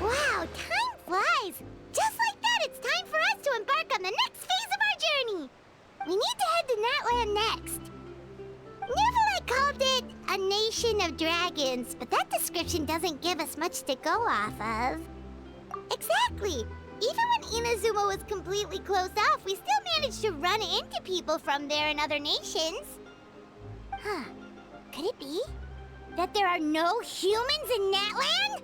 Wow, time flies! Just like that, it's time for us to embark on the next phase of our journey! We need to head to Natland next. Neverlight called it a nation of dragons, but that description doesn't give us much to go off of. Exactly! Even when Inazuma was completely closed off, we still managed to run into people from there in other nations. Huh. Could it be that there are no humans in Natland?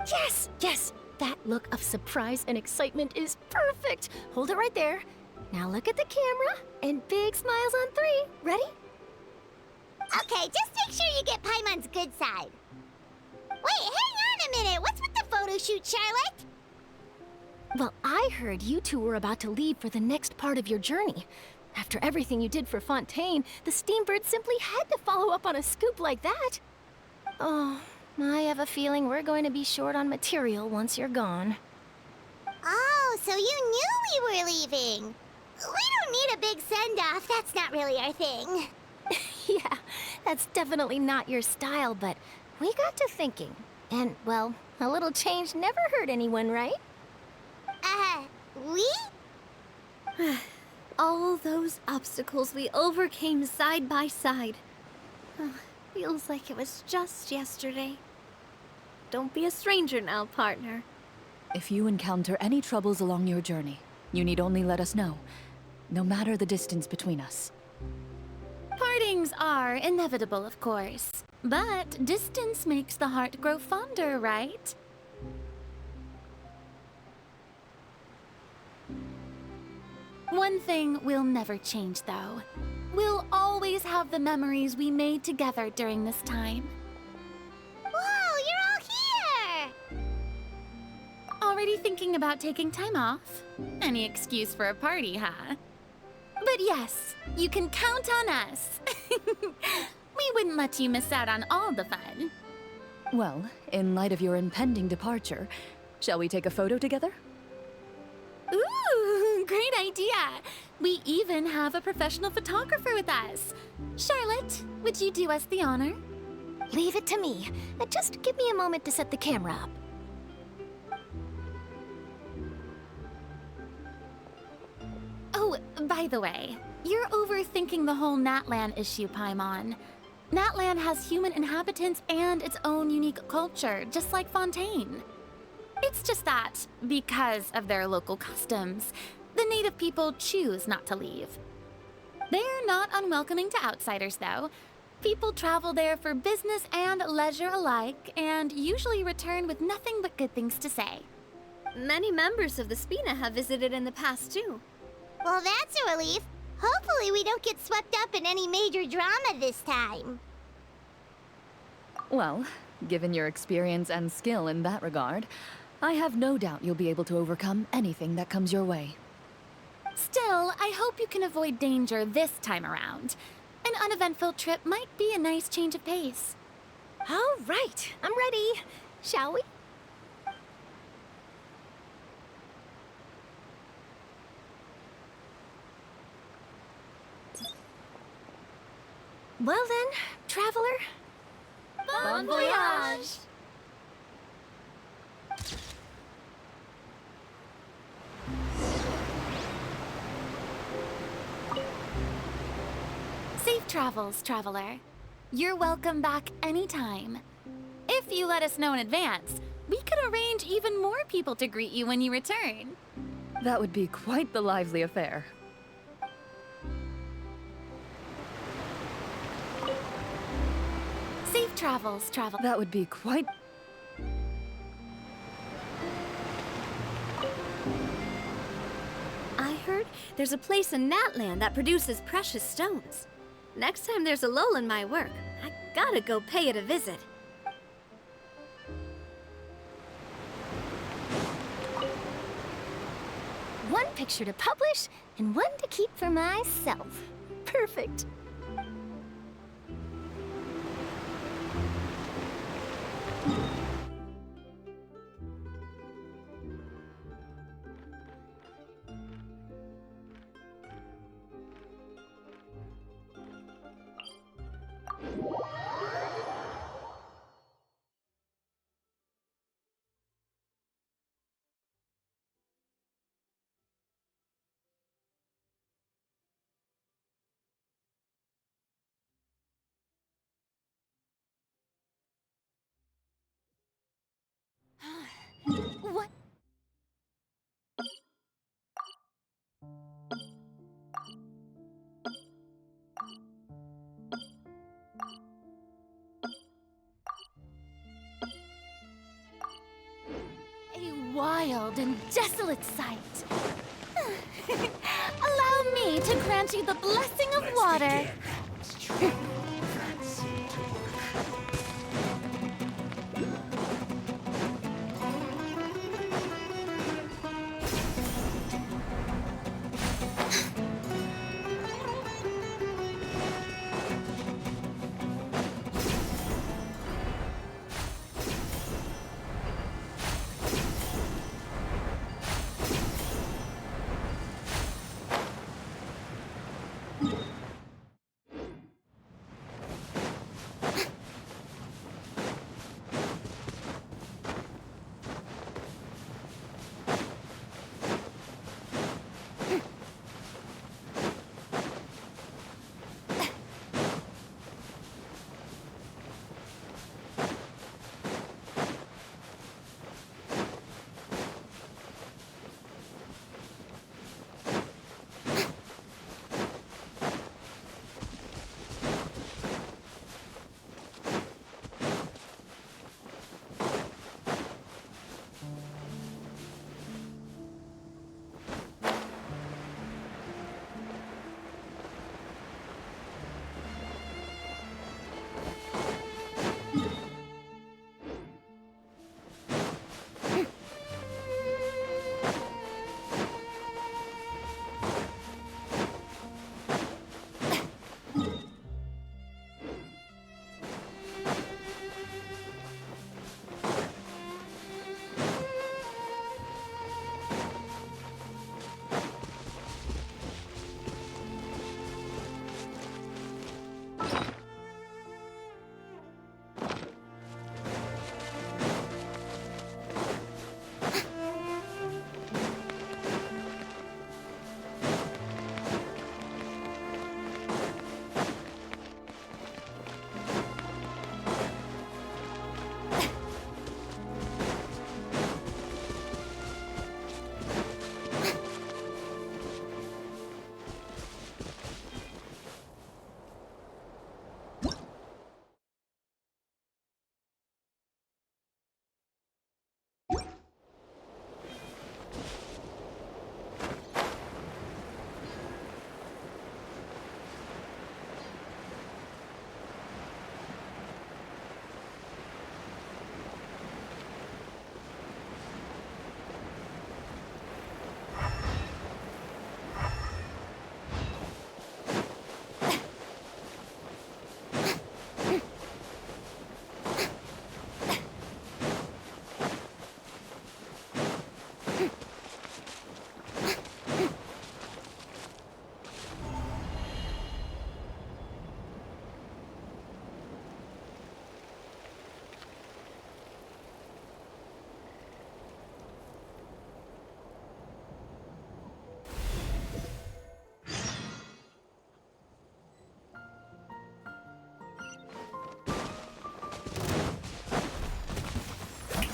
Yes, yes! That look of surprise and excitement is perfect! Hold it right there. Now look at the camera, and big smiles on 3. Ready? Okay, just make sure you get Paimon's good side. Wait, hang on a minute! What's with the photo shoot, Charlotte? Well, I heard you two were about to leave for the next part of your journey. After everything you did for Fontaine, the Steambird simply had to follow up on a scoop like that. Oh, I have a feeling we're going to be short on material once you're gone. Oh, so you knew we were leaving. We don't need a big send-off. That's not really our thing. Yeah, that's definitely not your style, but we got to thinking. And, well, a little change never hurt anyone, right? We? All those obstacles we overcame side by side. Feels like it was just yesterday. Don't be a stranger now, partner. If you encounter any troubles along your journey, you need only let us know, no matter the distance between us. Partings are inevitable, of course. But distance makes the heart grow fonder, right? One thing will never change, though. We'll always have the memories we made together during this time. Whoa, you're all here! Already thinking about taking time off? Any excuse for a party, huh? But yes, you can count on us. We wouldn't let you miss out on all the fun. Well, in light of your impending departure, shall we take a photo together? Ooh, great idea! We even have a professional photographer with us. Charlotte, would you do us the honor? Leave it to me. Just give me a moment to set the camera up. Oh, by the way, you're overthinking the whole Natland issue, Paimon. Natland has human inhabitants and its own unique culture, just like Fontaine. It's just that, because of their local customs, the native people choose not to leave. They're not unwelcoming to outsiders, though. People travel there for business and leisure alike, and usually return with nothing but good things to say. Many members of the Spina have visited in the past, too. Well, that's a relief. Hopefully we don't get swept up in any major drama this time. Well, given your experience and skill in that regard, I have no doubt you'll be able to overcome anything that comes your way. Still, I hope you can avoid danger this time around. An uneventful trip might be a nice change of pace. All right, I'm ready. Shall we? Well then, traveler. Bon voyage! Safe travels, traveler. You're welcome back anytime. If you let us know in advance, we could arrange even more people to greet you when you return. That would be quite the lively affair. Safe travels, travel. That would be quite... I heard there's a place in Natland that produces precious stones. Next time there's a lull in my work, I gotta go pay it a visit. One picture to publish, and one to keep for myself. Perfect. What? A wild and desolate sight. Allow me to grant you the blessing of water.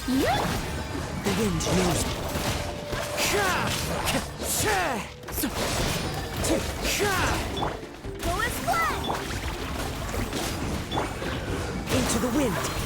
The wind knows me. Go Resplendent! Into the wind.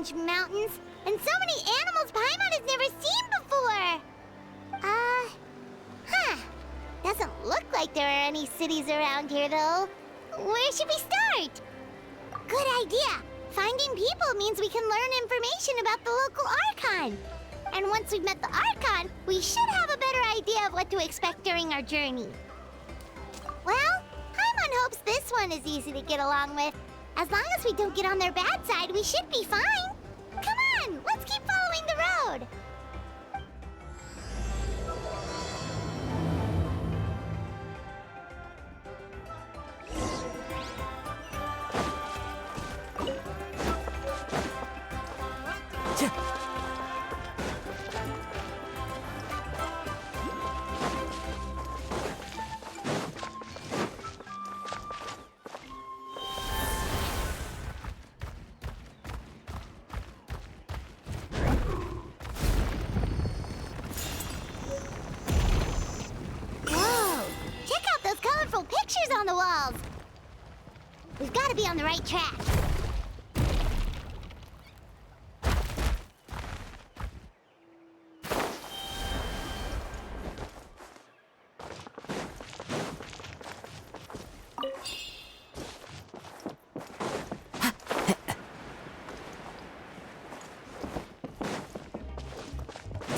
strange mountains, and so many animals Paimon has never seen before. Doesn't look like there are any cities around here, though. Where should we start? Good idea. Finding people means we can learn information about the local Archon. And once we've met the Archon, we should have a better idea of what to expect during our journey. Well, Paimon hopes this one is easy to get along with. As long as we don't get on their bad side, we should be fine. Come on, let's keep following the road. Pictures on the walls. We've got to be on the right track.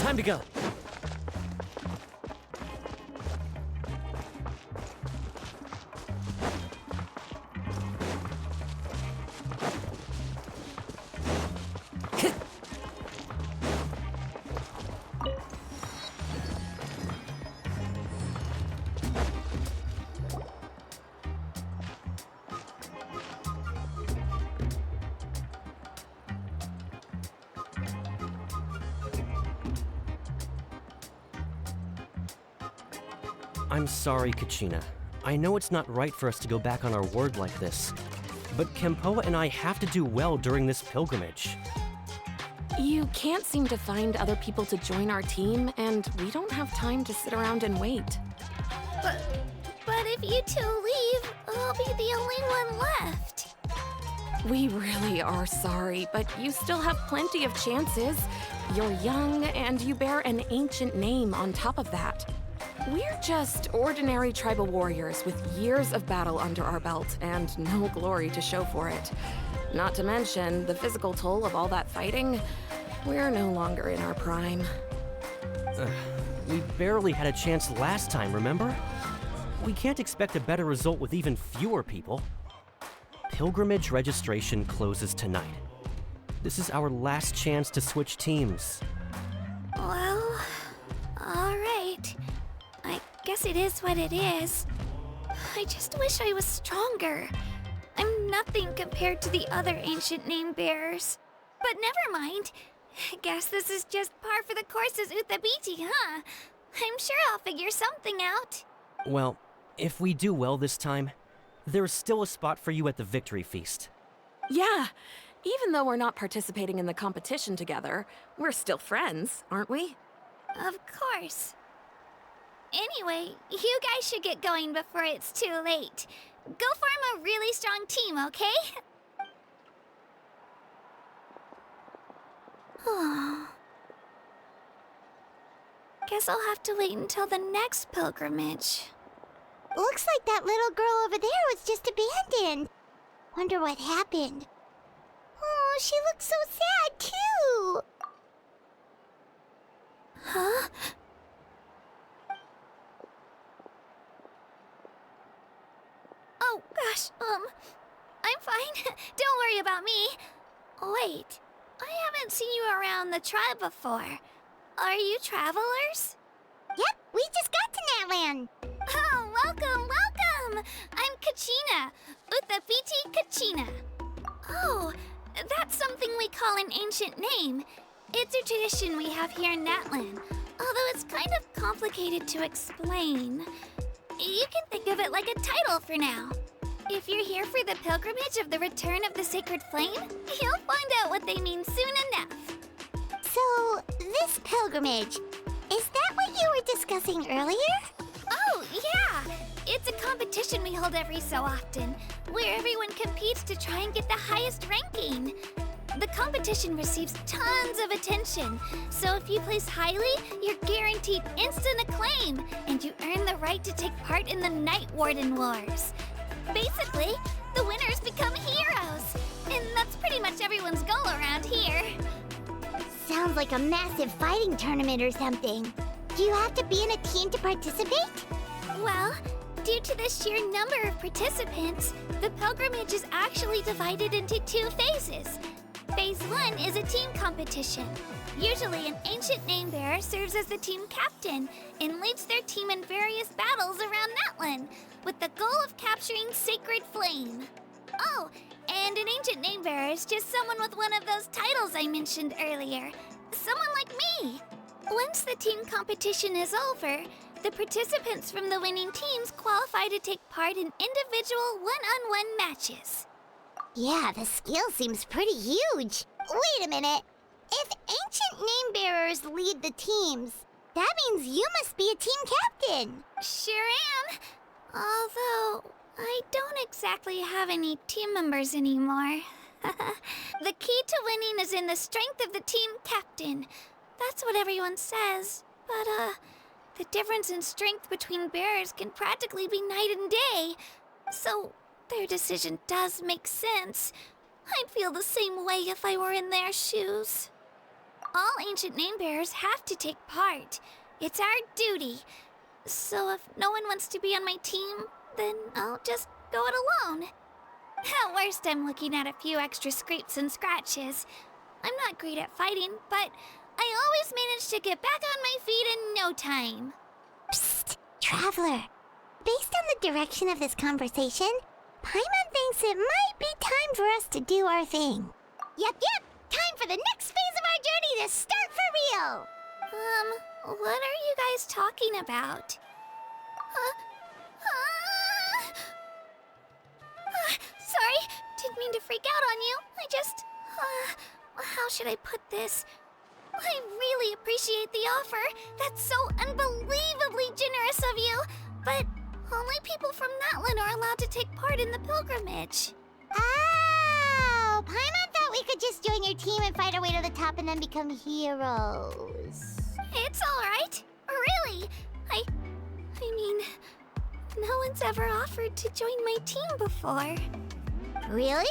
Time to go. I'm sorry, Kachina. I know it's not right for us to go back on our word like this, but Kempoa and I have to do well during this pilgrimage. You can't seem to find other people to join our team, and we don't have time to sit around and wait. But if you two leave, I'll be the only one left. We really are sorry, but you still have plenty of chances. You're young, and you bear an ancient name on top of that. We're just ordinary tribal warriors with years of battle under our belt and no glory to show for it. Not to mention the physical toll of all that fighting. We're no longer in our prime. We barely had a chance last time, remember? We can't expect a better result with even fewer people. Pilgrimage registration closes tonight. This is our last chance to switch teams. Well, all right. I guess it is what it is. I just wish I was stronger. I'm nothing compared to the other ancient name bearers. But never mind. I guess this is just par for the course as Uthabiti, huh? I'm sure I'll figure something out. Well, if we do well this time, there's still a spot for you at the victory feast. Yeah, even though we're not participating in the competition together, we're still friends, aren't we? Of course. Anyway, you guys should get going before it's too late. Go form a really strong team, okay? Guess I'll have to wait until the next pilgrimage. Looks like that little girl over there was just abandoned. Wonder what happened. Oh, she looks so sad, too. Huh? Oh, gosh, I'm fine. Don't worry about me. Wait, I haven't seen you around the tribe before. Are you travelers? Yep, we just got to Natland. Oh, welcome, welcome! I'm Kachina, Uthabiti Kachina. Oh, that's something we call an ancient name. It's a tradition we have here in Natland, although it's kind of complicated to explain. You can think of it like a title for now. If you're here for the pilgrimage of the return of the sacred flame, you'll find out what they mean soon enough. So, this pilgrimage, is that what you were discussing earlier? Oh, yeah! It's a competition we hold every so often, where everyone competes to try and get the highest ranking. The competition receives tons of attention, so if you place highly, you're guaranteed instant acclaim, and you earn the right to take part in the Night Warden Wars. Basically, the winners become heroes, and that's pretty much everyone's goal around here. Sounds like a massive fighting tournament or something. Do you have to be in a team to participate? Well, due to the sheer number of participants, the pilgrimage is actually divided into 2 phases. Phase 1 is a team competition. Usually, an ancient name-bearer serves as the team captain and leads their team in various battles around Natlan, with the goal of capturing Sacred Flame. Oh, and an ancient name-bearer is just someone with one of those titles I mentioned earlier. Someone like me. Once the team competition is over, the participants from the winning teams qualify to take part in individual one-on-one matches. Yeah, the scale seems pretty huge. Wait a minute. If ancient name-bearers lead the teams, that means you must be a team captain. Sure am. Although, I don't exactly have any team members anymore. The key to winning is in the strength of the team captain. That's what everyone says. But, the difference in strength between bearers can practically be night and day. So, their decision does make sense. I'd feel the same way if I were in their shoes. All ancient name-bearers have to take part. It's our duty. So if no one wants to be on my team, then I'll just go it alone. At worst, I'm looking at a few extra scrapes and scratches. I'm not great at fighting, but I always manage to get back on my feet in no time. Psst, Traveler. Based on the direction of this conversation, Paimon thinks it might be time for us to do our thing. Yep. Time for the next phase of our journey to start for real. What are you guys talking about? Sorry, didn't mean to freak out on you. How should I put this? I really appreciate the offer. That's so unbelievably generous of you. But only people from Natlan are allowed to take part in the pilgrimage. Oh, Paimon thought we could just join your team and fight our way to the top and then become heroes. It's all right. Really. I mean, no one's ever offered to join my team before. Really?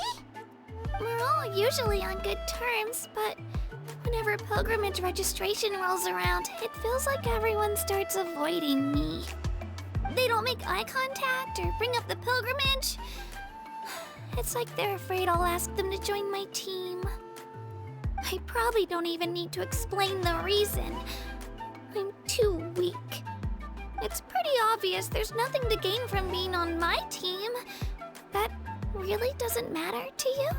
We're all usually on good terms, but whenever pilgrimage registration rolls around, it feels like everyone starts avoiding me. They don't make eye contact or bring up the pilgrimage. It's like they're afraid I'll ask them to join my team. I probably don't even need to explain the reason. I'm too weak. It's pretty obvious there's nothing to gain from being on my team. That really doesn't matter to you?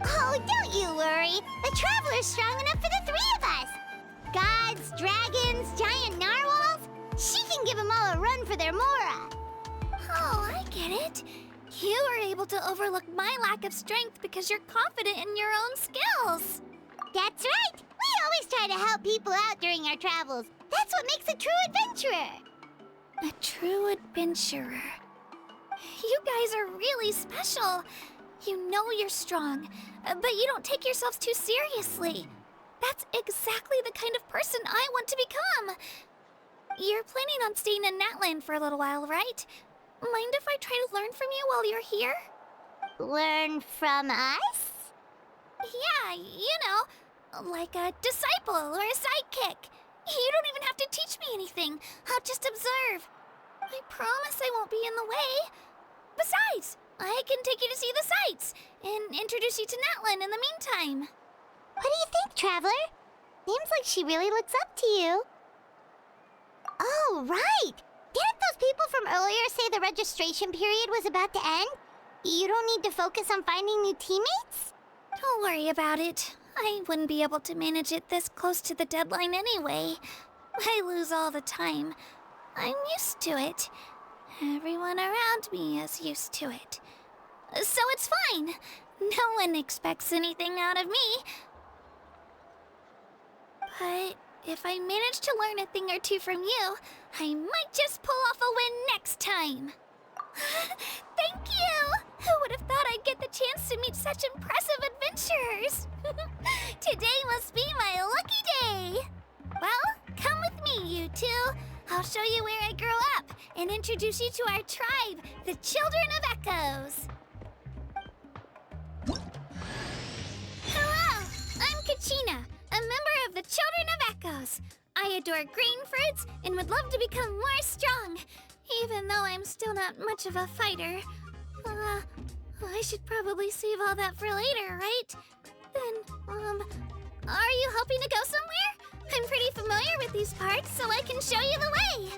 Oh, don't you worry. The Traveler's strong enough for the 3 of us. Gods, dragons, giant narwhals. She can give them all a run for their Mora. Oh, I get it. You were able to overlook my lack of strength because you're confident in your own skills. That's right. We always try to help people out during our travels. That's what makes a true adventurer. A true adventurer. You guys are really special. You know you're strong, but you don't take yourselves too seriously. That's exactly the kind of person I want to become. You're planning on staying in Natlan for a little while, right? Mind if I try to learn from you while you're here? Learn from us? Yeah, you know, like a disciple or a sidekick. You don't even have to teach me anything. I'll just observe. I promise I won't be in the way. Besides, I can take you to see the sights and introduce you to Natlan in the meantime. What do you think, Traveler? Seems like she really looks up to you. Oh, right! Didn't those people from earlier say the registration period was about to end? You don't need to focus on finding new teammates? Don't worry about it. I wouldn't be able to manage it this close to the deadline anyway. I lose all the time. I'm used to it. Everyone around me is used to it. So it's fine. No one expects anything out of me. But if I manage to learn a thing or two from you, I might just pull off a win next time. Thank you! would have thought I'd get the chance to meet such impressive adventurers. Today must be my lucky day. Well, come with me, you two. I'll show you where I grew up and introduce you to our tribe, the Children of Echoes. Hello, I'm Kachina, a member of the Children of Echoes. I adore green fruits and would love to become more strong, even though I'm still not much of a fighter. I should probably save all that for later, right? Then, are you hoping to go somewhere? I'm pretty familiar with these parts, so I can show you the way.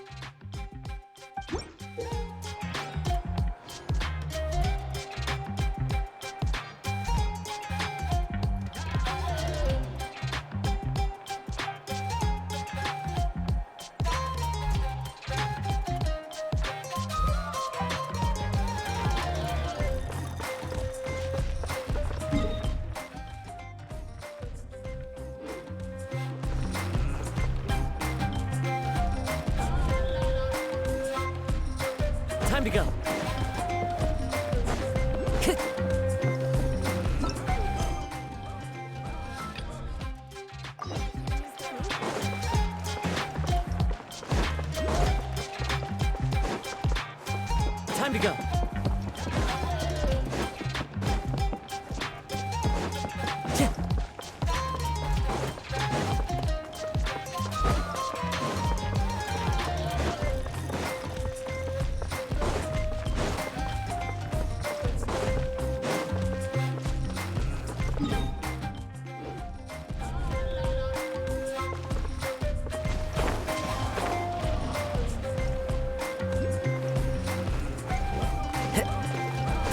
Time to go. Time to go.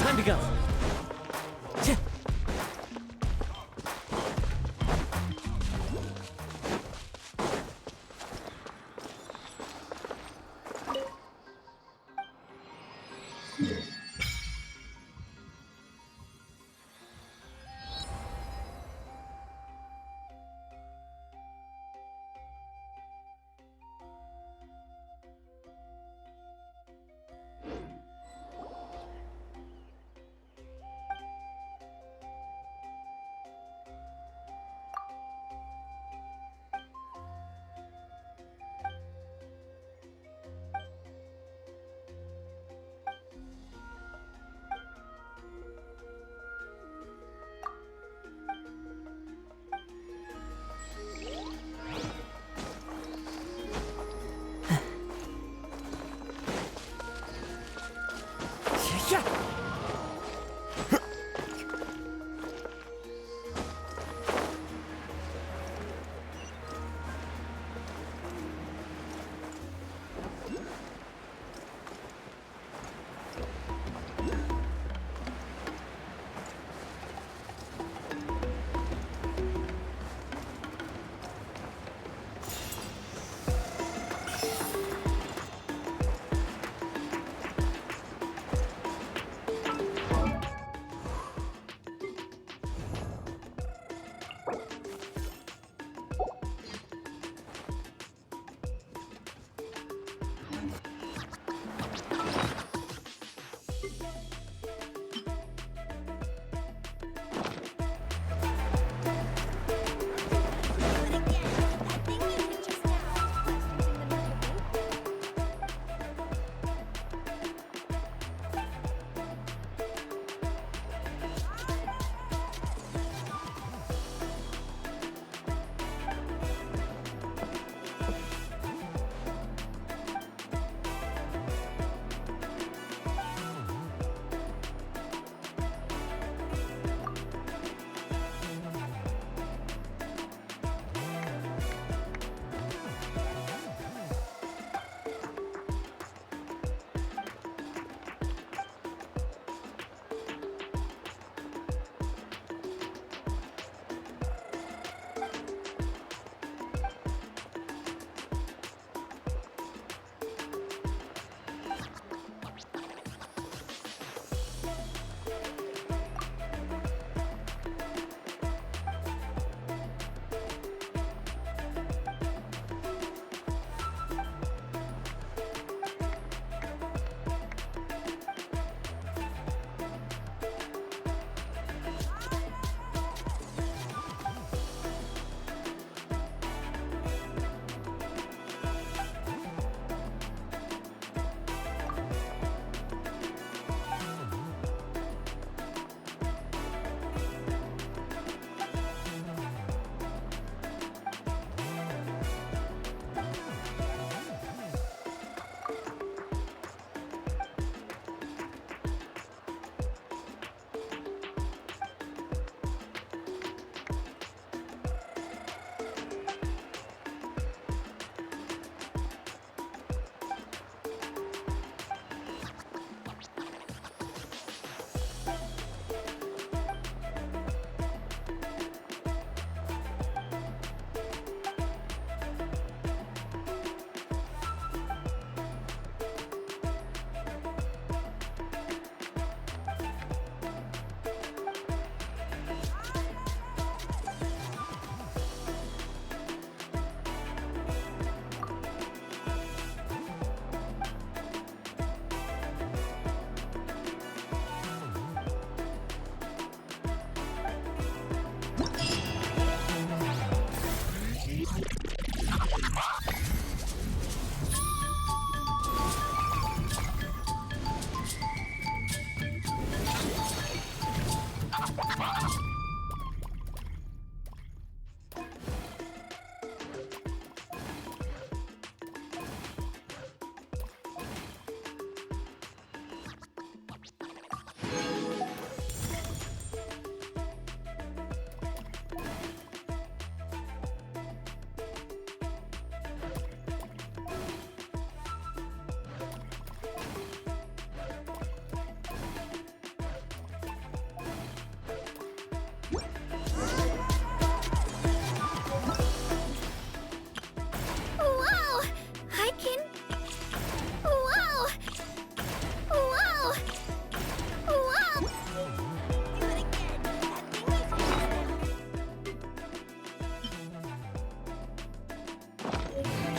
Time to go.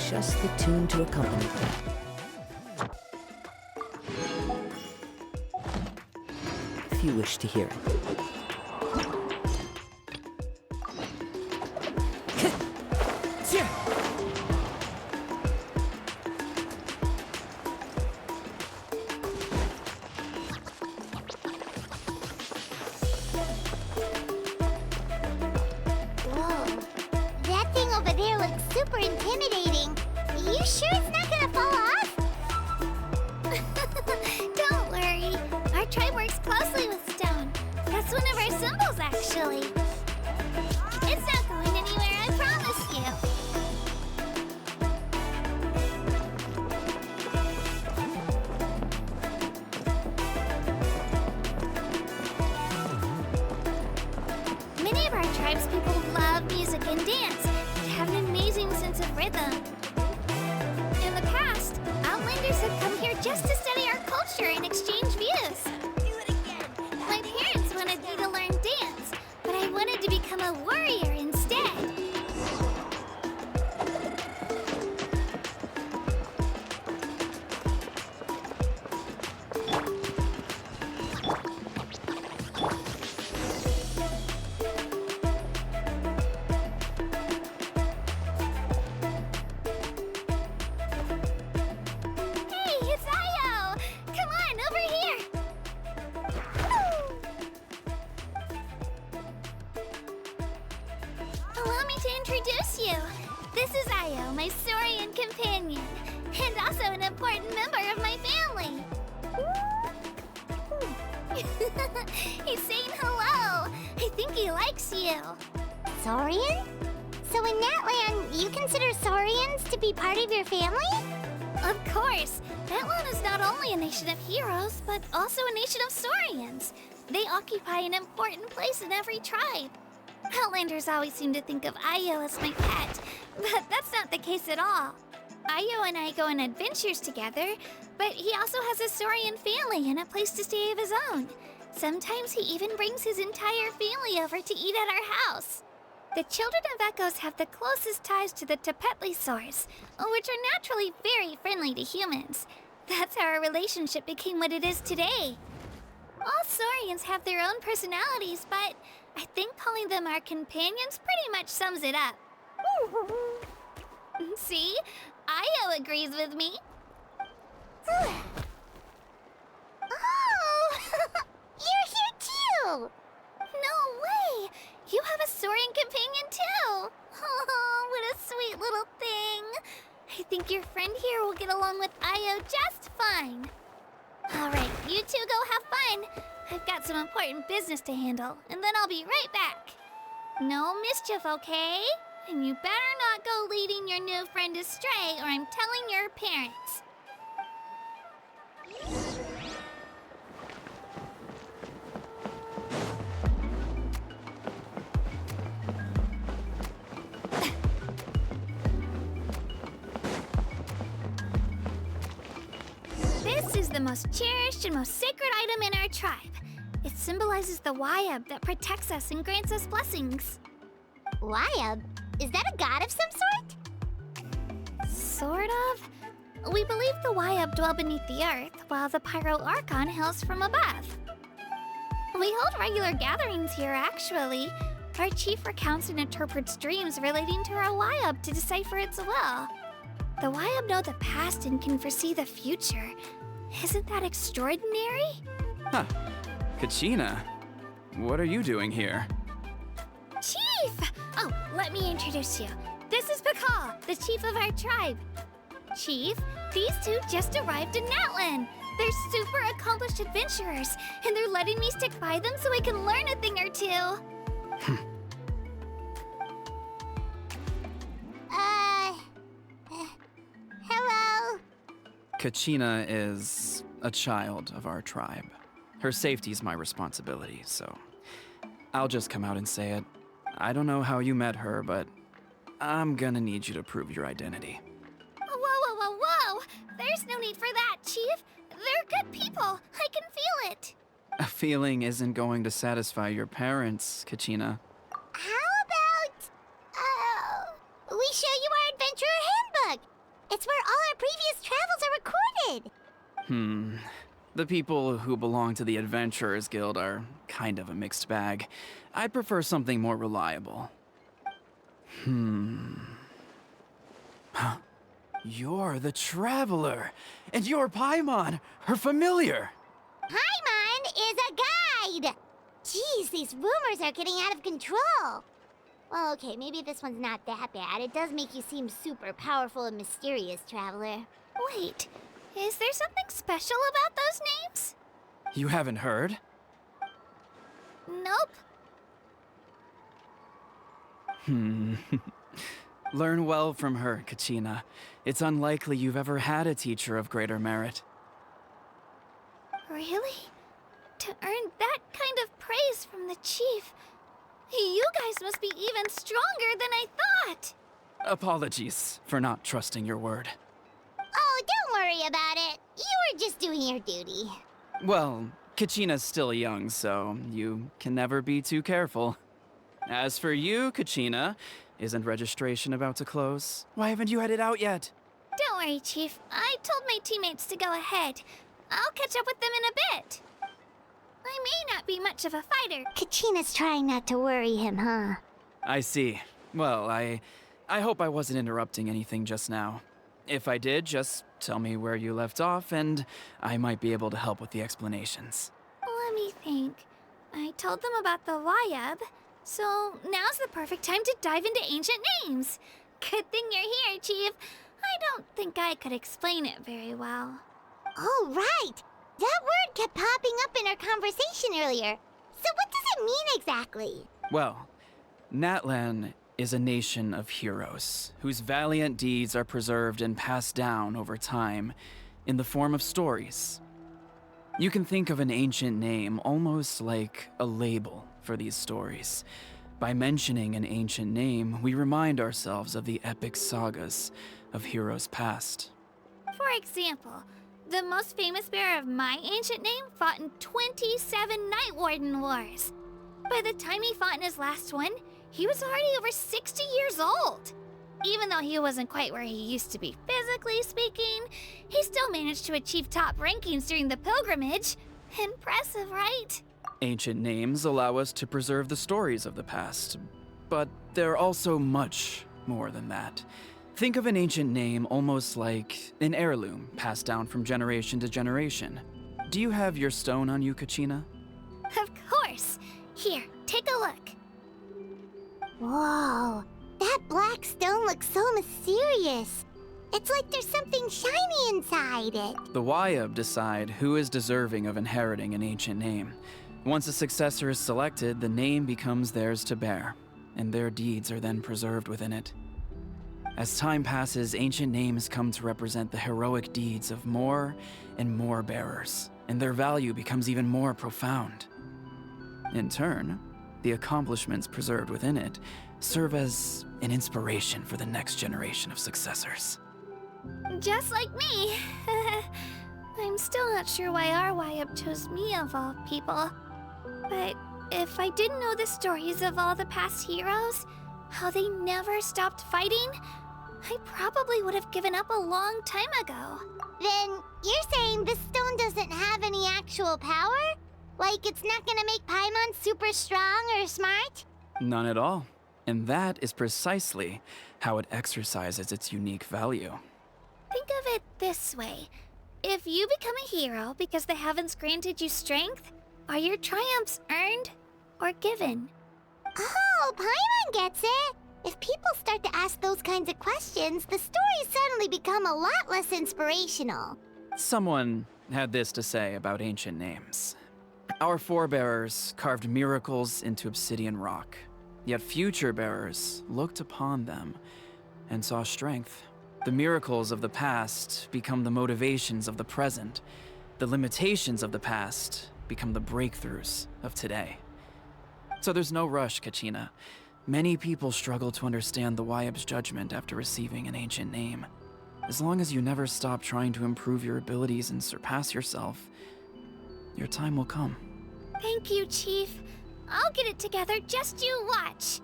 just the tune to accompany them. If you wish to hear it. Whoa. That thing over there looks super intimidating. You sure it's not gonna fall off? Don't worry. Our tribe works closely with stone. That's one of our symbols, actually. It's not going anywhere, I promise you. Many of our tribespeople love music and dance and have an amazing sense of rhythm. In the past, Outlanders have come here just to study our culture and exchange views. Do it again. My parents wanted me to learn dance, but I wanted to become a warrior instead. Hey, it's Io! Come on, over here! Allow me to introduce you. This is Io, my Saurian companion, and also an important member of my family. He's saying hello. I think he likes you. Saurian? So in that land, you consider Saurians to be part of your family? Of course. Natlan is not only a nation of heroes, but also a nation of Saurians. They occupy an important place in every tribe. Outlanders always seem to think of Io as my pet, but that's not the case at all. Io and I go on adventures together, but he also has a Saurian family and a place to stay of his own. Sometimes he even brings his entire family over to eat at our house. The children of Echoes have the closest ties to the Tepetlisaurs, which are naturally very friendly to humans. That's how our relationship became what it is today. All Saurians have their own personalities, but I think calling them our companions pretty much sums it up. See? Io agrees with me. Oh! You're here too! No way! You have a Saurian companion too! Oh, what a sweet little thing! I think your friend here will get along with Io just fine. Alright, you two go have fun. I've got some important business to handle, and then I'll be right back. No mischief, okay? And you better not go leading your new friend astray, or I'm telling your parents. This is the most cherished and most sacred item in our tribe. It symbolizes the Wayab that protects us and grants us blessings. Wayab? Is that a god of some sort? Sort of. We believe the Wayab dwell beneath the earth, while the Pyro Archon hails from above. We hold regular gatherings here, actually. Our chief recounts and interprets dreams relating to our Wayab to decipher its will. The Wayab know the past and can foresee the future. Isn't that extraordinary? Huh. Kachina, what are you doing here? Chief! Oh, let me introduce you. This is Pakal, the chief of our tribe. Chief, these two just arrived in Natlan. They're super accomplished adventurers, and they're letting me stick by them so I can learn a thing or two. Hello? Kachina is a child of our tribe. Her safety's my responsibility, so I'll just come out and say it. I don't know how you met her, but I'm gonna need you to prove your identity. Whoa! There's no need for that, Chief. They're good people. I can feel it. A feeling isn't going to satisfy your parents, Kachina. How about, we show you our adventurer handbook? It's where all our previous travels are recorded. The people who belong to the Adventurers Guild are kind of a mixed bag. I'd prefer something more reliable. You're the Traveler, and you're Paimon, her familiar. Paimon is a guide! Jeez, these rumors are getting out of control. Well, okay, maybe this one's not that bad. It does make you seem super powerful and mysterious, Traveler. Wait, is there something special about those names? You haven't heard? Nope. Learn well from her, Kachina. It's unlikely you've ever had a teacher of greater merit. Really? To earn that kind of praise from the chief, you guys must be even stronger than I thought. Apologies for not trusting your word. Oh, don't worry about it. You were just doing your duty. Well, Kachina's still young, so you can never be too careful. As for you, Kachina, isn't registration about to close? Why haven't you headed out yet? Don't worry, Chief. I told my teammates to go ahead. I'll catch up with them in a bit. I may not be much of a fighter. Kachina's trying not to worry him, huh? I see. Well, I hope I wasn't interrupting anything just now. If I did, just tell me where you left off, and I might be able to help with the explanations. Let me think. I told them about the Wayab, so now's the perfect time to dive into ancient names. Good thing you're here, Chief. I don't think I could explain it very well. Oh, right! That word kept popping up in our conversation earlier. So what does it mean exactly? Well, Natlan is a nation of heroes whose valiant deeds are preserved and passed down over time in the form of stories. You can think of an ancient name almost like a label for these stories. By mentioning an ancient name, we remind ourselves of the epic sagas of heroes past. For example, the most famous bearer of my ancient name fought in 27 Night Warden Wars. By the time he fought in his last one, he was already over 60 years old. Even though he wasn't quite where he used to be physically speaking, he still managed to achieve top rankings during the pilgrimage. Impressive, right? Ancient names allow us to preserve the stories of the past, but they're also much more than that. Think of an ancient name almost like an heirloom passed down from generation to generation. Do you have your stone on you, Kachina? Of course. Here, take a look. Whoa, that black stone looks so mysterious. It's like there's something shiny inside it. The Wayab decide who is deserving of inheriting an ancient name. Once a successor is selected, the name becomes theirs to bear, and their deeds are then preserved within it. As time passes, ancient names come to represent the heroic deeds of more and more bearers, and their value becomes even more profound. In turn, the accomplishments preserved within it serve as an inspiration for the next generation of successors. Just like me. I'm still not sure why our Wayab chose me of all people. But if I didn't know the stories of all the past heroes, how they never stopped fighting, I probably would have given up a long time ago. Then you're saying this stone doesn't have any actual power? Like it's not gonna make Paimon super strong or smart? None at all. And that is precisely how it exercises its unique value. Think of it this way. If you become a hero because the heavens granted you strength, are your triumphs earned or given? Oh, Paimon gets it! If people start to ask those kinds of questions, the stories suddenly become a lot less inspirational. Someone had this to say about ancient names. Our forebears carved miracles into obsidian rock, yet future bearers looked upon them and saw strength. The miracles of the past become the motivations of the present. The limitations of the past become the breakthroughs of today. So there's no rush, Kachina. Many people struggle to understand the Wayab's judgment after receiving an ancient name. As long as you never stop trying to improve your abilities and surpass yourself, your time will come. Thank you, Chief. I'll get it together, just you watch.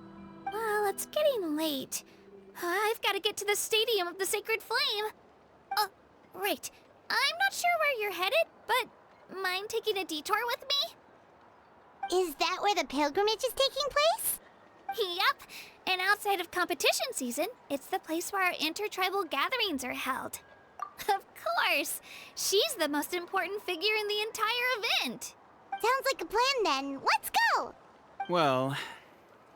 Well, it's getting late. I've got to get to the Stadium of the Sacred Flame. Oh, right. I'm not sure where you're headed, but mind taking a detour with me? Is that where the pilgrimage is taking place? Yep. And outside of competition season, it's the place where our intertribal gatherings are held. Of course. She's the most important figure in the entire event. Sounds like a plan then. Let's go! Well,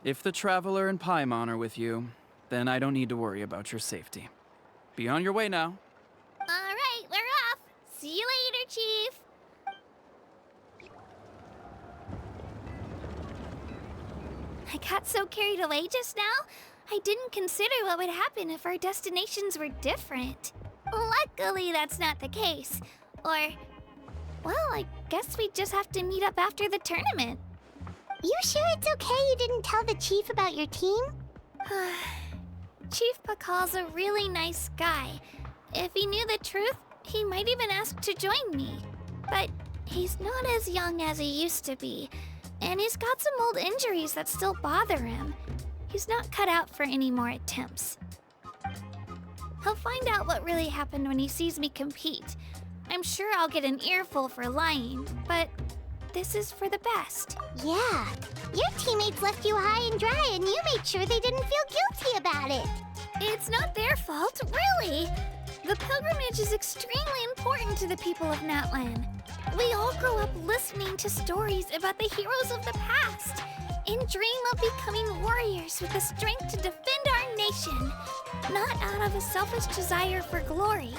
if the Traveler and Paimon are with you, then I don't need to worry about your safety. Be on your way now. All right, we're off. See you later, Chief. I got so carried away just now, I didn't consider what would happen if our destinations were different. Luckily, that's not the case. Or, well, I guess we just have to meet up after the tournament. You sure it's okay you didn't tell the chief about your team? Chief Pakal's a really nice guy. If he knew the truth, he might even ask to join me. But he's not as young as he used to be, and he's got some old injuries that still bother him. He's not cut out for any more attempts. He'll find out what really happened when he sees me compete. I'm sure I'll get an earful for lying, but this is for the best. Yeah. Your teammates left you high and dry and you made sure they didn't feel guilty about it. It's not their fault, really. The pilgrimage is extremely important to the people of Natlan. We all grow up listening to stories about the heroes of the past and dream of becoming warriors with the strength to defend our nation, not out of a selfish desire for glory,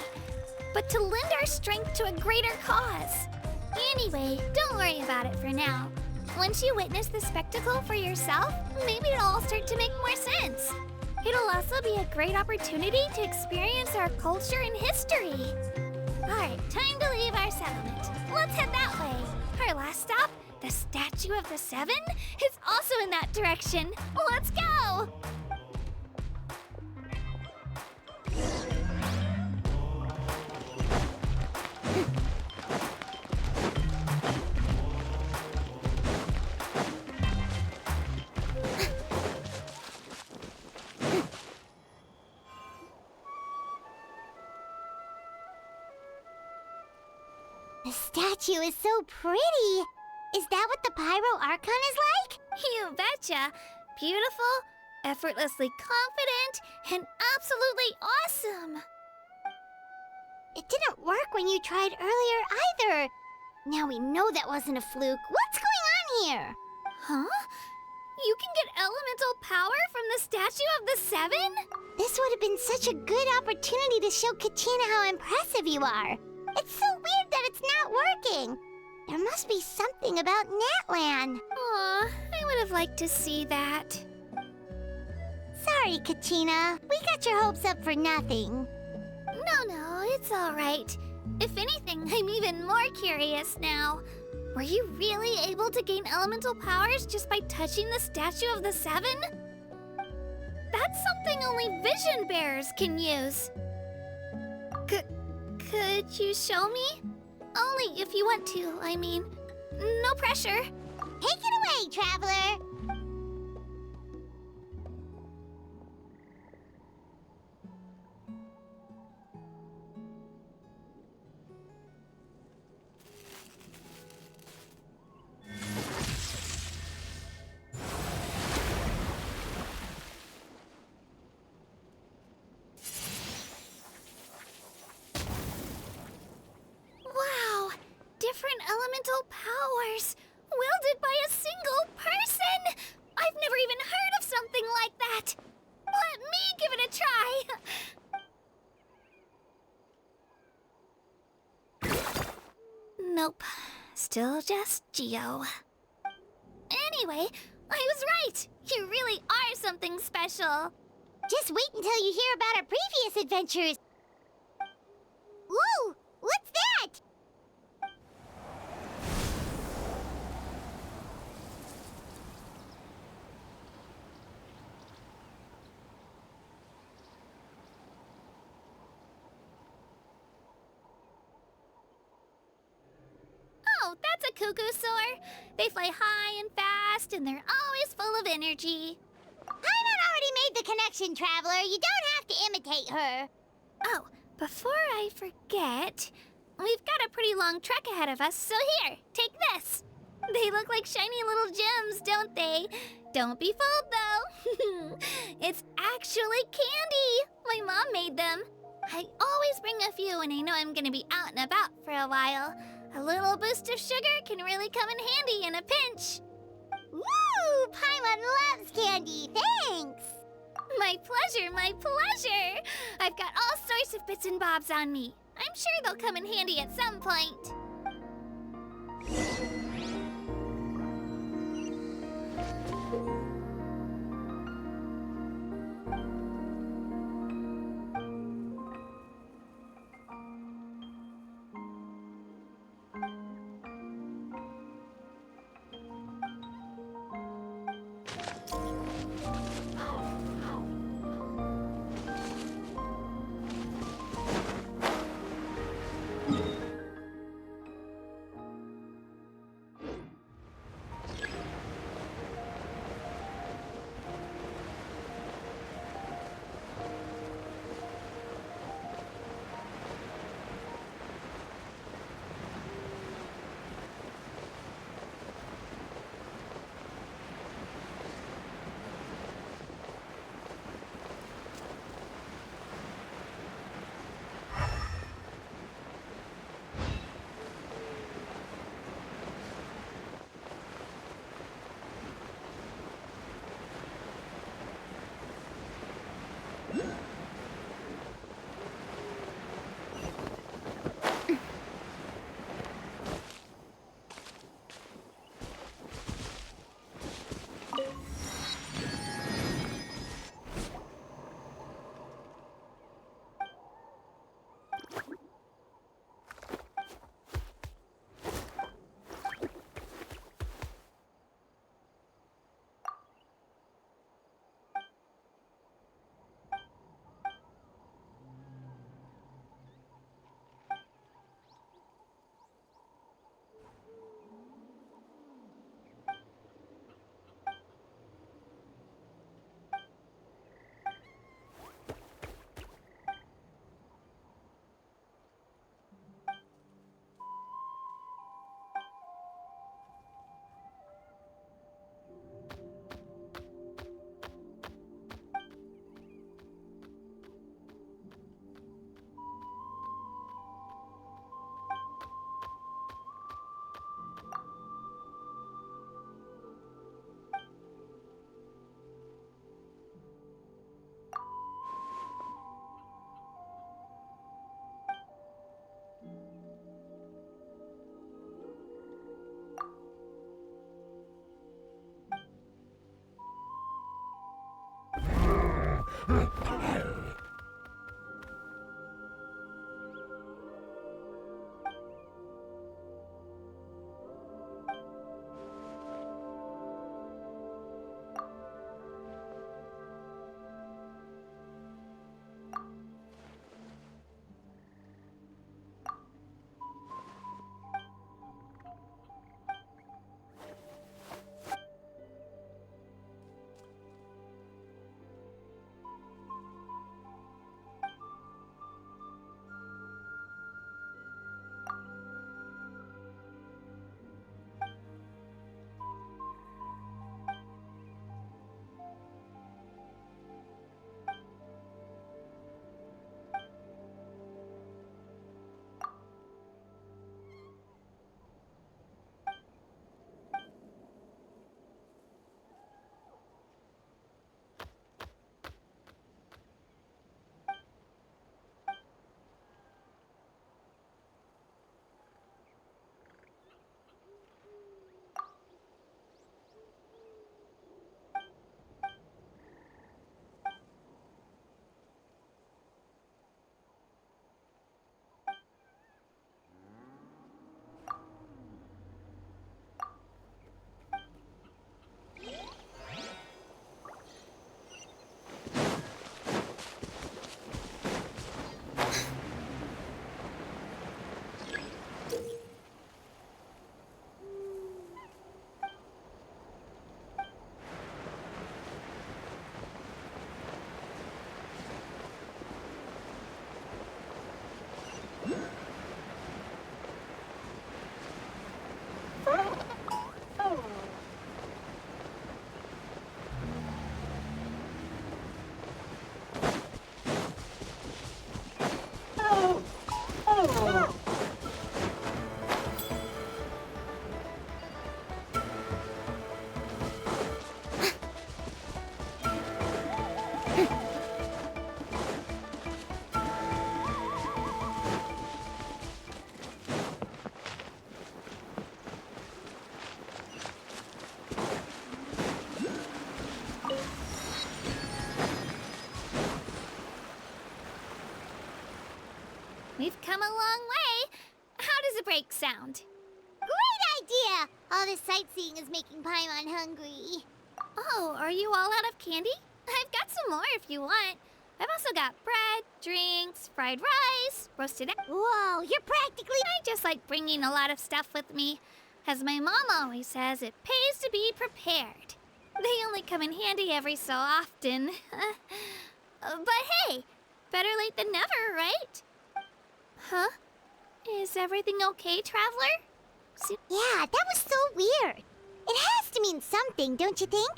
but to lend our strength to a greater cause. Anyway, don't worry about it for now. Once you witness the spectacle for yourself, maybe it'll all start to make more sense. It'll also be a great opportunity to experience our culture and history. Alright, time to leave our settlement. Let's head that way. Our last stop, the Statue of the Seven, is also in that direction. Let's go! The statue is so pretty. Is that what the Pyro Archon is like? You betcha. Beautiful, effortlessly confident, and absolutely awesome. It didn't work when you tried earlier either. Now we know that wasn't a fluke. What's going on here? Huh? You can get elemental power from the Statue of the Seven? This would have been such a good opportunity to show Kachina how impressive you are. It's so weird that it's not working. There must be something about Natlan. Aw, I would have liked to see that. Sorry, Kachina. We got your hopes up for nothing. No, it's all right. If anything, I'm even more curious now. Were you really able to gain elemental powers just by touching the Statue of the Seven? That's something only vision bearers can use. Could you show me? Only if you want to, I mean. No pressure. Take it away, Traveler. Wow, different elemental powers, wielded by a single person! I've never even heard of something like that! Let me give it a try! Nope, still just Geo. Anyway, I was right! You really are something special! Just wait until you hear about our previous adventures. Whoa! What's that? Oh, that's a cuckoo soar. They fly high and fast, and they're always full of energy. Paimon already made the connection, Traveler. You don't have to imitate her. Oh, before I forget, we've got a pretty long trek ahead of us, so here, take this. They look like shiny little gems, don't they? Don't be fooled, though. It's actually candy. My mom made them. I always bring a few when I know I'm gonna be out and about for a while. A little boost of sugar can really come in handy in a pinch. Woo! Paimon loves candy. Thanks. My pleasure, my pleasure. I've got all sorts of bits and bobs on me. I'm sure they'll come in handy at some point. We've come a long way. How does a break sound? Great idea! All this sightseeing is making Paimon hungry. Oh, are you all out of candy? I've got some more if you want. I've also got bread, drinks, fried rice, roasted egg. Whoa, you're practically... I just like bringing a lot of stuff with me. As my mom always says, it pays to be prepared. They only come in handy every so often. But hey, better late than never, right? Huh? Is everything okay, Traveler? Yeah, that was so weird. It has to mean something, don't you think?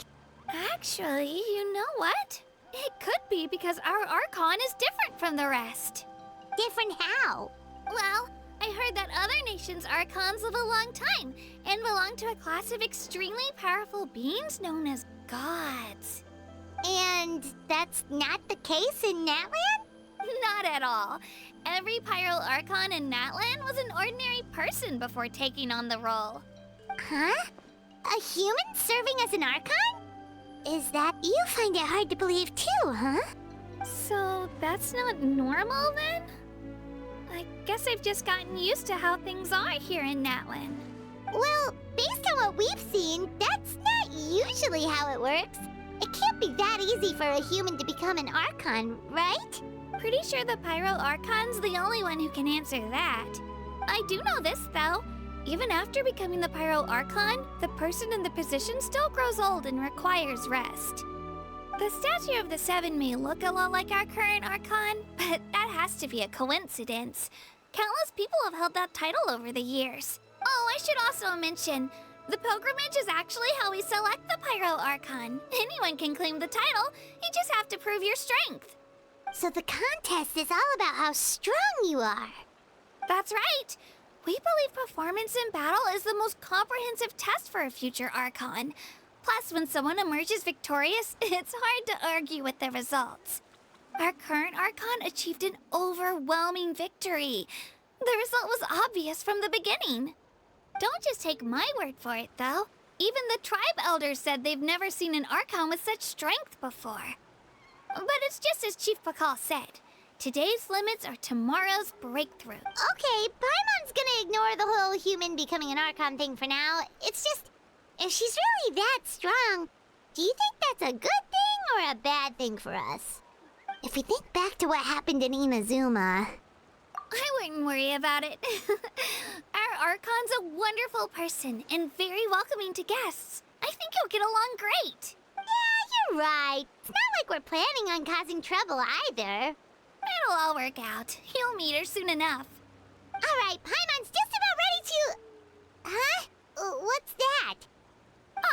Actually, you know what? It could be because our Archon is different from the rest. Different how? Well, I heard that other nations' Archons live a long time and belong to a class of extremely powerful beings known as gods. And that's not the case in Natland? Not at all. Every Pyro Archon in Natland was an ordinary person before taking on the role. Huh? A human serving as an Archon? Is that... You find it hard to believe too, huh? So that's not normal then? I guess I've just gotten used to how things are here in Natland. Well, based on what we've seen, that's not usually how it works. It can't be that easy for a human to become an Archon, right? Pretty sure the Pyro Archon's the only one who can answer that. I do know this, though. Even after becoming the Pyro Archon, the person in the position still grows old and requires rest. The statue of the Seven may look a lot like our current Archon, but that has to be a coincidence. Countless people have held that title over the years. Oh, I should also mention, the pilgrimage is actually how we select the Pyro Archon. Anyone can claim the title, you just have to prove your strength. So the contest is all about how strong you are. That's right. We believe performance in battle is the most comprehensive test for a future Archon. Plus, when someone emerges victorious, it's hard to argue with the results. Our current Archon achieved an overwhelming victory. The result was obvious from the beginning. Don't just take my word for it, though. Even the tribe elders said they've never seen an Archon with such strength before. But it's just as Chief Pakal said. Today's limits are tomorrow's breakthrough. Okay, Paimon's gonna ignore the whole human becoming an Archon thing for now. It's just, if she's really that strong, do you think that's a good thing or a bad thing for us? If we think back to what happened in Inazuma... I wouldn't worry about it. Our Archon's a wonderful person and very welcoming to guests. I think you'll get along great. Yeah, you're right. It's not like we're planning on causing trouble either. It'll all work out. You'll meet her soon enough. All right, Paimon's just about ready to... Huh? What's that?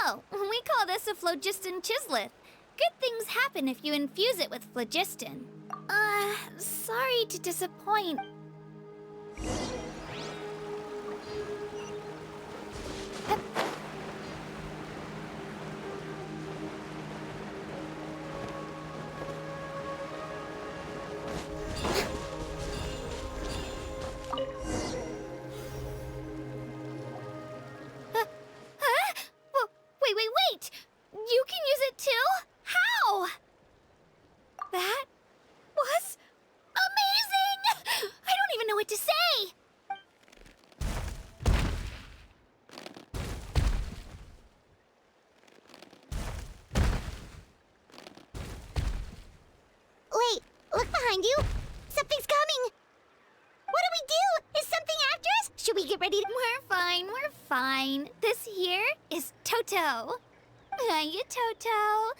Oh, we call this a phlogiston chisleth. Good things happen if you infuse it with phlogiston. Sorry to disappoint. Wait! You can use it too? How? That was amazing! I don't even know what to say! Wait, look behind you. Something's coming. What do we do? Is something after us? Should we get ready to... We're fine. This here is Toto. Hiya, Toto.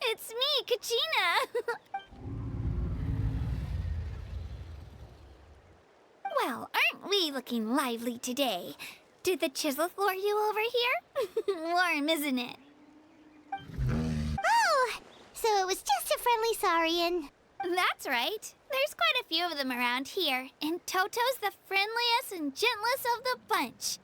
It's me, Kachina. Well, aren't we looking lively today? Did the Chisleth lure you over here? Warm, isn't it? Oh, so it was just a friendly Saurian. That's right. There's quite a few of them around here, and Toto's the friendliest and gentlest of the bunch.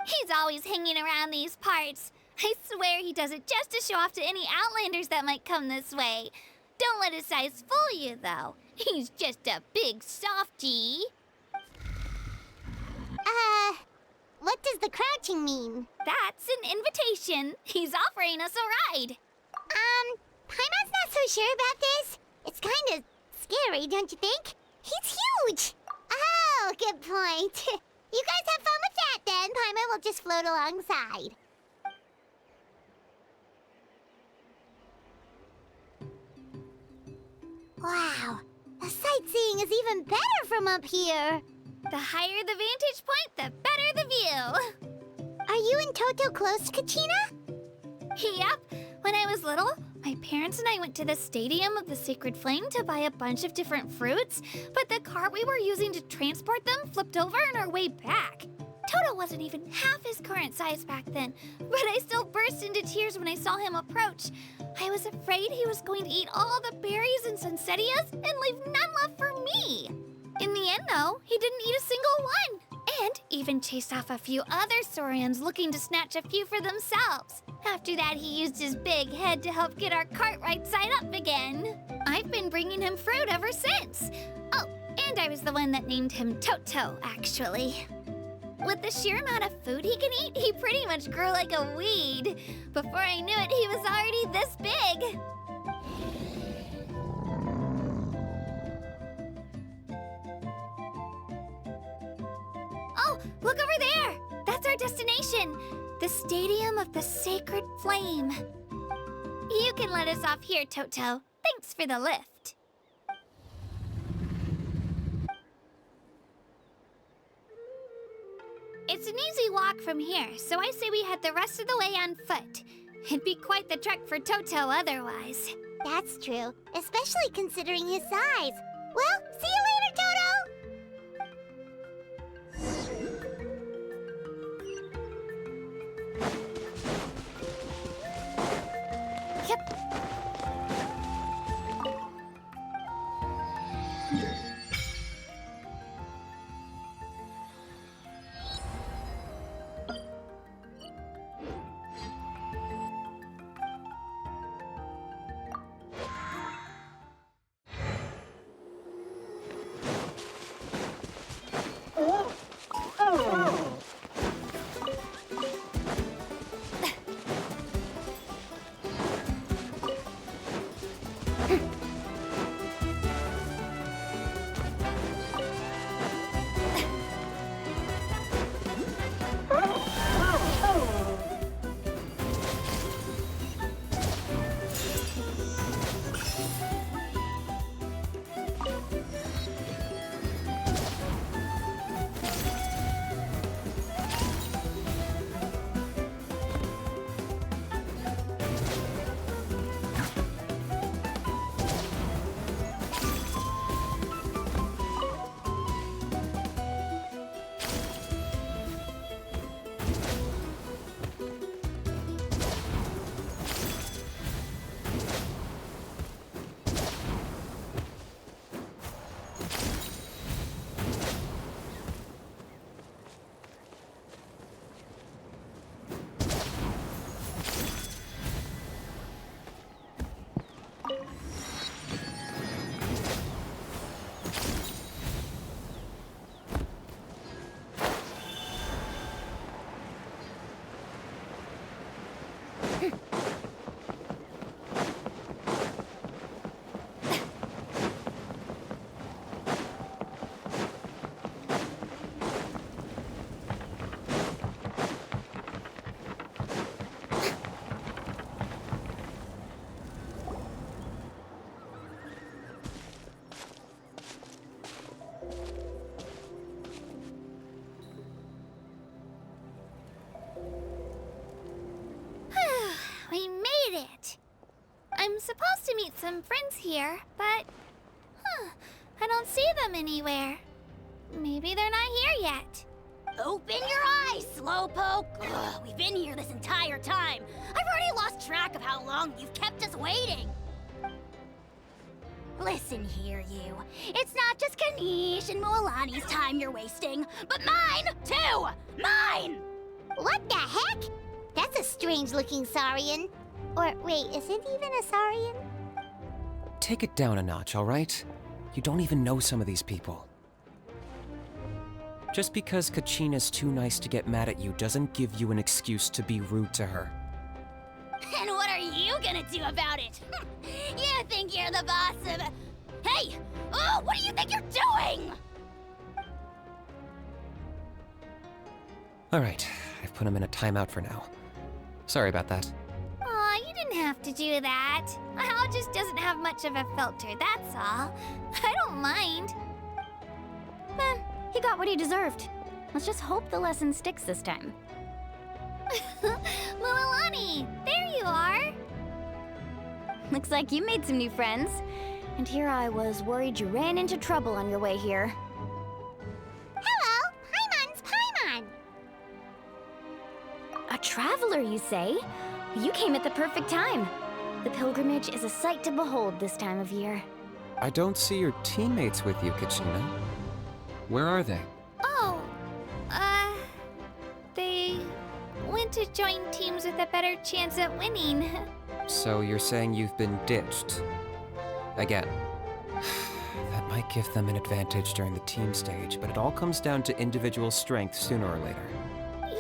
He's always hanging around these parts. I swear he does it just to show off to any Outlanders that might come this way. Don't let his size fool you, though. He's just a big softie. What does the crouching mean? That's an invitation. He's offering us a ride. Paimon's not so sure about this. It's kind of scary, don't you think? He's huge. Oh, good point. You guys have fun with that then. Paimon will just float alongside. Wow, the sightseeing is even better from up here. The higher the vantage point, the better the view. Are you and Toto close, Kachina? Yep. When I was little, my parents and I went to the Stadium of the Sacred Flame to buy a bunch of different fruits, but the cart we were using to transport them flipped over on our way back. Toto wasn't even half his current size back then, but I still burst into tears when I saw him approach. I was afraid he was going to eat all the berries and sunsettias and leave none left for me. In the end, though, he didn't eat a single one, and even chased off a few other Saurians looking to snatch a few for themselves. After that, he used his big head to help get our cart right side up again. I've been bringing him fruit ever since. Oh, and I was the one that named him Toto, actually. With the sheer amount of food he can eat, he pretty much grew like a weed. Before I knew it, he was already this big. Oh, look over there! That's our destination, the Stadium of the Sacred Flame. You can let us off here, Toto. Thanks for the lift. It's an easy walk from here, so I say we head the rest of the way on foot. It'd be quite the trek for Toto otherwise. That's true, especially considering his size. Well, see you later, Toto! Yep. We made it! I'm supposed to meet some friends here, but... I don't see them anywhere. Maybe they're not here yet. Open your eyes, Slowpoke! Ugh, we've been here this entire time. I've already lost track of how long you've kept us waiting. Listen here, you. It's not just Kanish and Moalani's time you're wasting, but mine, too! Mine! What the heck? That's a strange-looking Saurian. Or, wait, is it even a Saurian? Take it down a notch, all right? You don't even know some of these people. Just because Kachina's too nice to get mad at you doesn't give you an excuse to be rude to her. And what are you gonna do about it? You think you're the boss of... Hey! Oh, what do you think you're doing? Alright, I've put him in a timeout for now. Sorry about that. Aw, you didn't have to do that. Al just doesn't have much of a filter, that's all. I don't mind. He got what he deserved. Let's just hope the lesson sticks this time. Mualani, there you are. Looks like you made some new friends. And here I was worried you ran into trouble on your way here. Hello, Paimon's Paimon. A traveler, you say? You came at the perfect time. The pilgrimage is a sight to behold this time of year. I don't see your teammates with you, Kachina. Where are they? Oh, they went to join teams with a better chance at winning. So you're saying you've been ditched? Again. That might give them an advantage during the team stage, but it all comes down to individual strength sooner or later.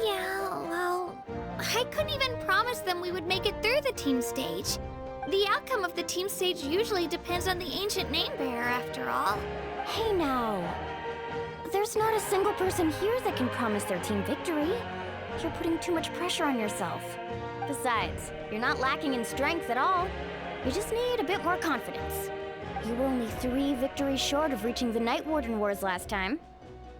Yeah, well, I couldn't even promise them we would make it through the team stage. The outcome of the team stage usually depends on the ancient name bearer, after all. Hey now. There's not a single person here that can promise their team victory. You're putting too much pressure on yourself. Besides, you're not lacking in strength at all. You just need a bit more confidence. You were only 3 victories short of reaching the Night Warden Wars last time.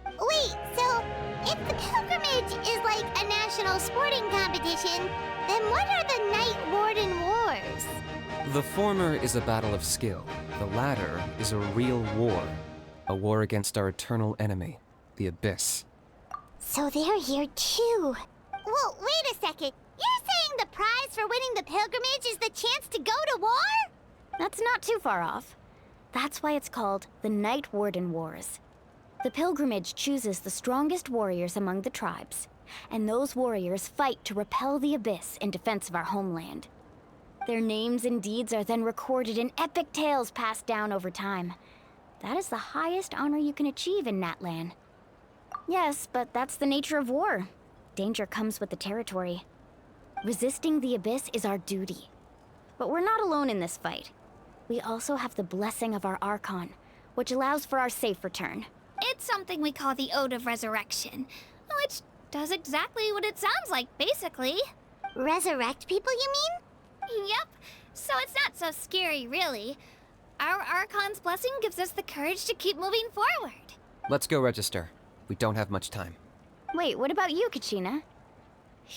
Wait, so if the pilgrimage is like a national sporting competition, then what are the Night Warden Wars? The former is a battle of skill. The latter is a real war. A war against our eternal enemy, the Abyss. So they're here too. Well, wait a second. You're saying the prize for winning the pilgrimage is the chance to go to war? That's not too far off. That's why it's called the Night Warden Wars. The pilgrimage chooses the strongest warriors among the tribes, and those warriors fight to repel the Abyss in defense of our homeland. Their names and deeds are then recorded in epic tales passed down over time. That is the highest honor you can achieve in Natlan. Yes, but that's the nature of war. Danger comes with the territory. Resisting the Abyss is our duty. But we're not alone in this fight. We also have the blessing of our Archon, which allows for our safe return. It's something we call the Ode of Resurrection, which does exactly what it sounds like, basically. Resurrect people, you mean? Yep, so it's not so scary, really. Our Archon's blessing gives us the courage to keep moving forward. Let's go register. We don't have much time. Wait, what about you, Kachina?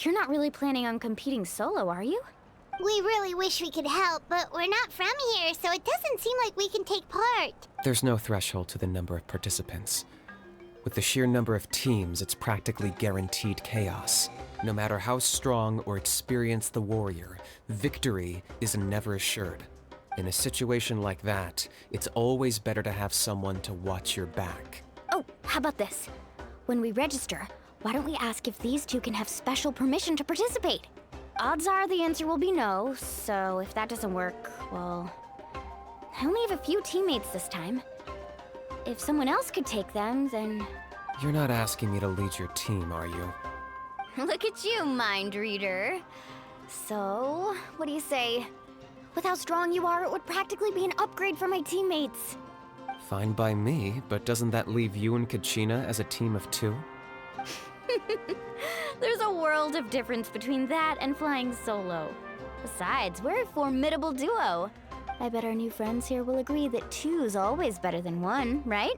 You're not really planning on competing solo, are you? We really wish we could help, but we're not from here, so it doesn't seem like we can take part. There's no threshold to the number of participants. With the sheer number of teams, it's practically guaranteed chaos. No matter how strong or experienced the warrior, victory is never assured. In a situation like that, it's always better to have someone to watch your back. Oh, how about this? When we register, why don't we ask if these two can have special permission to participate? Odds are the answer will be no, so if that doesn't work, well... I only have a few teammates this time. If someone else could take them, then... You're not asking me to lead your team, are you? Look at you, mind reader. So, what do you say? With how strong you are, it would practically be an upgrade for my teammates. Fine by me, but doesn't that leave you and Kachina as a team of 2? There's a world of difference between that and flying solo. Besides, we're a formidable duo. I bet our new friends here will agree that 2's always better than 1, right?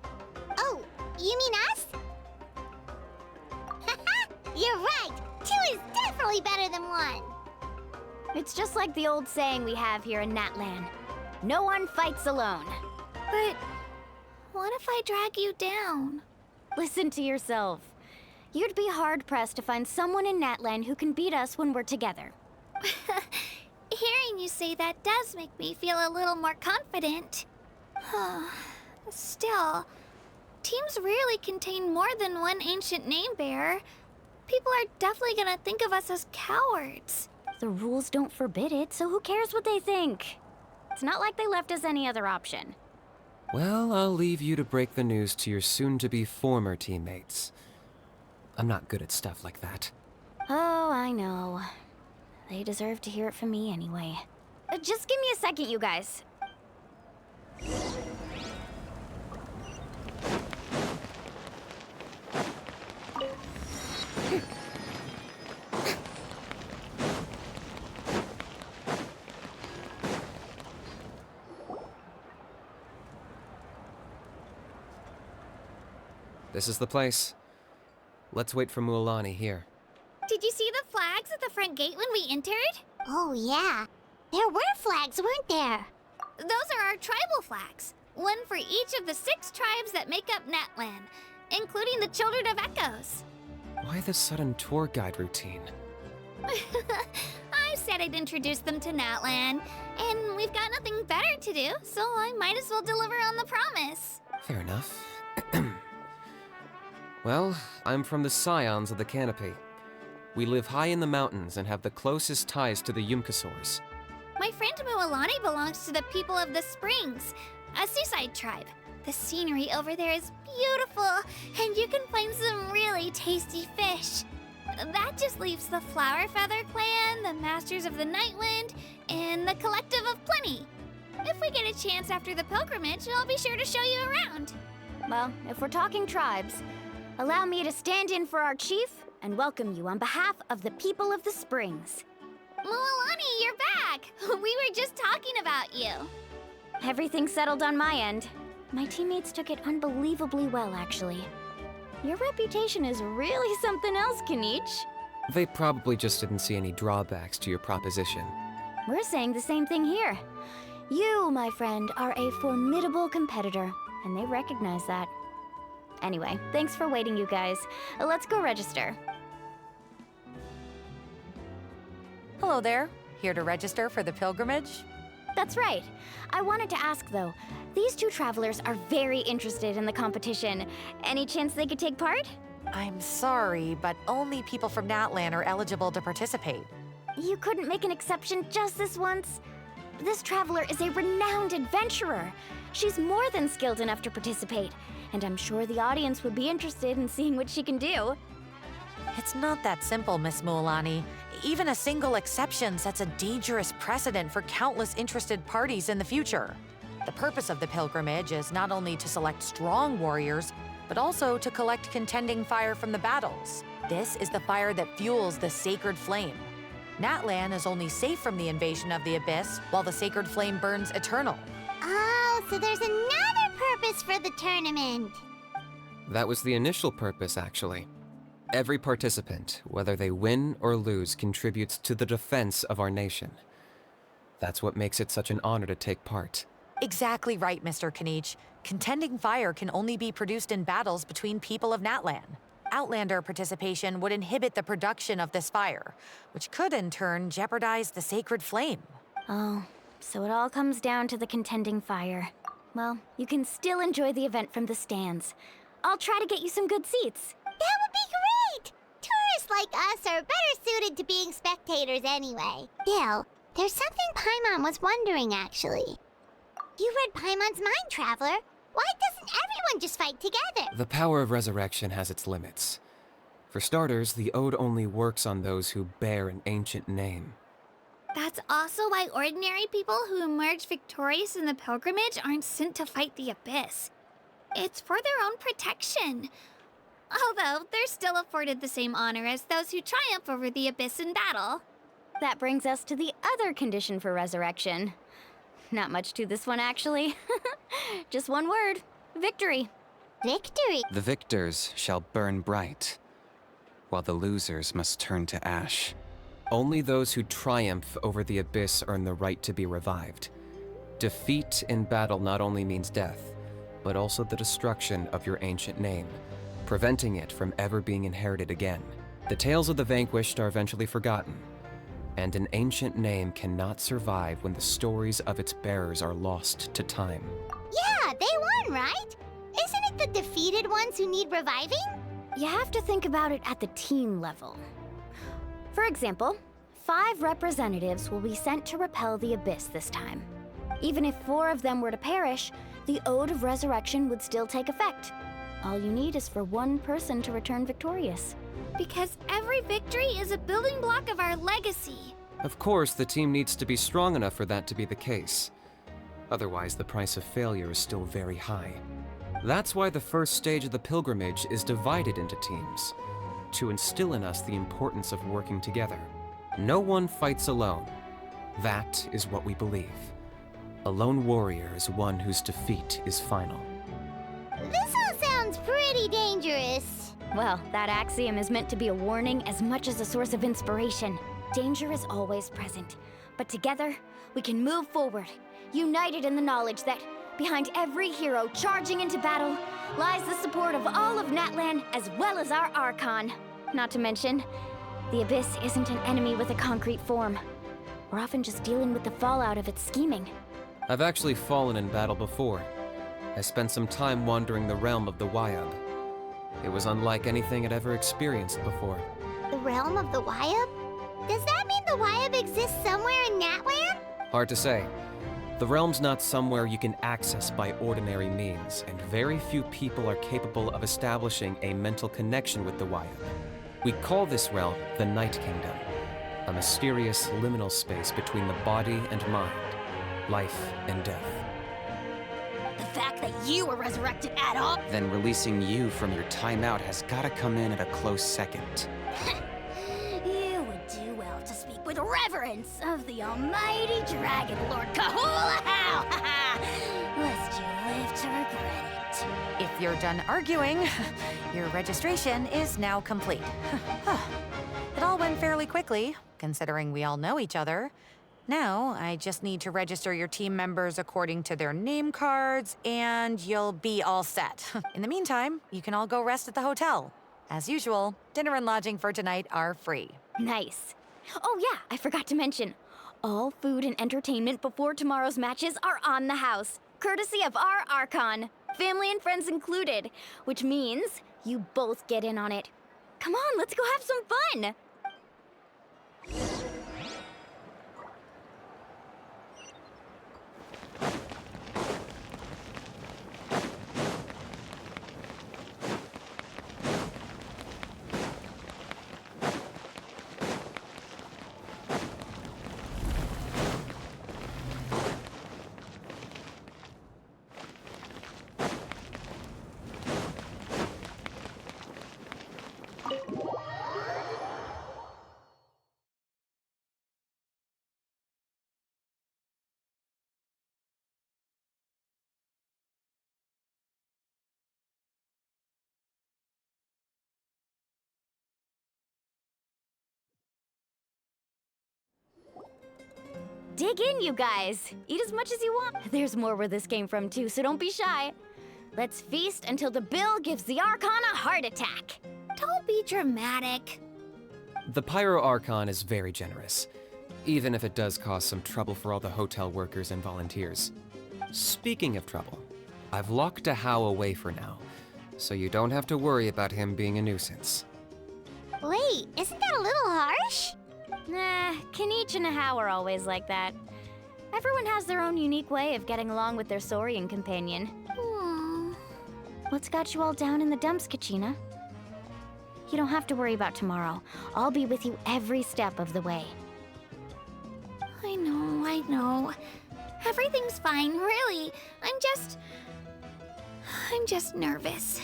Oh, you mean us? You're right! 2 is definitely better than 1! It's just like the old saying we have here in Natlan. No one fights alone. But what if I drag you down? Listen to yourself. You'd be hard-pressed to find someone in Natlan who can beat us when we're together. Hearing you say that does make me feel a little more confident. Still, teams rarely contain more than one ancient name bearer. People are definitely gonna think of us as cowards. The rules don't forbid it, so who cares what they think? It's not like they left us any other option. Well, I'll leave you to break the news to your soon-to-be former teammates. I'm not good at stuff like that. Oh, I know. They deserve to hear it from me anyway. Just give me a second, you guys. This is the place. Let's wait for Mualani here. Did you see the flags at the front gate when we entered? Oh, yeah. There were flags, weren't there? Those are our tribal flags. One for each of the 6 tribes that make up Natlan, including the Children of Echoes. Why the sudden tour guide routine? I said I'd introduce them to Natlan, and we've got nothing better to do, so I might as well deliver on the promise. Fair enough. Well, I'm from the Scions of the Canopy. We live high in the mountains and have the closest ties to the Yumkasaurs. My friend Mualani belongs to the people of the Springs, a seaside tribe. The scenery over there is beautiful, and you can find some really tasty fish. That just leaves the Flower Feather Clan, the Masters of the Nightwind, and the Collective of Plenty. If we get a chance after the pilgrimage, I'll be sure to show you around. Well, if we're talking tribes, allow me to stand in for our chief and welcome you on behalf of the people of the Springs. Mualani, you're back! We were just talking about you. Everything settled on my end. My teammates took it unbelievably well, actually. Your reputation is really something else, Kanich. They probably just didn't see any drawbacks to your proposition. We're saying the same thing here. You, my friend, are a formidable competitor, and they recognize that. Anyway, thanks for waiting, you guys. Let's go register. Hello there. Here to register for the pilgrimage? That's right. I wanted to ask, though. These 2 travelers are very interested in the competition. Any chance they could take part? I'm sorry, but only people from Natlan are eligible to participate. You couldn't make an exception just this once? This traveler is a renowned adventurer. She's more than skilled enough to participate, and I'm sure the audience would be interested in seeing what she can do. It's not that simple, Miss Mualani. Even a single exception sets a dangerous precedent for countless interested parties in the future. The purpose of the pilgrimage is not only to select strong warriors, but also to collect contending fire from the battles. This is the fire that fuels the sacred flame. Natlan is only safe from the invasion of the Abyss, while the sacred flame burns eternal. Oh, so there's another purpose for the tournament. That was the initial purpose, actually. Every participant, whether they win or lose, contributes to the defense of our nation. That's what makes it such an honor to take part. Exactly right, Mr. Kanich. Contending fire can only be produced in battles between people of Natlan. Outlander participation would inhibit the production of this fire, which could in turn jeopardize the sacred flame. Oh, so it all comes down to the contending fire. Well, you can still enjoy the event from the stands. I'll try to get you some good seats. That would be great! Tourists like us are better suited to being spectators anyway. Bill, there's something Paimon was wondering, actually. You read Paimon's mind, Traveler. Why doesn't everyone just fight together? The power of resurrection has its limits. For starters, the ode only works on those who bear an ancient name. That's also why ordinary people who emerge victorious in the pilgrimage aren't sent to fight the Abyss. It's for their own protection. Although, they're still afforded the same honor as those who triumph over the Abyss in battle. That brings us to the other condition for resurrection. Not much to this one, actually. Just one word. Victory. Victory? The victors shall burn bright, while the losers must turn to ash. Only those who triumph over the Abyss earn the right to be revived. Defeat in battle not only means death, but also the destruction of your ancient name, preventing it from ever being inherited again. The tales of the vanquished are eventually forgotten, and an ancient name cannot survive when the stories of its bearers are lost to time. Yeah, they won, right? Isn't it the defeated ones who need reviving? You have to think about it at the team level. For example, 5 representatives will be sent to repel the Abyss this time. Even if 4 of them were to perish, the Ode of Resurrection would still take effect. All you need is for 1 person to return victorious. Because every victory is a building block of our legacy. Of course, the team needs to be strong enough for that to be the case. Otherwise, the price of failure is still very high. That's why the first stage of the pilgrimage is divided into teams, to instill in us the importance of working together. No one fights alone. That is what we believe. A lone warrior is one whose defeat is final. This all sounds pretty pretty dangerous. Well, that axiom is meant to be a warning as much as a source of inspiration. Danger is always present, but together, we can move forward, united in the knowledge that behind every hero charging into battle lies the support of all of Natlan as well as our Archon. Not to mention, the Abyss isn't an enemy with a concrete form. We're often just dealing with the fallout of its scheming. I've actually fallen in battle before. I spent some time wandering the realm of the Wyab. It was unlike anything I'd ever experienced before. The realm of the Wyab? Does that mean the Wyab exists somewhere in Natlan? Hard to say. The realm's not somewhere you can access by ordinary means, and very few people are capable of establishing a mental connection with the Wyab. We call this realm the Night Kingdom, a mysterious liminal space between the body and mind, life and death. The fact that you were resurrected at all? Then releasing you from your timeout has gotta come in at a close second. You would do well to speak with reverence of the almighty Dragon Lord Kahula-How! Lest you live to regret it. If you're done arguing, your registration is now complete. It all went fairly quickly, considering we all know each other. Now, I just need to register your team members according to their name cards, and you'll be all set. In the meantime, you can all go rest at the hotel. As usual, dinner and lodging for tonight are free. Nice. Oh yeah, I forgot to mention. All food and entertainment before tomorrow's matches are on the house, courtesy of our Archon. Family and friends included, which means you both get in on it. Come on, let's go have some fun! Dig in, you guys. Eat as much as you want. There's more where this came from, too, so don't be shy. Let's feast until the bill gives the Archon a heart attack. Don't be dramatic. The Pyro Archon is very generous, even if it does cause some trouble for all the hotel workers and volunteers. Speaking of trouble, I've locked How away for now, so you don't have to worry about him being a nuisance. Wait, isn't that a little harsh? Nah, Kenichi and How are always like that. Everyone has their own unique way of getting along with their Saurian companion. What's got you all down in the dumps, Kachina? You don't have to worry about tomorrow. I'll be with you every step of the way. I know. Everything's fine, really. I'm just nervous.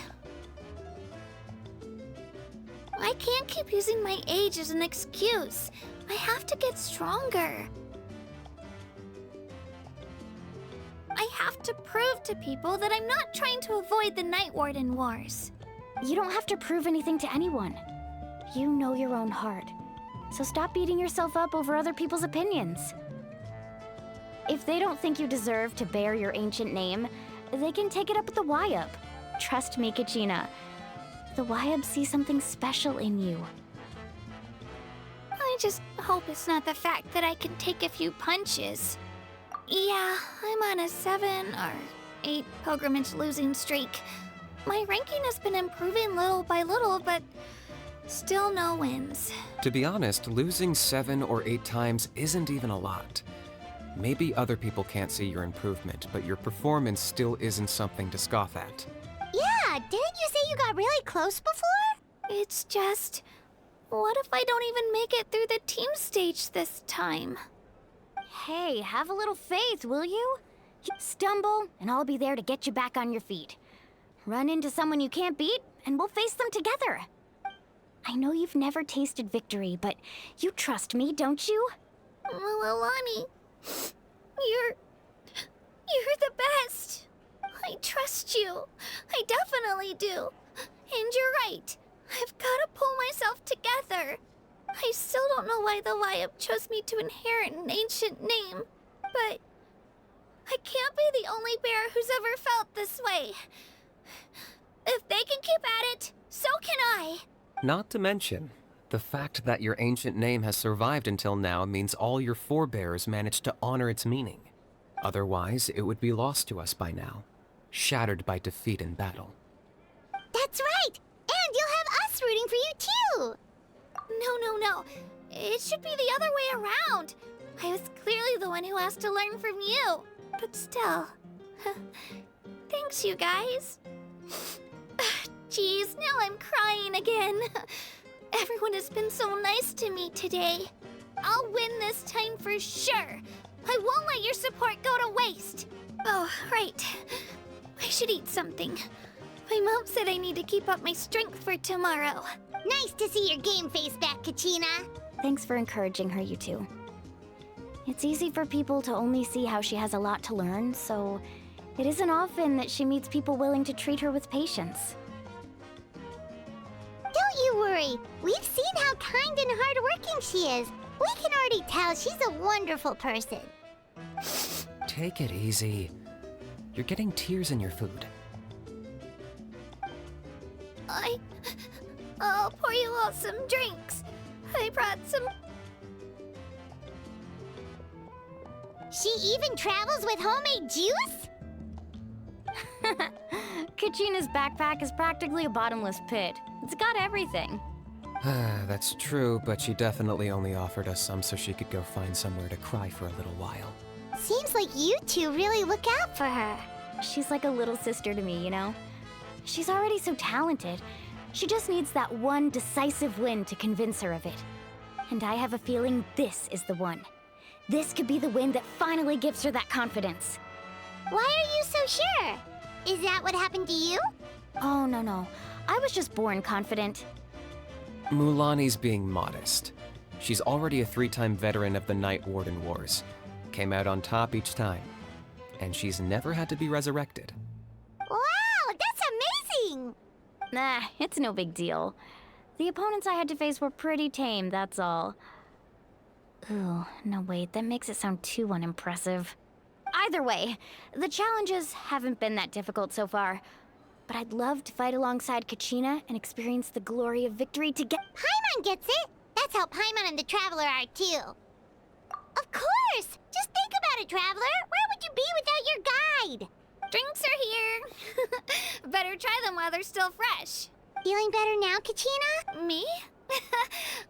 I can't keep using my age as an excuse. I have to get stronger. I have to prove to people that I'm not trying to avoid the Night Warden Wars. You don't have to prove anything to anyone. You know your own heart. So stop beating yourself up over other people's opinions. If they don't think you deserve to bear your ancient name, they can take it up with the Wyab. Trust me, Kachina. The Wyab see something special in you. I just hope it's not the fact that I can take a few punches. Yeah, I'm on a 7 or 8 pilgrimage losing streak. My ranking has been improving little by little, but still no wins. To be honest, losing 7 or 8 times isn't even a lot. Maybe other people can't see your improvement, but your performance still isn't something to scoff at. Yeah, didn't you say you got really close before? It's just, what if I don't even make it through the team stage this time? Hey, have a little faith, will you? Stumble, and I'll be there to get you back on your feet. Run into someone you can't beat, and we'll face them together. I know you've never tasted victory, but you trust me, don't you? Well, Alani, you're the best. I trust you. I definitely do. And you're right. I've gotta pull myself together. I still don't know why the Wyup chose me to inherit an ancient name, but I can't be the only bear who's ever felt this way. If they can keep at it, so can I. Not to mention, the fact that your ancient name has survived until now means all your forebears managed to honor its meaning. Otherwise, it would be lost to us by now, shattered by defeat in battle. That's right! And you'll have us rooting for you too! No. It should be the other way around. I was clearly the one who asked to learn from you. But still. Thanks, you guys. Geez, now I'm crying again. Everyone has been so nice to me today. I'll win this time for sure. I won't let your support go to waste. Oh, right. I should eat something. My mom said I need to keep up my strength for tomorrow. Nice to see your game face back, Kachina. Thanks for encouraging her, you two. It's easy for people to only see how she has a lot to learn, so it isn't often that she meets people willing to treat her with patience. Don't you worry. We've seen how kind and hardworking she is. We can already tell she's a wonderful person. Take it easy. You're getting tears in your food. I'll pour you all some drinks. I brought some... She even travels with homemade juice? Kachina's backpack is practically a bottomless pit. It's got everything. That's true, but she definitely only offered us some so she could go find somewhere to cry for a little while. Seems like you two really look out for her. She's like a little sister to me, you know? She's already so talented. She just needs that one decisive win to convince her of it. And I have a feeling this is the one. This could be the win that finally gives her that confidence. Why are you so sure? Is that what happened to you? Oh, no. I was just born confident. Mulani's being modest. She's already a 3-time veteran of the Night Warden Wars. Came out on top each time. And she's never had to be resurrected. Wow, that's amazing! Nah, it's no big deal. The opponents I had to face were pretty tame, that's all. Ooh, no wait, that makes it sound too unimpressive. Either way, the challenges haven't been that difficult so far. But I'd love to fight alongside Kachina and experience the glory of victory to get— Paimon gets it! That's how Paimon and the Traveler are too. Of course! Just think about it, Traveler! Where would you be without your guide? Drinks are here. Better try them while they're still fresh. Feeling better now, Kachina? Me?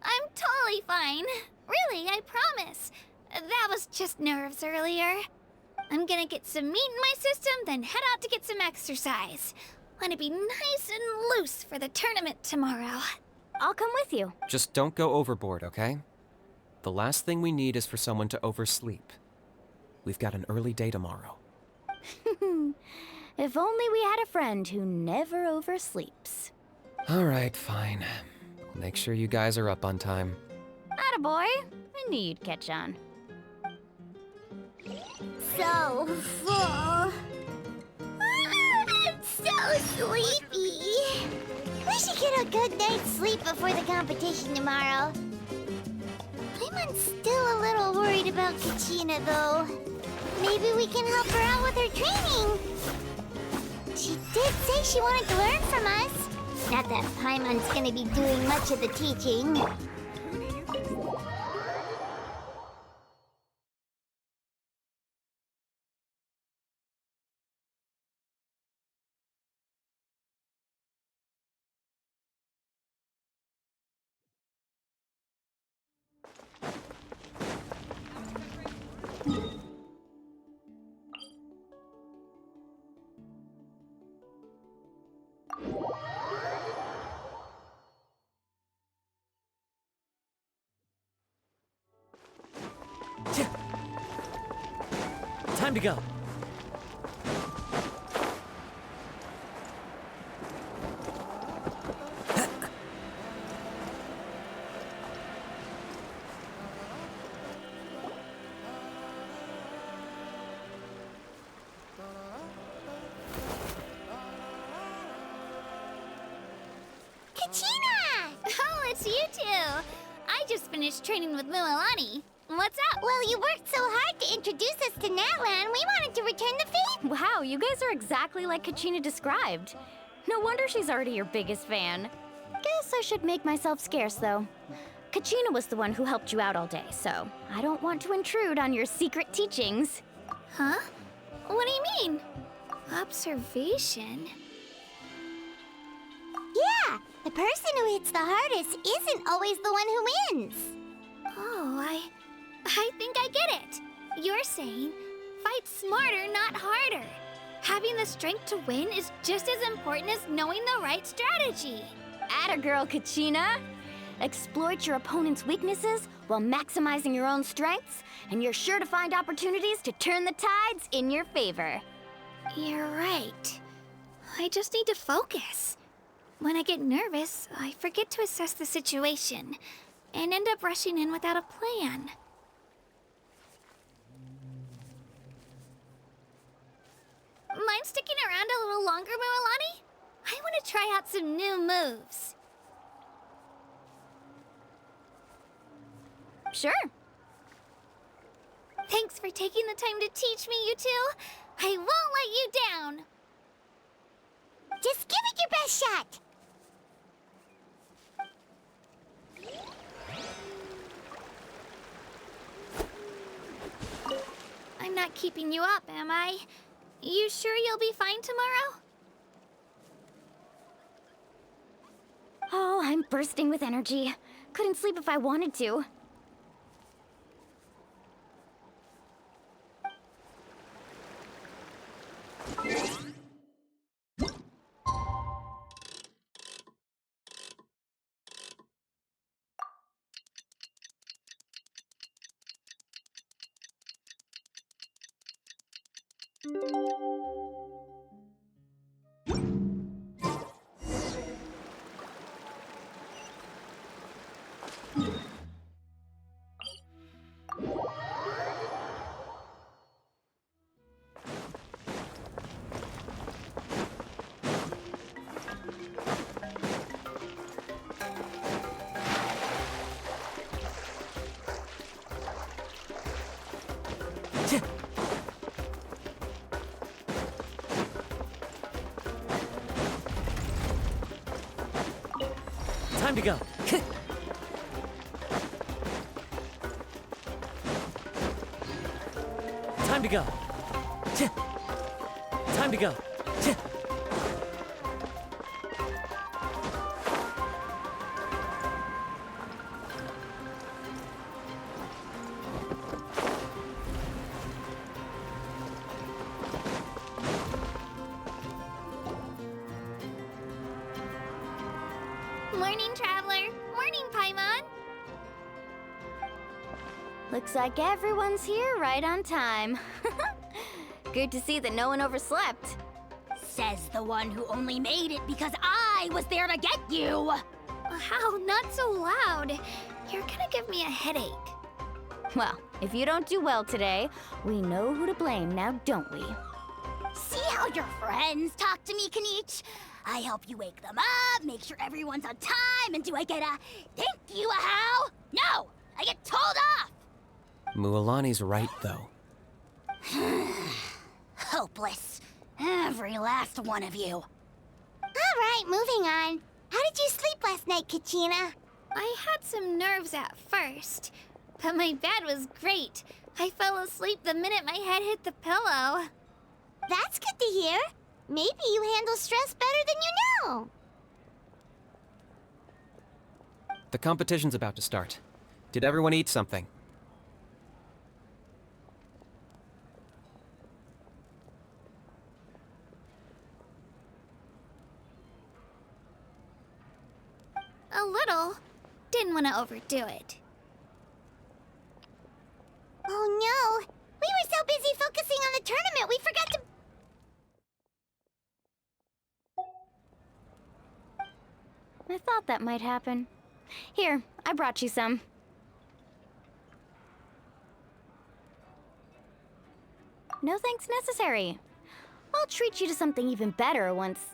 I'm totally fine. Really, I promise. That was just nerves earlier. I'm gonna get some meat in my system, then head out to get some exercise. Want to be nice and loose for the tournament tomorrow. I'll come with you. Just don't go overboard, okay? The last thing we need is for someone to oversleep. We've got an early day tomorrow. If only we had a friend who never oversleeps. All right, fine. I'll make sure you guys are up on time. Attaboy. I knew you'd catch on. So full. I'm so sleepy. We should get a good night's sleep before the competition tomorrow. Paimon's still a little worried about Kachina, though. Maybe we can help her out with her training. She did say she wanted to learn from us. Not that Paimon's gonna be doing much of the teaching. Time to go. just finished training with Mualani. What's up? Well, you worked so hard to introduce us to Natlan, we wanted to return the favor. Wow, you guys are exactly like Kachina described. No wonder she's already your biggest fan. Guess I should make myself scarce, though. Kachina was the one who helped you out all day, so I don't want to intrude on your secret teachings. Huh? What do you mean? Observation? Yeah, the person who hits the hardest isn't always the one who wins. Oh, I think I get it. You're saying, fight smarter, not harder. Having the strength to win is just as important as knowing the right strategy. Atta girl, Kachina! Exploit your opponent's weaknesses while maximizing your own strengths, and you're sure to find opportunities to turn the tides in your favor. You're right. I just need to focus. When I get nervous, I forget to assess the situation, and end up rushing in without a plan. Mind sticking around a little longer, Mualani? I want to try out some new moves. Sure. Thanks for taking the time to teach me, you two. I won't let you down. Just give it your best shot. I'm not keeping you up, am I? You sure you'll be fine tomorrow? Oh, I'm bursting with energy. Couldn't sleep if I wanted to. Time to go. Time to go. Time to go. Morning, Traveler. Morning, Paimon. Looks like everyone's here right on time. Good to see that no one overslept. Says the one who only made it because I was there to get you. How? Not so loud. You're gonna give me a headache. Well, if you don't do well today, we know who to blame now, don't we? See how your friends talk to me, Kanich? I help you wake them up, make sure everyone's on time, and do I get a thank you, a how? No! I get told off! Mualani's right, though. Hopeless. Every last one of you. Alright, moving on. How did you sleep last night, Kachina? I had some nerves at first, but my bed was great. I fell asleep the minute my head hit the pillow. That's good to hear. Maybe you handle stress better than you know. The competition's about to start. Did everyone eat something? A little. Didn't want to overdo it. Oh no! We were so busy focusing on the tournament, we forgot to... I thought that might happen. Here, I brought you some. No thanks necessary. I'll treat you to something even better once...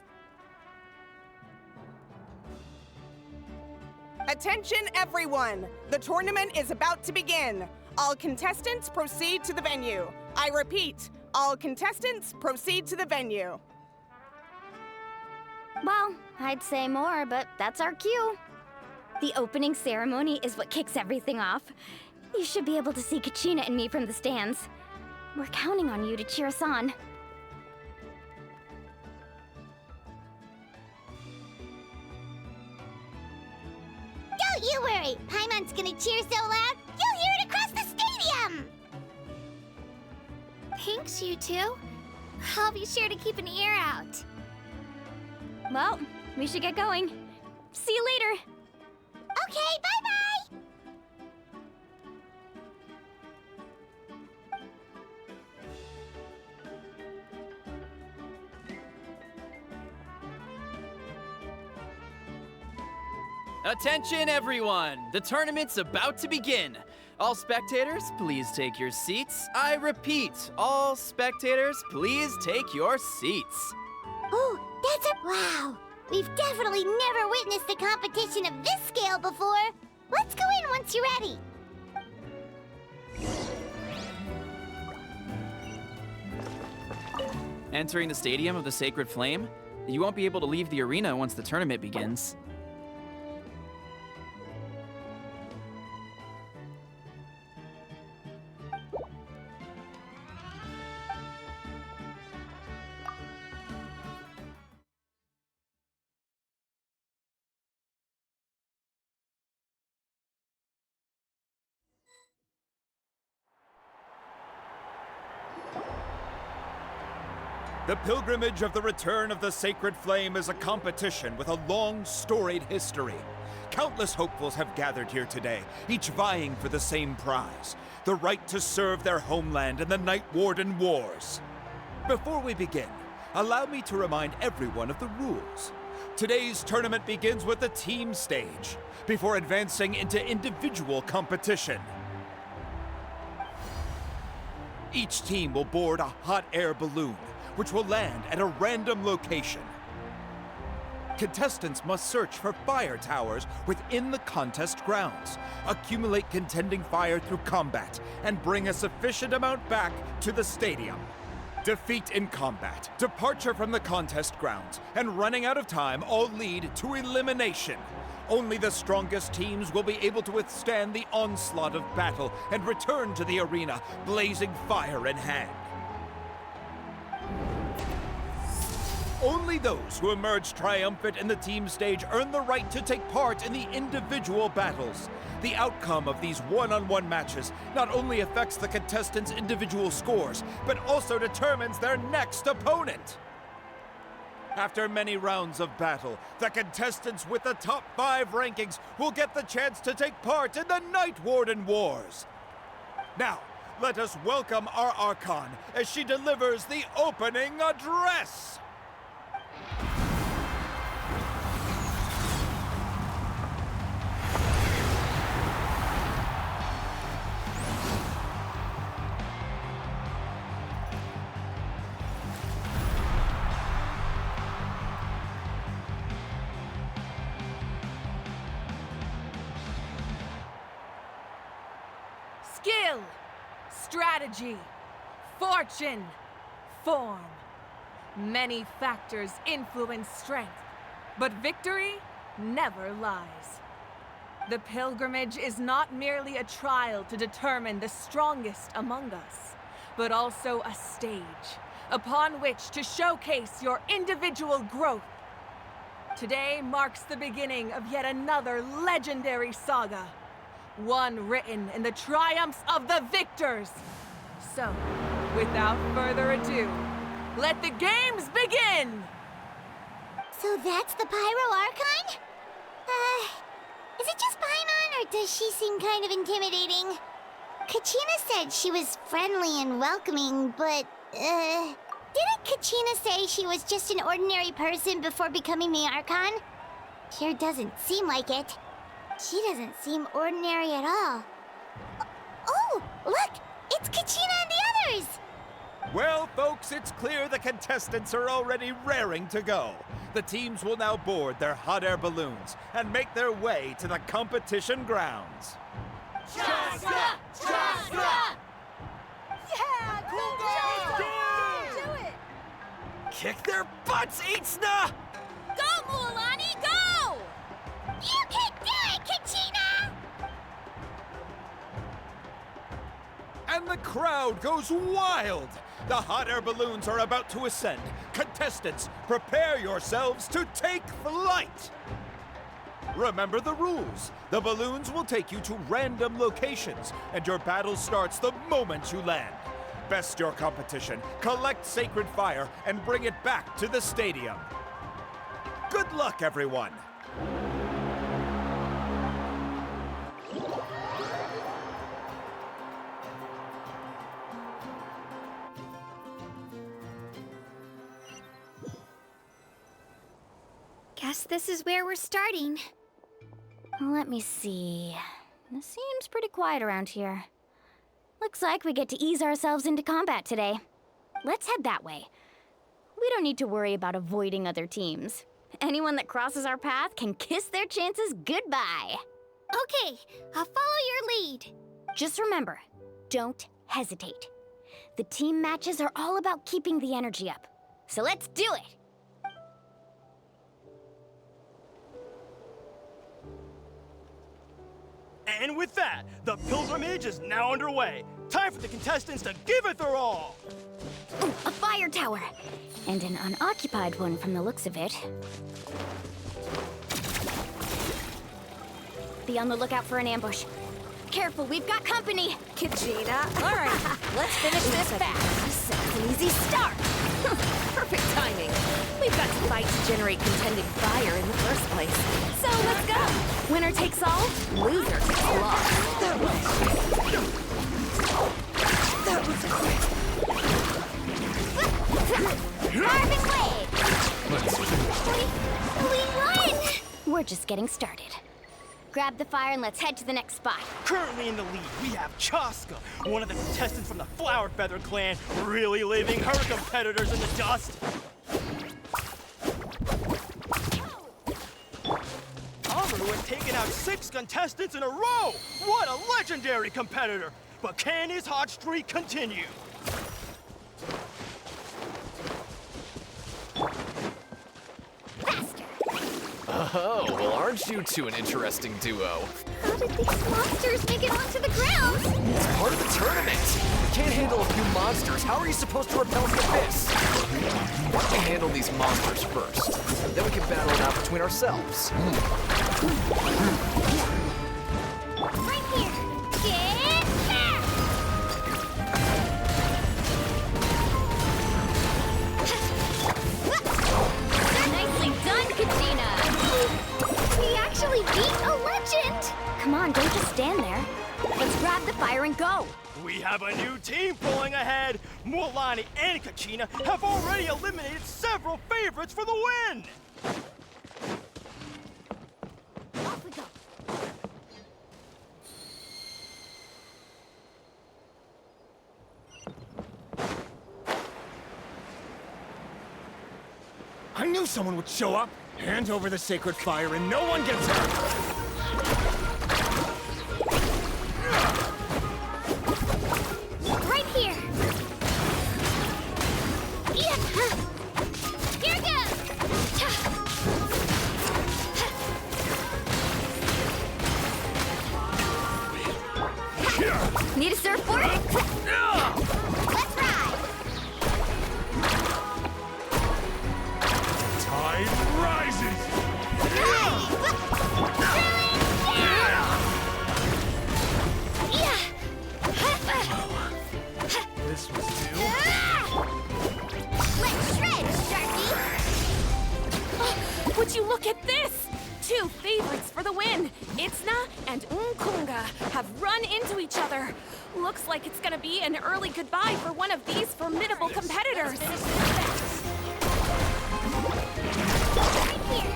Attention everyone! The tournament is about to begin. All contestants proceed to the venue. I repeat, all contestants proceed to the venue. Well, I'd say more, but that's our cue. The opening ceremony is what kicks everything off. You should be able to see Kachina and me from the stands. We're counting on you to cheer us on. Don't you worry! Paimon's gonna cheer so loud, you'll hear it across the stadium! Thanks, you two. I'll be sure to keep an ear out. Well, we should get going. See you later. Okay, bye-bye! Attention, everyone! The tournament's about to begin. All spectators, please take your seats. I repeat, all spectators, please take your seats. Oh, that's a... Wow! We've definitely never witnessed a competition of this scale before. Let's go in once you're ready. Entering the Stadium of the Sacred Flame, you won't be able to leave the arena once the tournament begins. The pilgrimage of the return of the Sacred Flame is a competition with a long, storied history. Countless hopefuls have gathered here today, each vying for the same prize, the right to serve their homeland in the Night Warden Wars. Before we begin, allow me to remind everyone of the rules. Today's tournament begins with the team stage, before advancing into individual competition. Each team will board a hot air balloon, which will land at a random location. Contestants must search for fire towers within the contest grounds, accumulate contending fire through combat, and bring a sufficient amount back to the stadium. Defeat in combat, departure from the contest grounds, and running out of time all lead to elimination. Only the strongest teams will be able to withstand the onslaught of battle and return to the arena, blazing fire in hand. Only those who emerge triumphant in the team stage earn the right to take part in the individual battles. The outcome of these one-on-one matches not only affects the contestants' individual scores, but also determines their next opponent. After many rounds of battle, the contestants with the top 5 rankings will get the chance to take part in the Night Warden Wars. Now, let us welcome our Archon as she delivers the opening address. Skill, strategy, fortune, form. Many factors influence strength, but victory never lies. The pilgrimage is not merely a trial to determine the strongest among us, but also a stage upon which to showcase your individual growth. Today marks the beginning of yet another legendary saga, one written in the triumphs of the victors. So, without further ado, let the games begin! So that's the Pyro Archon? Is it just Paimon, or does she seem kind of intimidating? Kachina said she was friendly and welcoming, but, didn't Kachina say she was just an ordinary person before becoming the Archon? Sure doesn't seem like it. She doesn't seem ordinary at all. Oh, look! It's Kachina and the others! Well, folks, it's clear the contestants are already raring to go. The teams will now board their hot air balloons and make their way to the competition grounds. Chaska! Chaska! Yeah! Do it! Kick their butts, Itzna! Go, Mualani, go! You can do it, Kachina! And the crowd goes wild! The hot air balloons are about to ascend. Contestants, prepare yourselves to take flight! Remember the rules. The balloons will take you to random locations, and your battle starts the moment you land. Best your competition, collect sacred fire, and bring it back to the stadium. Good luck, everyone! Guess this is where we're starting. Let me see. It seems pretty quiet around here. Looks like we get to ease ourselves into combat today. Let's head that way. We don't need to worry about avoiding other teams. Anyone that crosses our path can kiss their chances goodbye. Okay, I'll follow your lead. Just remember, don't hesitate. The team matches are all about keeping the energy up. So let's do it! And with that, the pilgrimage is now underway. Time for the contestants to give it their all! Ooh, a fire tower! And an unoccupied one from the looks of it. Be on the lookout for an ambush. Careful, we've got company! Kachina, all right, let's finish this fast. That's an easy start. Perfect timing. We've got to fight to generate contending fire in the first place. So let's go. Winner takes all, loser takes a loss. That was quick. Carving blade! We won! We're just getting started. Grab the fire and let's head to the next spot. Currently in the lead, we have Chaska, one of the contestants from the Flower Feather clan, really leaving her competitors in the dust. Amaru has taken out 6 contestants in a row! What a legendary competitor! But can his hot streak continue? Oh, well, aren't you two an interesting duo? How did these monsters make it onto the ground? It's part of the tournament. You can't handle a few monsters. How are you supposed to repel the abyss? Why don't we handle these monsters first? Then we can battle it out between ourselves. Right here! Get back! Nicely done, Katina! We actually beat a legend! Come on, don't just stand there. Let's grab the fire and go! We have a new team pulling ahead! Mualani and Kachina have already eliminated several favorites for the win! Off we go. I knew someone would show up! Hand over the sacred fire and no one gets hurt! Right here! Yeah. Here goes! Need a surfboard? Let's ride! Tide rises! This was new. Let's shred, Sharky! Would you look at this? 2 favorites for the win. Itzna and Unkunga have run into each other. Looks like it's gonna be an early goodbye for one of these formidable competitors. Right here!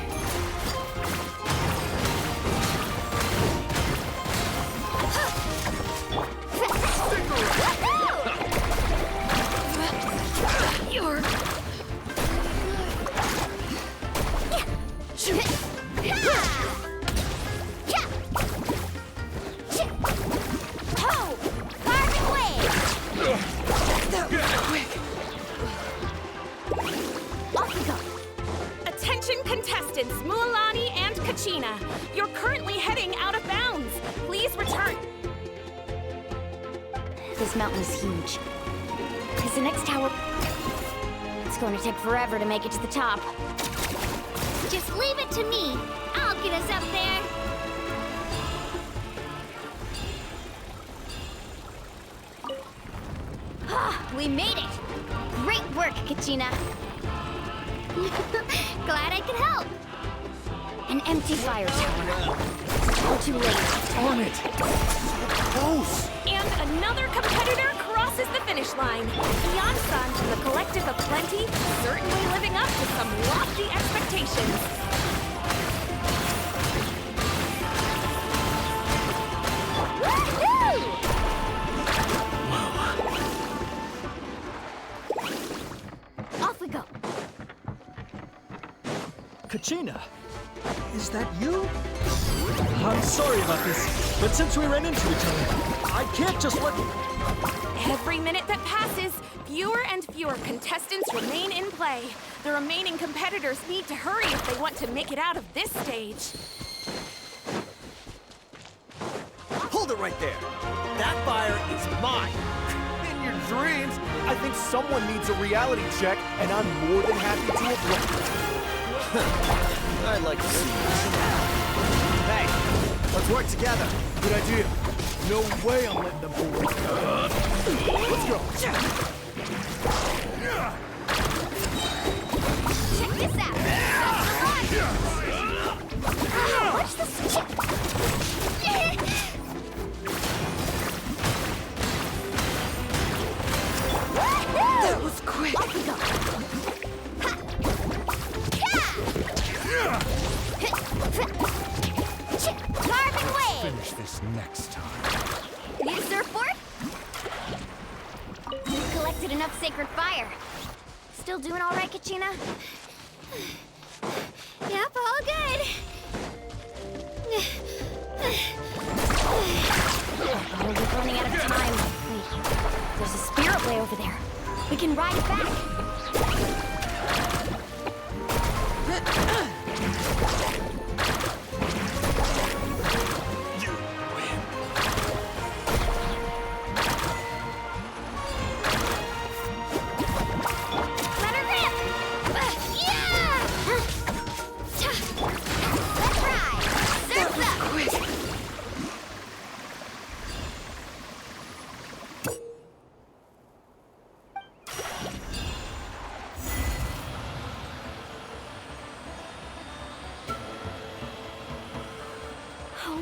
Attention contestants, Mualani and Kachina. You're currently heading out of bounds. Please return. This mountain is huge. Is the next tower... It's going to take forever to make it to the top. Just leave it to me. I'll get us up there. We made it! Great work, Kachina! Glad I could help. An empty fire tower. All too late. Darn it! Close! And another competitor crosses the finish line. Beyond Sun and the Collective of Plenty, certainly living up to some lofty expectations. Off we go. Kachina, is that you? I'm sorry about this, but since we ran into each other, I can't just let... Every minute that passes, fewer and fewer contestants remain in play. The remaining competitors need to hurry if they want to make it out of this stage. Hold it right there. That fire is mine. In your dreams, I think someone needs a reality check, and I'm more than happy to oblige. I'd like to see this. Hey, let's work together. Good idea. No way I'm letting them fool me. Let's go. Check this out. Watch this. That was quick. Off we go. Carving way. Finish this next time. Need a surfboard? We've collected enough sacred fire. Still doing all right, Kachina? Yep, all good. Oh, we're running out of time. Wait, there's a spirit way over there. We can ride it back.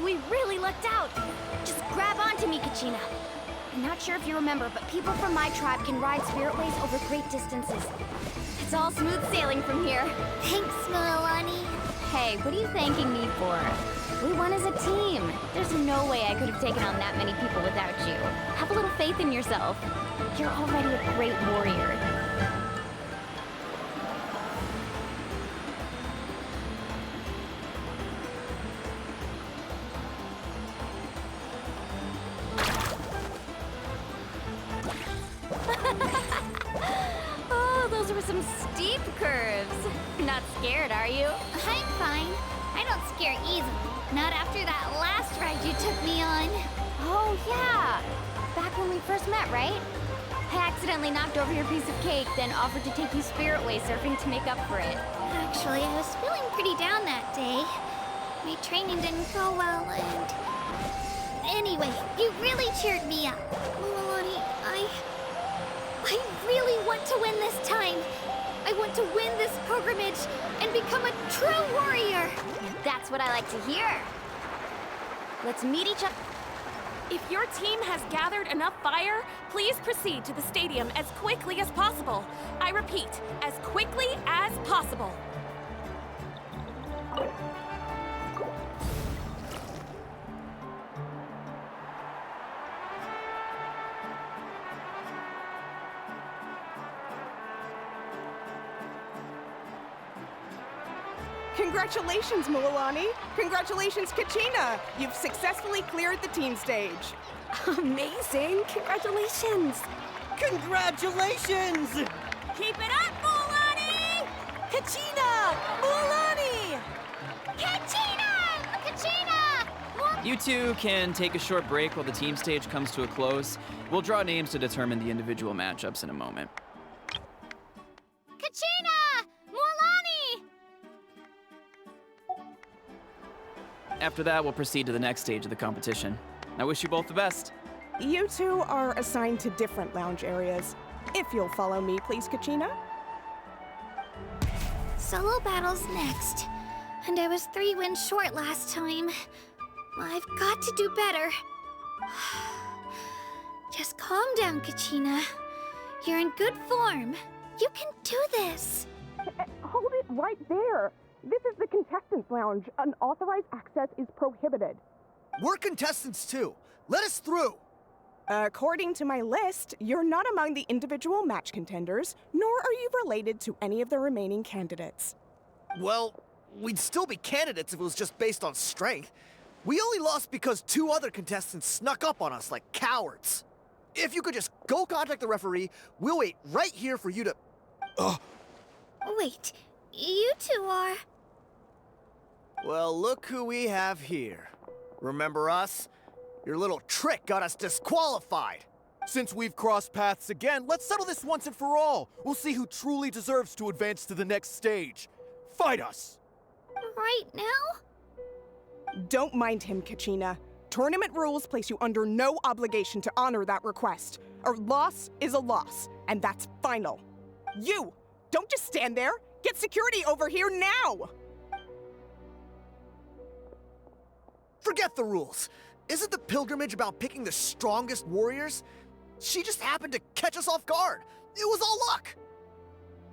We really lucked out. Just grab onto me, Kachina. I'm not sure if you remember, but people from my tribe can ride spiritways over great distances. It's all smooth sailing from here. Thanks, Mualani. Hey, what are you thanking me for? We won as a team. There's no way I could have taken on that many people without you. Have a little faith in yourself. You're already a great warrior. Oh, those were some steep curves. Not scared, are you? I'm fine. I don't scare easily. Not after that last ride you took me on. Oh, yeah. Back when we first met, right? I accidentally knocked over your piece of cake, then offered to take you spiritway surfing to make up for it. Actually, I was feeling pretty down that day. My training didn't go well, and... Anyway, you really cheered me up. Mualani, I really want to win this time. I want to win this pilgrimage and become a true warrior. That's what I like to hear. Let's meet each other. If your team has gathered enough fire, please proceed to the stadium as quickly as possible. I repeat, as quickly as possible. Congratulations, Mualani. Congratulations, Kachina. You've successfully cleared the team stage. Amazing. Congratulations. Congratulations! Keep it up, Mualani! Kachina! You two can take a short break while the team stage comes to a close. We'll draw names to determine the individual matchups in a moment. Kachina! Mualani! After that, we'll proceed to the next stage of the competition. I wish you both the best. You two are assigned to different lounge areas. If you'll follow me, please, Kachina. Solo battles next. And I was 3 wins short last time. I've got to do better. Just calm down, Kachina. You're in good form. You can do this. Hold it right there. This is the contestants' lounge. Unauthorized access is prohibited. We're contestants too. Let us through. According to my list, you're not among the individual match contenders, nor are you related to any of the remaining candidates. Well, we'd still be candidates if it was just based on strength. We only lost because 2 other contestants snuck up on us like cowards. If you could just go contact the referee, we'll wait right here for you to... Wait, you two are... Well, look who we have here. Remember us? Your little trick got us disqualified. Since we've crossed paths again, let's settle this once and for all. We'll see who truly deserves to advance to the next stage. Fight us! Right now? Don't mind him, Kachina. Tournament rules place you under no obligation to honor that request. A loss is a loss, and that's final. You! Don't just stand there! Get security over here now! Forget the rules. Isn't the pilgrimage about picking the strongest warriors? She just happened to catch us off guard. It was all luck.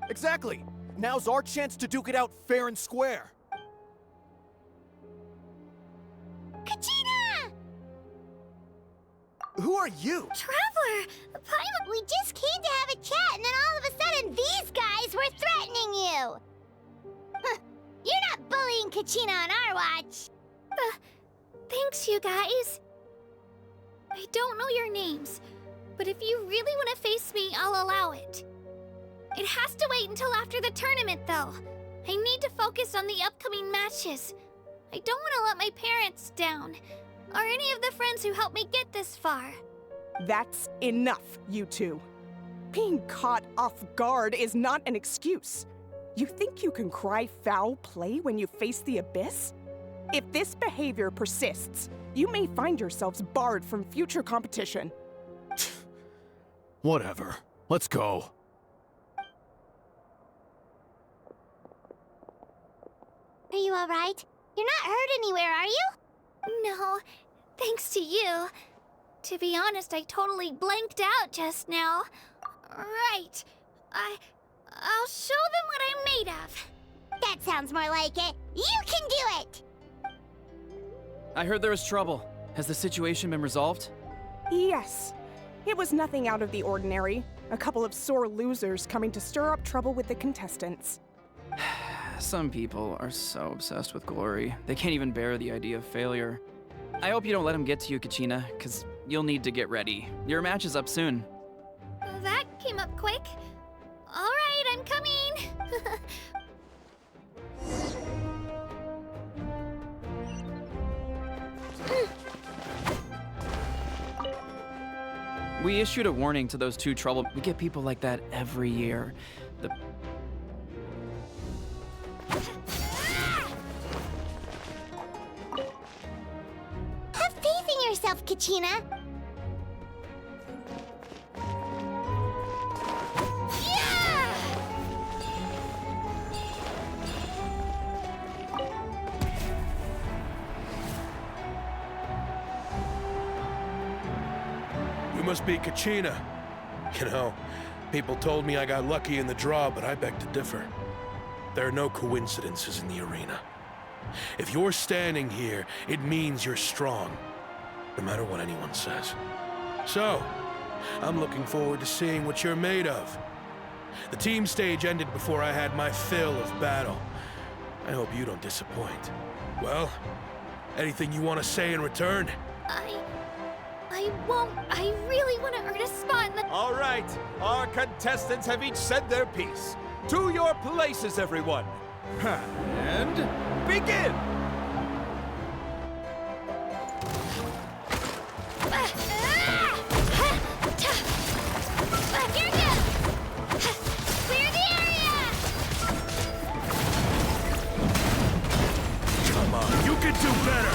Exactly. Now's our chance to duke it out fair and square. Kachina! Who are you? Traveler! Paimon! We just came to have a chat, and then all of a sudden these guys were threatening you! Huh, you're not bullying Kachina on our watch! Thanks, you guys. I don't know your names, but if you really want to face me, I'll allow it. It has to wait until after the tournament, though. I need to focus on the upcoming matches. I don't want to let my parents down, or any of the friends who helped me get this far. That's enough, you two. Being caught off guard is not an excuse. You think you can cry foul play when you face the abyss? If this behavior persists, you may find yourselves barred from future competition. Whatever. Let's go. Are you alright? You're not hurt anywhere, are you? No, thanks to you. To be honest, I totally blanked out just now. Right. I'll show them what I'm made of. That sounds more like it. You can do it! I heard there was trouble. Has the situation been resolved? Yes. It was nothing out of the ordinary. A couple of sore losers coming to stir up trouble with the contestants. Some people are so obsessed with glory, they can't even bear the idea of failure. I hope you don't let them get to you, Kachina, because you'll need to get ready. Your match is up soon. That came up quick. All right, I'm coming. We issued a warning to those 2 trouble. We get people like that every year. Have faith in yourself, Kachina. Must be Kachina. You know, people told me I got lucky in the draw, but I beg to differ. There are no coincidences in the arena. If you're standing here, it means you're strong, no matter what anyone says. So, I'm looking forward to seeing what you're made of. The team stage ended before I had my fill of battle. I hope you don't disappoint. Well, anything you want to say in return? I won't. I really want to earn a spot in the... All right, our contestants have each said their piece. To your places, everyone. And begin! could do better!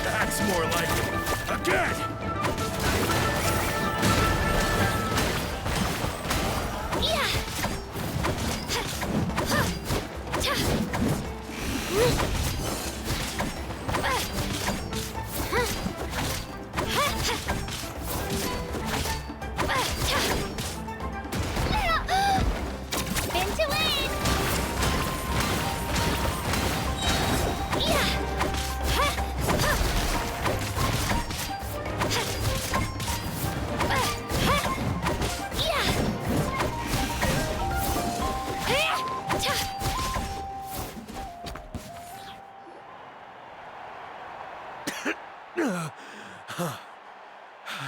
That's more like it. Again!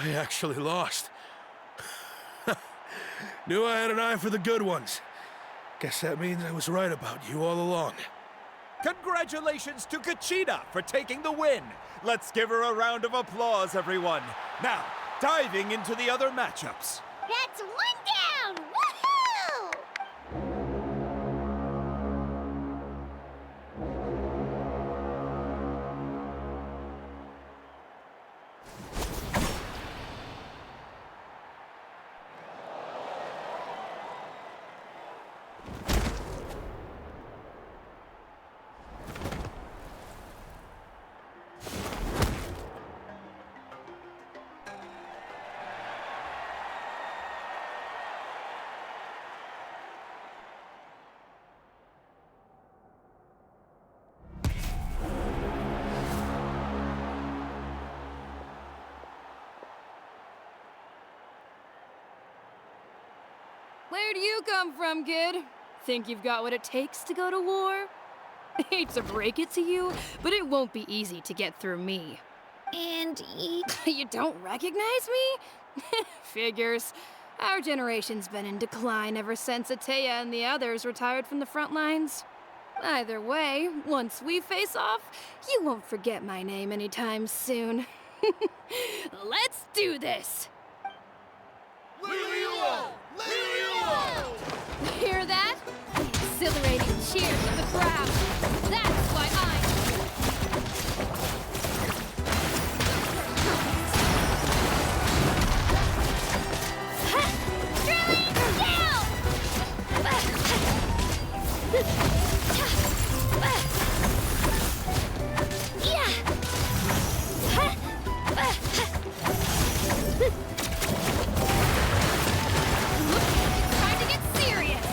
I actually lost. Knew I had an eye for the good ones. Guess that means I was right about you all along. Congratulations to Kachina for taking the win. Let's give her a round of applause, everyone. Now, diving into the other matchups. That's one down! Woohoo! Where do you come from, kid? Think you've got what it takes to go to war? I hate to break it to you, but it won't be easy to get through me. And You don't recognize me? Figures. Our generation's been in decline ever since Ateya and the others retired from the front lines. Either way, once we face off, you won't forget my name anytime soon. Let's do this! Hear that? The exhilarating cheers of the crowd. That's why time to get serious.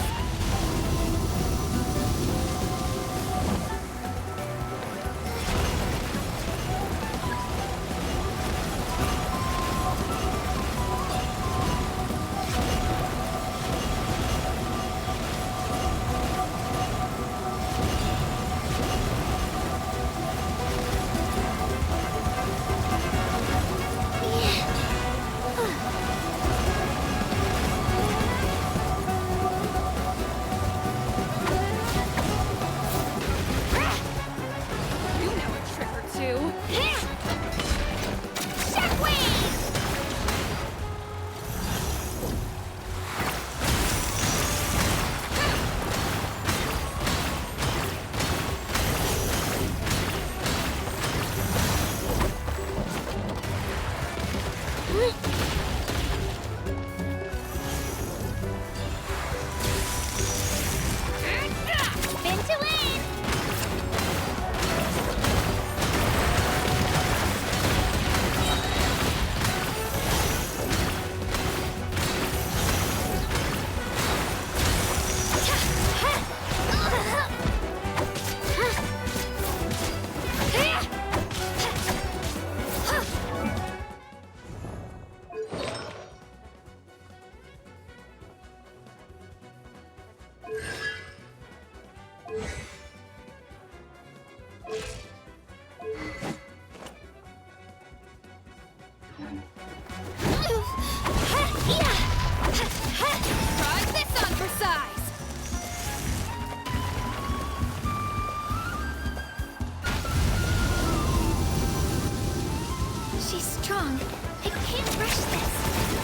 She's strong. I can't rush this.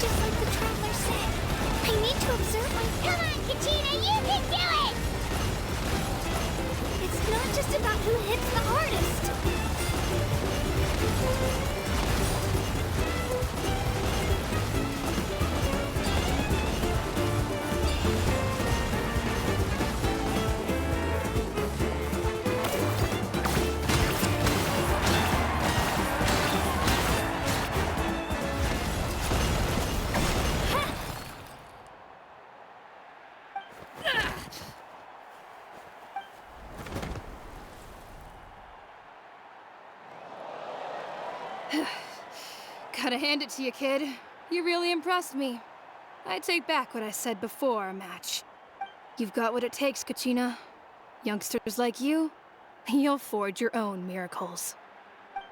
Just like the Traveler said. I need to observe my... Come on, Kachina, you can do it! It's not just about who hits the hardest. Gotta hand it to you, kid. You really impressed me. I take back what I said before our match. You've got what it takes, Kachina. Youngsters like you, you'll forge your own miracles.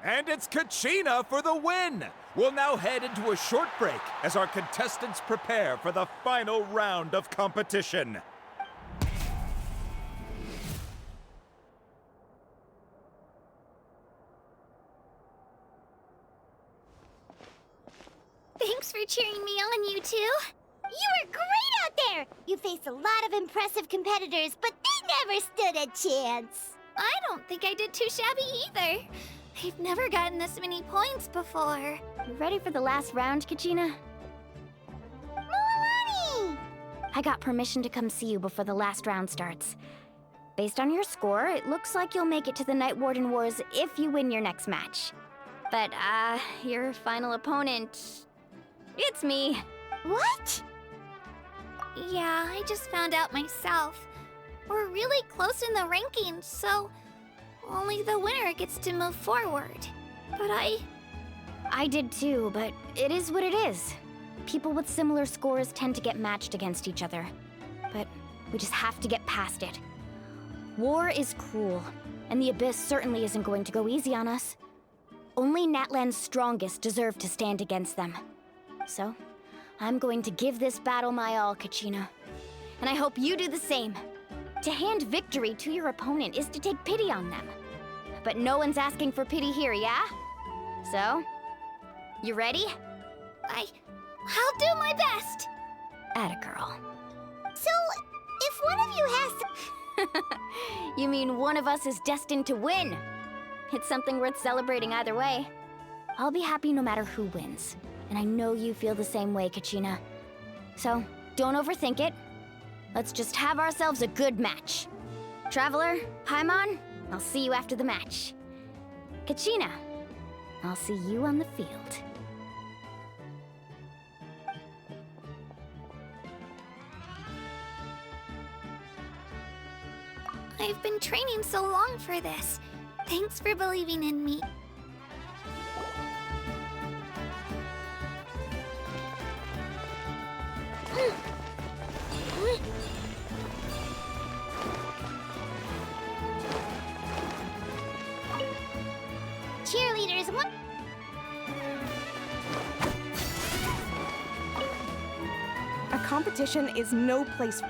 And it's Kachina for the win! We'll now head into a short break as our contestants prepare for the final round of competition. Thanks for cheering me on, you two. You were great out there! You faced a lot of impressive competitors, but they never stood a chance. I don't think I did too shabby either. I've never gotten this many points before. You ready for the last round, Kachina? Moalani! I got permission to come see you before the last round starts. Based on your score, it looks like you'll make it to the Night Warden Wars if you win your next match. But, your final opponent... It's me. What? Yeah, I just found out myself. We're really close in the rankings, so only the winner gets to move forward. But I did too, but it is what it is. People with similar scores tend to get matched against each other. But we just have to get past it. War is cruel, and the Abyss certainly isn't going to go easy on us. Only Natlan's strongest deserve to stand against them. So, I'm going to give this battle my all, Kachina. And I hope you do the same. To hand victory to your opponent is to take pity on them. But no one's asking for pity here, yeah? So, you ready? I'll do my best! Atta girl. So, if one of you has to... You mean one of us is destined to win? It's something worth celebrating either way. I'll be happy no matter who wins. And I know you feel the same way, Kachina. So, don't overthink it. Let's just have ourselves a good match. Traveler, Paimon, I'll see you after the match. Kachina, I'll see you on the field. I've been training so long for this. Thanks for believing in me. Cheerleaders, what? A competition is no place for...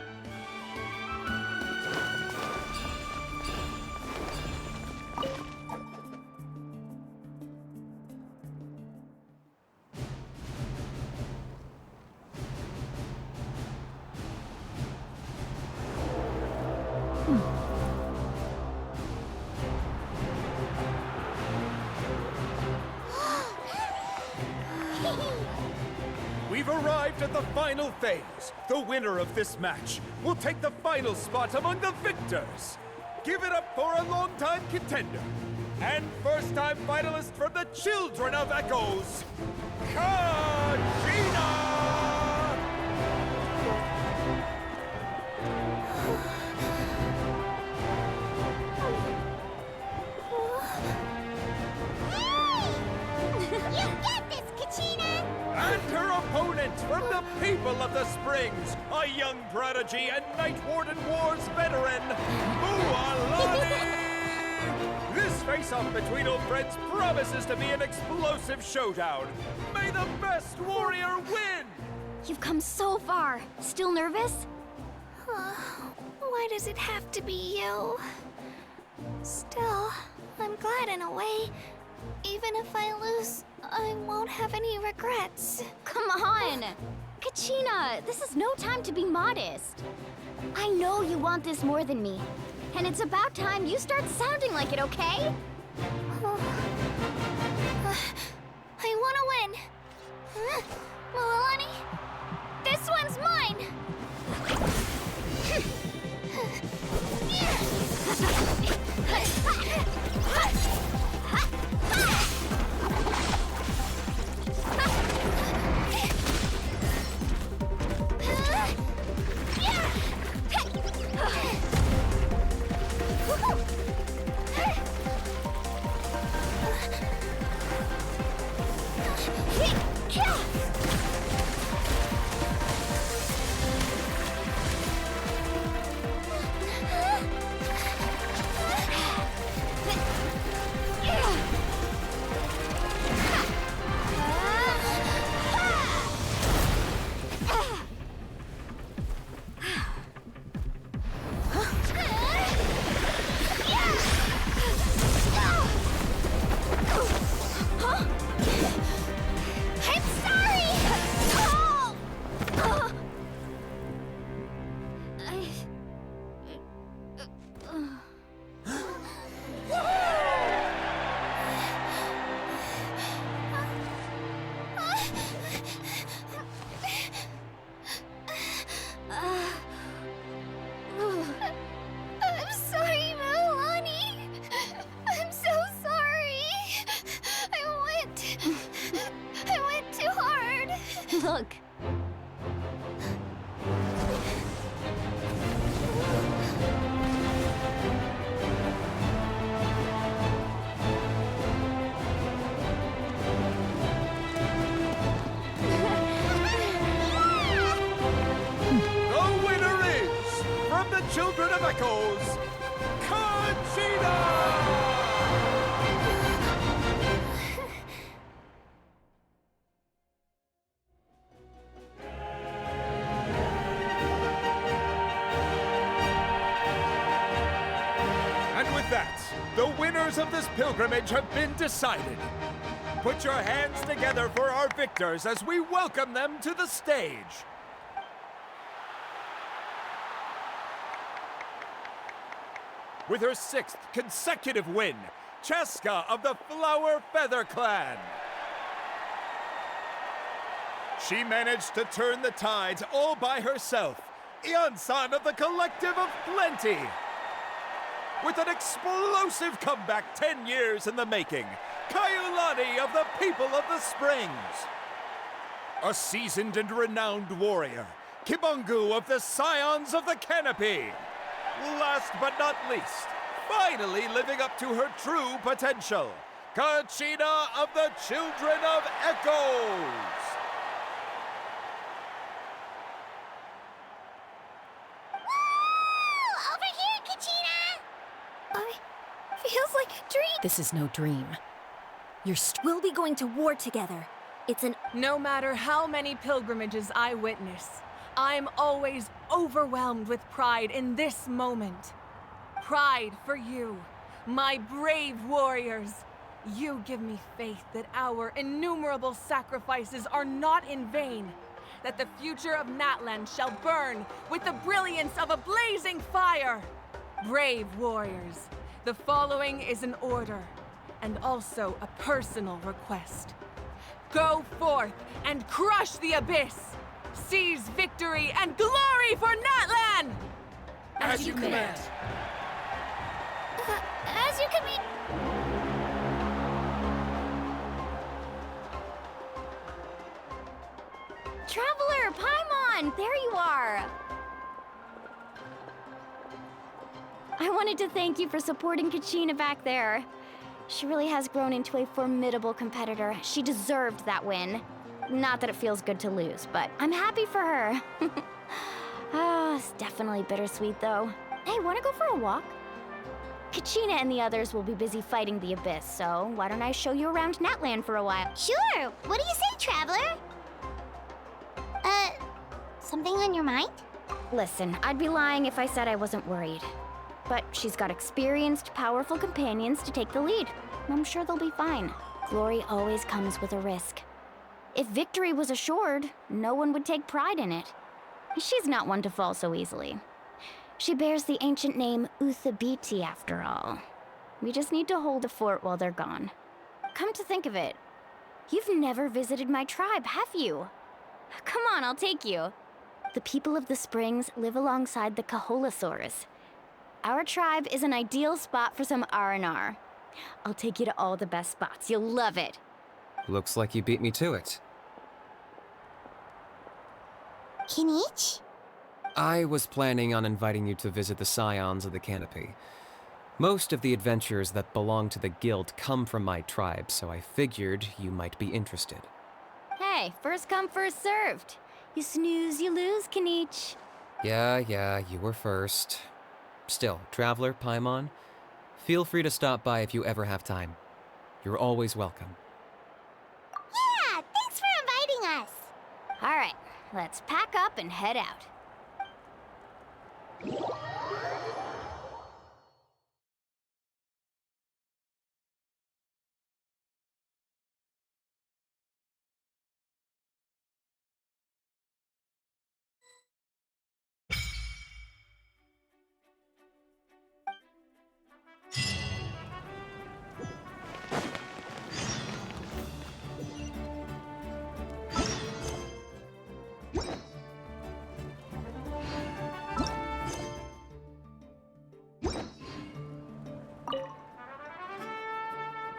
We've arrived at the final phase. The winner of this match will take the final spot among the victors. Give it up for a longtime contender and first-time finalist from the Children of Echoes, Kachina! You get this, Kachina! And her opponent from the people of the Springs, a young prodigy and Night Warden Wars veteran, Moalani! This face-off between old friends promises to be an explosive showdown. May the best warrior win! You've come so far. Still nervous? Why does it have to be you? Still, I'm glad in a way. Even if I lose, I won't have any regrets. Come on! Kachina, this is no time to be modest. I know you want this more than me, and it's about time you start sounding like it, okay? I want to win. Milani, this one's mine. Look. The winner is, from the Children of Echoes, Conchita! And with that, the winners of this pilgrimage have been decided. Put your hands together for our victors as we welcome them to the stage. With her 6th consecutive win, Cheska of the Flower Feather Clan. She managed to turn the tides all by herself. Ian-san of the Collective of Plenty. With an explosive comeback 10 years in the making, Kaiulani of the People of the Springs. A seasoned and renowned warrior, Kibangu of the Scions of the Canopy. Last but not least, finally living up to her true potential, Kachina of the Children of Echoes. Over here, Kachina! Feels like a dream. This is no dream. We'll be going to war together. It's an... No matter how many pilgrimages I witness, I'm always overwhelmed with pride in this moment. Pride for you, my brave warriors. You give me faith that our innumerable sacrifices are not in vain, that the future of Natlan shall burn with the brilliance of a blazing fire. Brave warriors, the following is an order, and also a personal request. Go forth and crush the abyss! Seize victory and glory for Natlan! As you command. As you command. Traveler, Paimon, there you are! I wanted to thank you for supporting Kachina back there. She really has grown into a formidable competitor. She deserved that win. Not that it feels good to lose, but I'm happy for her. It's definitely bittersweet, though. Hey, wanna go for a walk? Kachina and the others will be busy fighting the Abyss, so why don't I show you around Natlan for a while? Sure! What do you say, Traveler? Something on your mind? Listen, I'd be lying if I said I wasn't worried. But she's got experienced, powerful companions to take the lead. I'm sure they'll be fine. Glory always comes with a risk. If victory was assured, no one would take pride in it. She's not one to fall so easily. She bears the ancient name Uthabiti, after all. We just need to hold the fort while they're gone. Come to think of it, you've never visited my tribe, have you? Come on, I'll take you. The people of the Springs live alongside the Kaholasaurus. Our tribe is an ideal spot for some R&R. I'll take you to all the best spots. You'll love it. Looks like you beat me to it. Kinich? I was planning on inviting you to visit the Scions of the Canopy. Most of the adventures that belong to the guild come from my tribe, so I figured you might be interested. Hey, first come, first served. You snooze, you lose, Kinich. Yeah, you were first. Still, Traveler, Paimon, feel free to stop by if you ever have time. You're always welcome. Yeah, thanks for inviting us. All right, let's pack up and head out.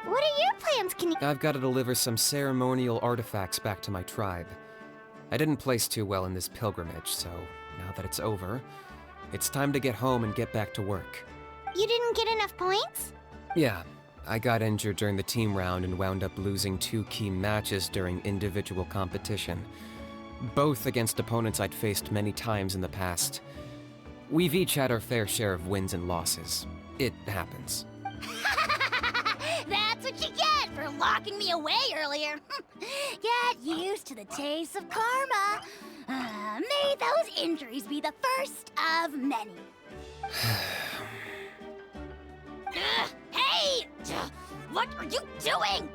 What are your plans, Kinich? I've got to deliver some ceremonial artifacts back to my tribe. I didn't place too well in this pilgrimage, so now that it's over, it's time to get home and get back to work. You didn't get enough points? Yeah, I got injured during the team round and wound up losing 2 key matches during individual competition. Both against opponents I'd faced many times in the past. We've each had our fair share of wins and losses. It happens. That's what you get for locking me away earlier. Get used to the taste of karma. May those injuries be the first of many. Hey! What are you doing?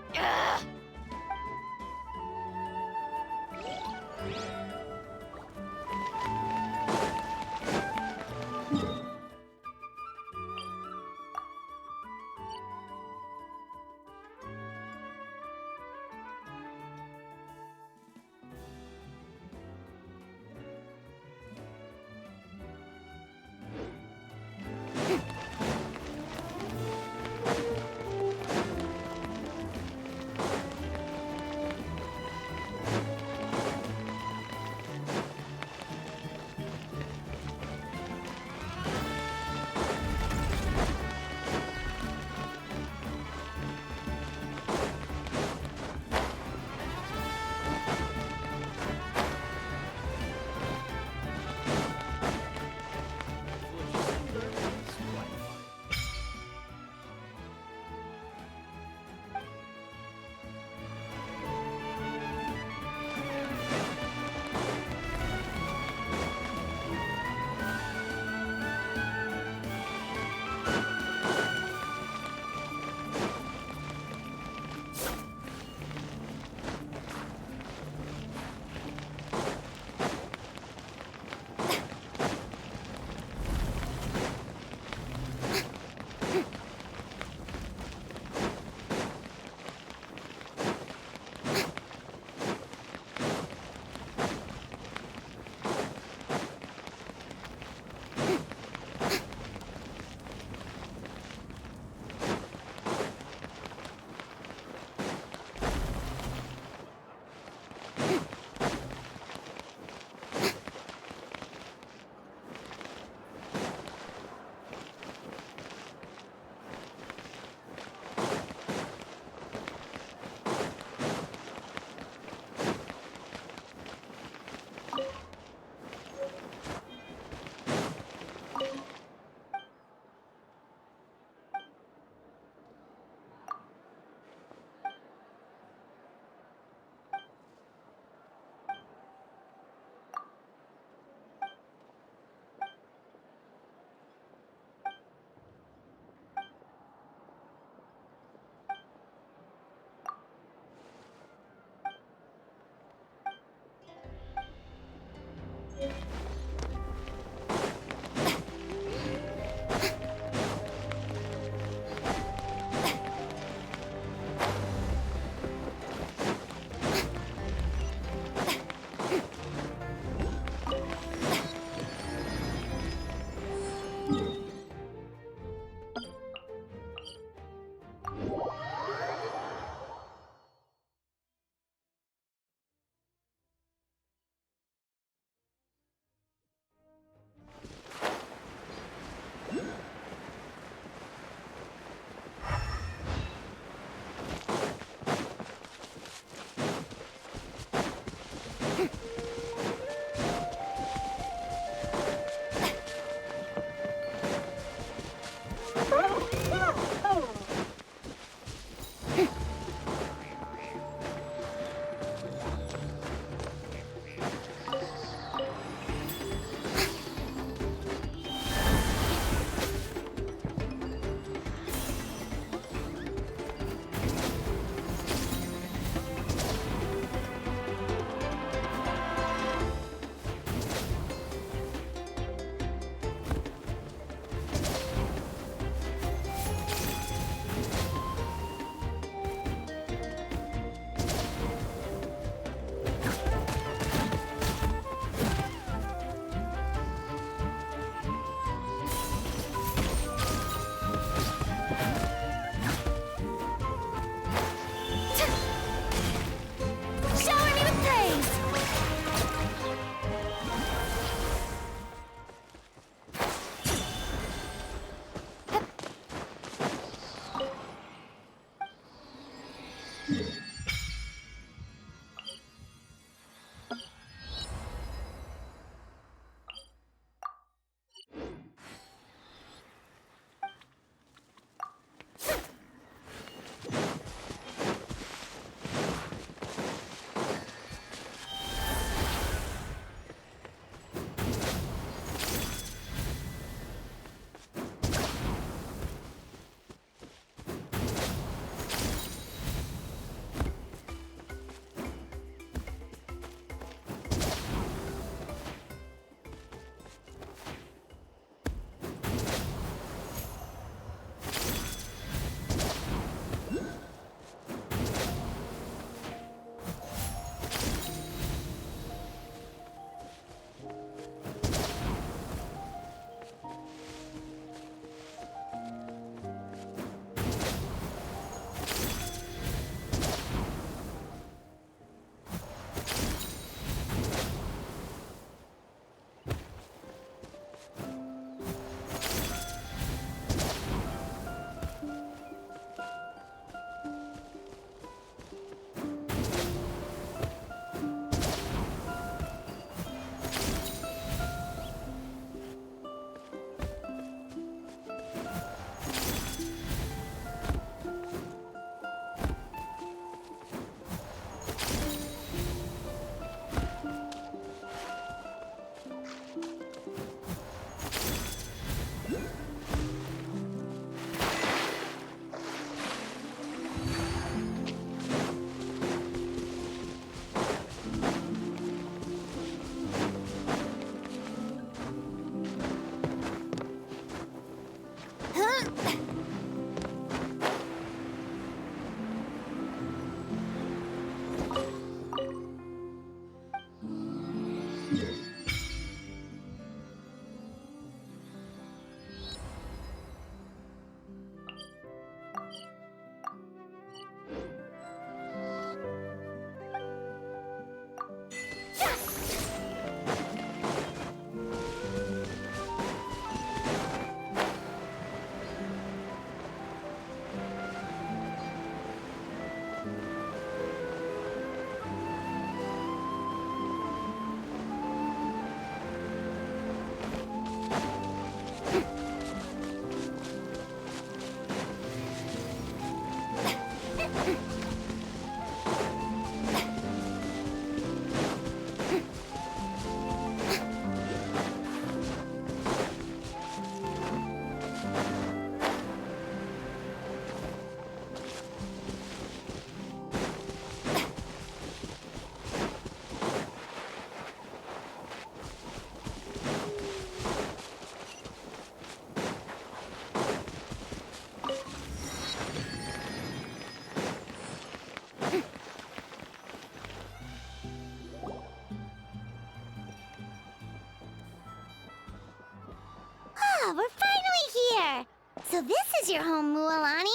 we're finally here! So this is your home, Mualani?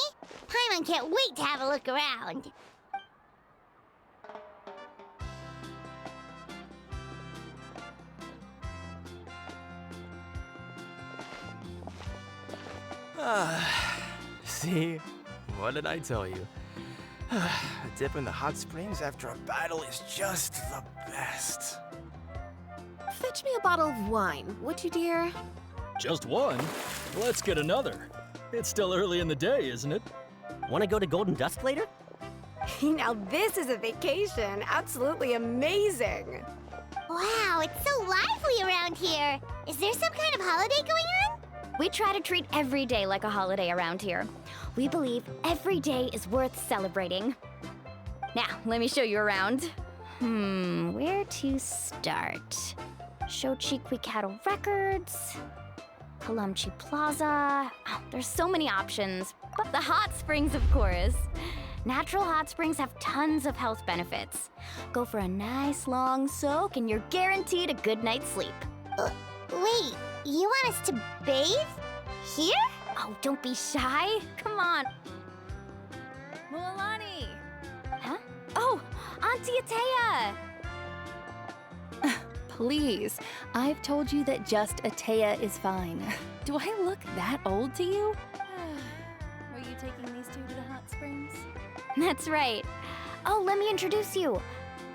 Paimon can't wait to have a look around. See? What did I tell you? A dip in the hot springs after a battle is just the best. Fetch me a bottle of wine, would you, dear? Just one? Let's get another. It's still early in the day, isn't it? Want to go to Golden Dusk later? Now this is a vacation. Absolutely amazing. Wow, it's so lively around here. Is there some kind of holiday going on? We try to treat every day like a holiday around here. We believe every day is worth celebrating. Now, let me show you around. Where to start? Shochiqui Cattle Records, Palamchi Plaza. Oh, there's so many options. But the hot springs, of course. Natural hot springs have tons of health benefits. Go for a nice long soak and you're guaranteed a good night's sleep. Wait, you want us to bathe? Here? Oh, don't be shy. Come on. Mualani! Huh? Oh, Auntie Atea! Please, I've told you that just Atea is fine. Do I look that old to you? Were you taking these two to the hot springs? That's right. Oh, let me introduce you.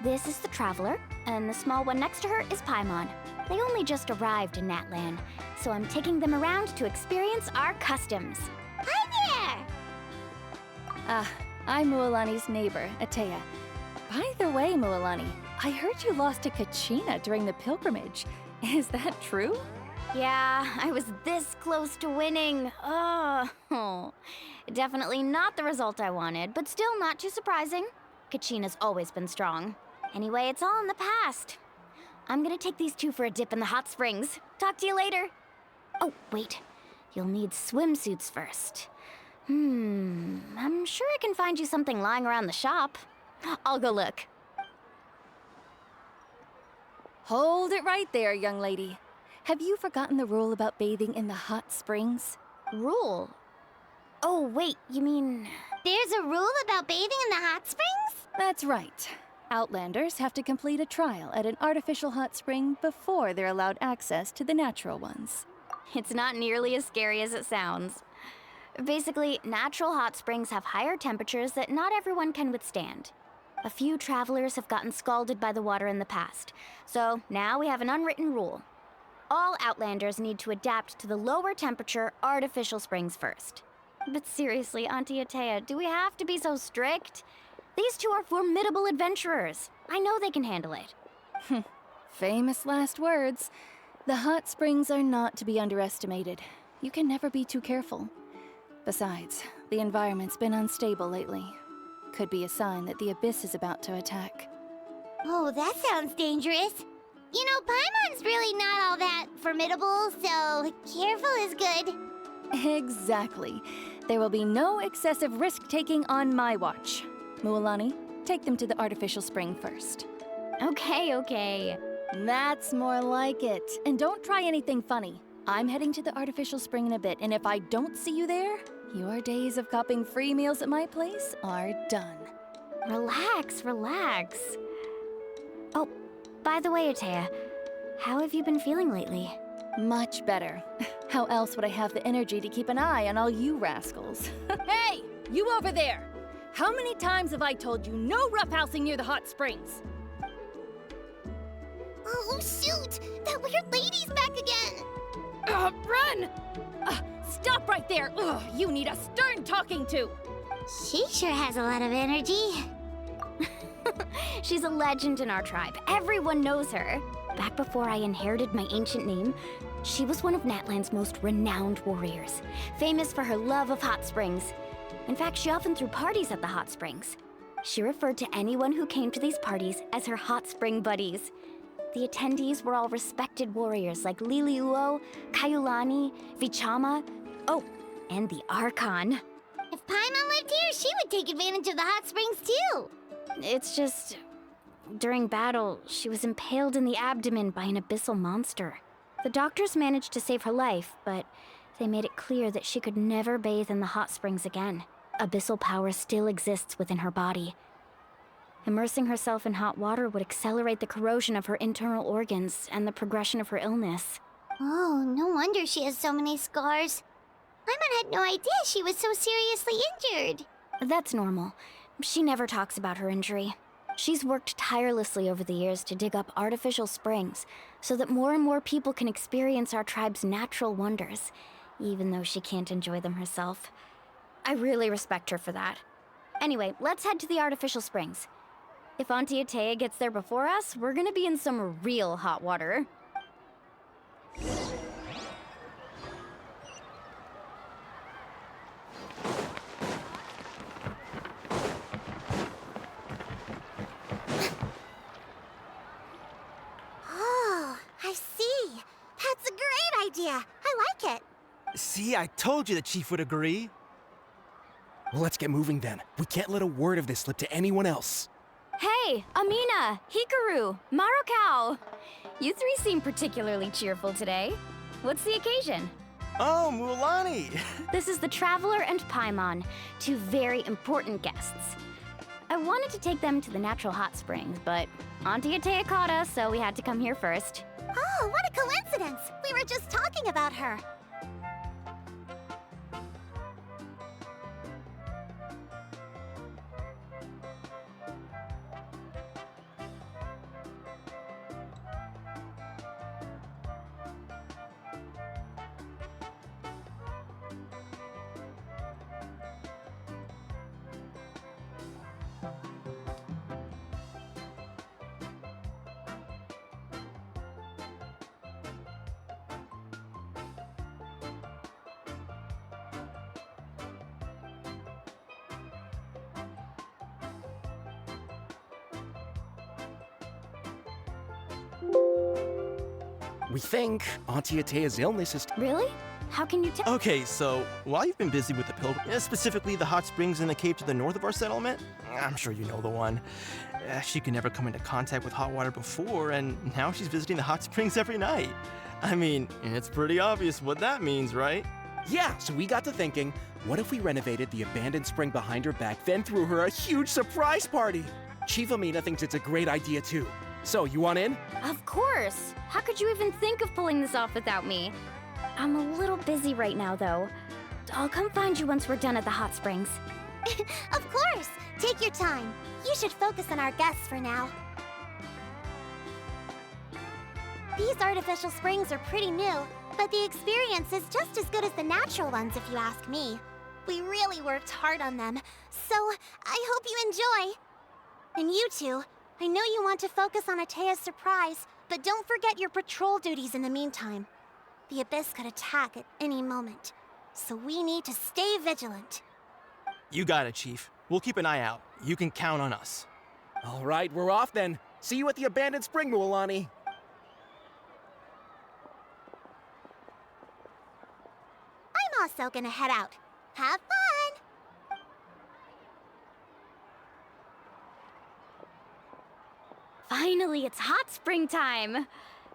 This is the Traveler, and the small one next to her is Paimon. They only just arrived in Natlan, so I'm taking them around to experience our customs. Hi there! I'm Mualani's neighbor, Atea. By the way, Mualani, I heard you lost to Kachina during the pilgrimage. Is that true? Yeah, I was this close to winning. Oh, definitely not the result I wanted, but still not too surprising. Kachina's always been strong. Anyway, it's all in the past. I'm gonna take these two for a dip in the hot springs. Talk to you later. Oh, wait. You'll need swimsuits first. I'm sure I can find you something lying around the shop. I'll go look. Hold it right there, young lady. Have you forgotten the rule about bathing in the hot springs? Rule? Oh, wait, you mean... There's a rule about bathing in the hot springs? That's right. Outlanders have to complete a trial at an artificial hot spring before they're allowed access to the natural ones. It's not nearly as scary as it sounds. Basically, natural hot springs have higher temperatures that not everyone can withstand. A few travelers have gotten scalded by the water in the past, so now we have an unwritten rule. All Outlanders need to adapt to the lower temperature artificial springs first. But seriously, Auntie Atea, do we have to be so strict? These two are formidable adventurers. I know they can handle it. Famous last words. The hot springs are not to be underestimated. You can never be too careful. Besides, the environment's been unstable lately. Could be a sign that the Abyss is about to attack. Oh, that sounds dangerous. You know, Paimon's really not all that formidable, so careful is good. Exactly. There will be no excessive risk-taking on my watch. Mualani, take them to the artificial spring first. Okay. That's more like it. And don't try anything funny. I'm heading to the artificial spring in a bit, and if I don't see you there, your days of copping free meals at my place are done. Relax. Oh, by the way, Atea, how have you been feeling lately? Much better. How else would I have the energy to keep an eye on all you rascals? Hey, you over there! How many times have I told you no roughhousing near the hot springs? Oh, shoot! That weird lady's back again! Run! Stop right there! Ugh, you need a stern talking to! She sure has a lot of energy. She's a legend in our tribe. Everyone knows her. Back before I inherited my ancient name, she was one of Natlan's most renowned warriors, famous for her love of hot springs. In fact, she often threw parties at the hot springs. She referred to anyone who came to these parties as her hot spring buddies. The attendees were all respected warriors like Liliuo, Kaiulani, Vichama, and the Archon. If Paimon lived here, she would take advantage of the hot springs too. It's just... during battle, she was impaled in the abdomen by an abyssal monster. The doctors managed to save her life, but They made it clear that she could never bathe in the hot springs again. Abyssal power still exists within her body. Immersing herself in hot water would accelerate the corrosion of her internal organs and the progression of her illness. Oh, no wonder she has so many scars. Paimon had no idea she was so seriously injured. That's normal. She never talks about her injury. She's worked tirelessly over the years to dig up artificial springs so that more and more people can experience our tribe's natural wonders, even though she can't enjoy them herself. I really respect her for that. Anyway, let's head to the artificial springs. If Auntie Atea gets there before us, we're gonna be in some real hot water. Oh, I see. That's a great idea. I like it. See, I told you the chief would agree. Well, let's get moving then. We can't let a word of this slip to anyone else. Hey, Amina, Hikaru, Marukao! You three seem particularly cheerful today. What's the occasion? Oh, Mualani! This is the Traveler and Paimon, two very important guests. I wanted to take them to the natural hot springs, but Auntie Atea caught us, so we had to come here first. Oh, what a coincidence! We were just talking about her. We think Auntie Atea's illness is... Really? How can you tell? Okay, so while you've been busy with the pilgrim, specifically the hot springs in the cave to the north of our settlement, I'm sure you know the one. She could never come into contact with hot water before, and now she's visiting the hot springs every night. I mean, it's pretty obvious what that means, right? Yeah, so we got to thinking, what if we renovated the abandoned spring behind her back, then threw her a huge surprise party? Chief Amina thinks it's a great idea too. So, you want in? Of course! How could you even think of pulling this off without me? I'm a little busy right now, though. I'll come find you once we're done at the hot springs. Of course! Take your time. You should focus on our guests for now. These artificial springs are pretty new, but the experience is just as good as the natural ones if you ask me. We really worked hard on them, so I hope you enjoy. And you two, I know you want to focus on Atea's surprise, but don't forget your patrol duties in the meantime. The Abyss could attack at any moment, so we need to stay vigilant. You got it, Chief. We'll keep an eye out. You can count on us. All right, we're off then. See you at the abandoned spring, Mualani. I'm also gonna head out. Have fun! Finally, it's hot spring time!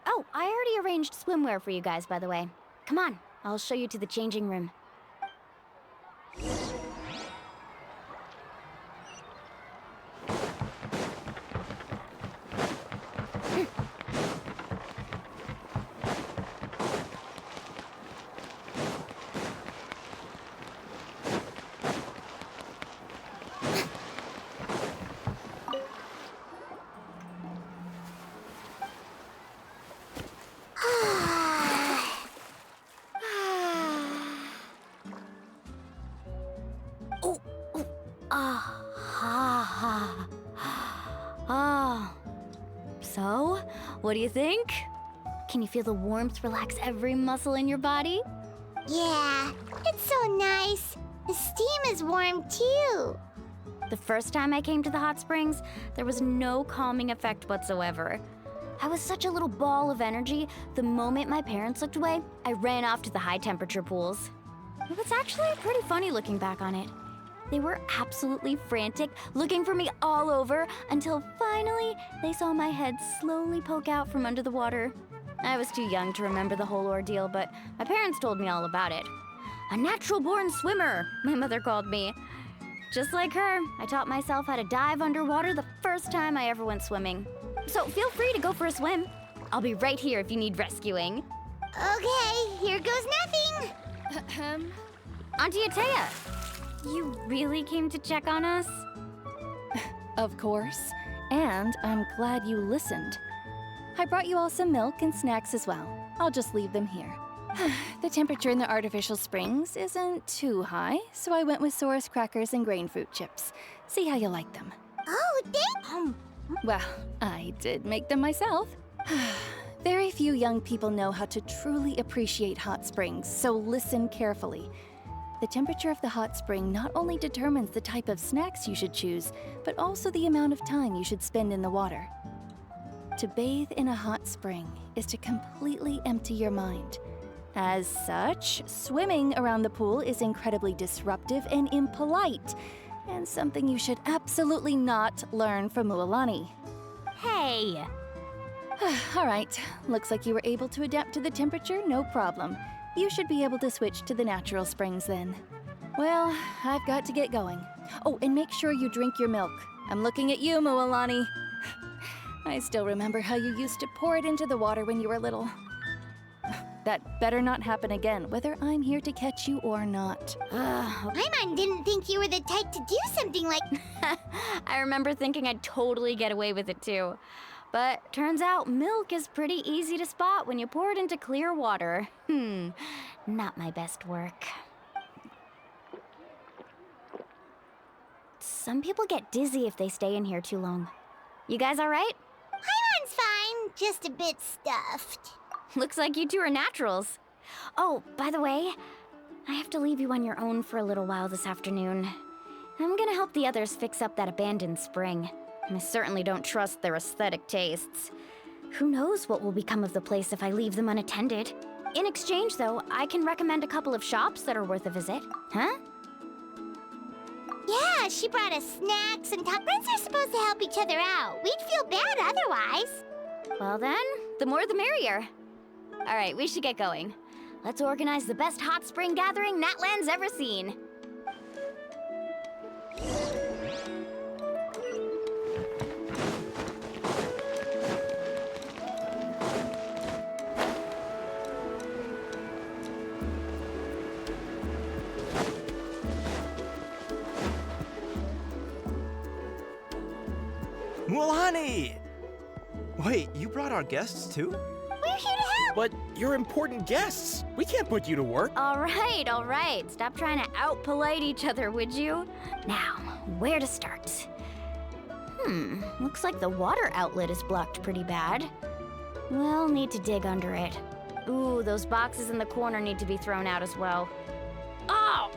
Oh, I already arranged swimwear for you guys, by the way. Come on, I'll show you to the changing room. So, what do you think? Can you feel the warmth relax every muscle in your body? Yeah, it's so nice. The steam is warm too. The first time I came to the hot springs, there was no calming effect whatsoever. I was such a little ball of energy, the moment my parents looked away, I ran off to the high temperature pools. It was actually pretty funny looking back on it. They were absolutely frantic, looking for me all over, until finally they saw my head slowly poke out from under the water. I was too young to remember the whole ordeal, but my parents told me all about it. A natural-born swimmer, my mother called me. Just like her, I taught myself how to dive underwater the first time I ever went swimming. So feel free to go for a swim. I'll be right here if you need rescuing. Okay, here goes nothing. Auntie Atea, you really came to check on us? Of course. And I'm glad you listened. I brought you all some milk and snacks as well. I'll just leave them here. The temperature in the artificial springs isn't too high, so I went with Saurus crackers and grain fruit chips. See how you like them. Oh, thank Well, I did make them myself. Very few young people know how to truly appreciate hot springs, so listen carefully. The temperature of the hot spring not only determines the type of snacks you should choose, but also the amount of time you should spend in the water. To bathe in a hot spring is to completely empty your mind. As such, swimming around the pool is incredibly disruptive and impolite, and something you should absolutely not learn from Mualani. Hey! All right, looks like you were able to adapt to the temperature, no problem. You should be able to switch to the natural springs then. Well, I've got to get going. Oh, and make sure you drink your milk. I'm looking at you, Mualani. I still remember how you used to pour it into the water when you were little. That better not happen again, whether I'm here to catch you or not. Paimon didn't think you were the type to do something like... I remember thinking I'd totally get away with it too. But turns out milk is pretty easy to spot when you pour it into clear water. Not my best work. Some people get dizzy if they stay in here too long. You guys all right? Paimon's fine, just a bit stuffed. Looks like you two are naturals. Oh, by the way, I have to leave you on your own for a little while this afternoon. I'm gonna help the others fix up that abandoned spring. I certainly don't trust their aesthetic tastes. Who knows what will become of the place if I leave them unattended? In exchange, though, I can recommend a couple of shops that are worth a visit. Huh? Yeah, she brought us snacks and friends are supposed to help each other out. We'd feel bad otherwise. Well then, the more the merrier. All right, we should get going. Let's organize the best hot spring gathering Natland's ever seen. Mualani! Wait, you brought our guests too? We're here to help! But you're important guests. We can't put you to work. All right. Stop trying to out-polite each other, would you? Now, where to start? Looks like the water outlet is blocked pretty bad. We'll need to dig under it. Ooh, those boxes in the corner need to be thrown out as well. Oh,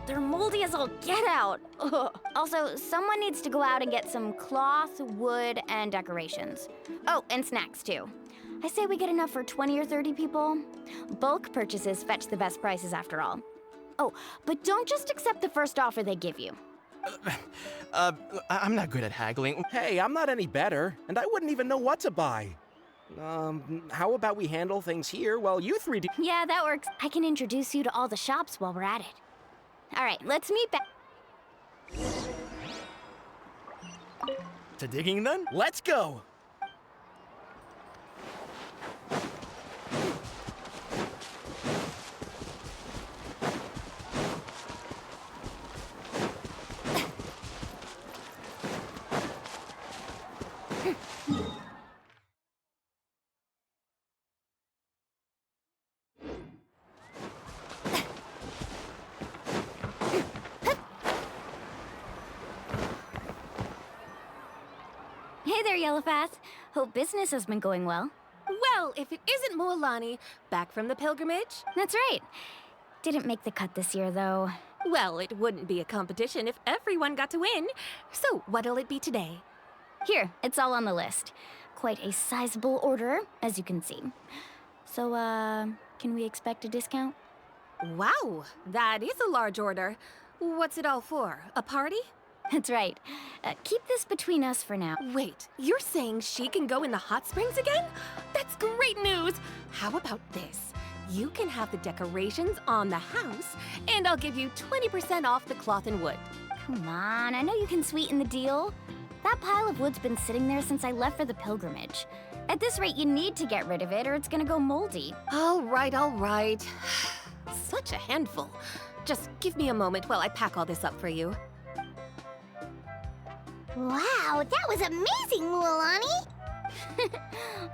they're moldy as all get out. Ugh. Also, someone needs to go out and get some cloth, wood, and decorations. Oh, and snacks too. I say we get enough for 20 or 30 people. Bulk purchases fetch the best prices after all. Oh, but don't just accept the first offer they give you. I'm not good at haggling. Hey, I'm not any better, and I wouldn't even know what to buy. How about we handle things here while you three do— Yeah, that works. I can introduce you to all the shops while we're at it. All right, let's meet back. To digging then? Let's go! Hey there, Yellowfast. Hope business has been going well. Well, if it isn't Mualani, back from the pilgrimage? That's right. Didn't make the cut this year, though. Well, it wouldn't be a competition if everyone got to win. So, what'll it be today? Here, it's all on the list. Quite a sizable order, as you can see. So, can we expect a discount? Wow, that is a large order. What's it all for? A party? That's right. Keep this between us for now. Wait, you're saying she can go in the hot springs again? That's great news! How about this? You can have the decorations on the house, and I'll give you 20% off the cloth and wood. Come on, I know you can sweeten the deal. That pile of wood's been sitting there since I left for the pilgrimage. At this rate, you need to get rid of it or it's gonna go moldy. All right, all right. Such a handful. Just give me a moment while I pack all this up for you. Wow, that was amazing, Mualani!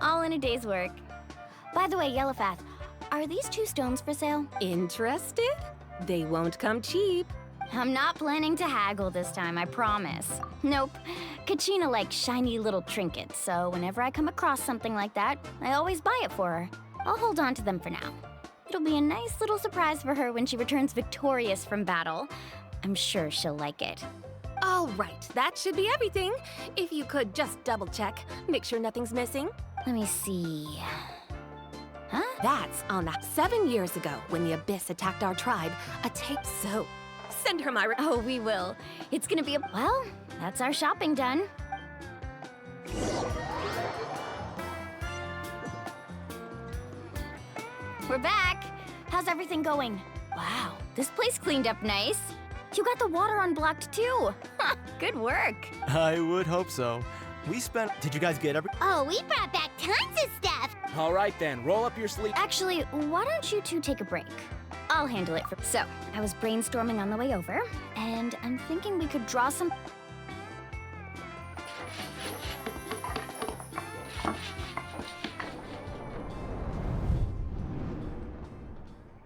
All in a day's work. By the way, Yellowfath, are these 2 stones for sale? Interested? They won't come cheap. I'm not planning to haggle this time, I promise. Nope. Kachina likes shiny little trinkets, so whenever I come across something like that, I always buy it for her. I'll hold on to them for now. It'll be a nice little surprise for her when she returns victorious from battle. I'm sure she'll like it. All right, that should be everything. If you could just double check, make sure nothing's missing. Let me see. Huh? That's on that 7 years ago when the Abyss attacked our tribe. A tape so. Send her my... Oh, we will. It's gonna be a... Well, that's our shopping done. We're back. How's everything going? Wow, this place cleaned up nice. You got the water unblocked too. Good work. I would hope so. We spent... Did you guys get every... Oh, we brought back tons of stuff! All right then, roll up your sleeves. Actually, why don't you 2 take a break? I'll handle it for... So, I was brainstorming on the way over, and I'm thinking we could draw some...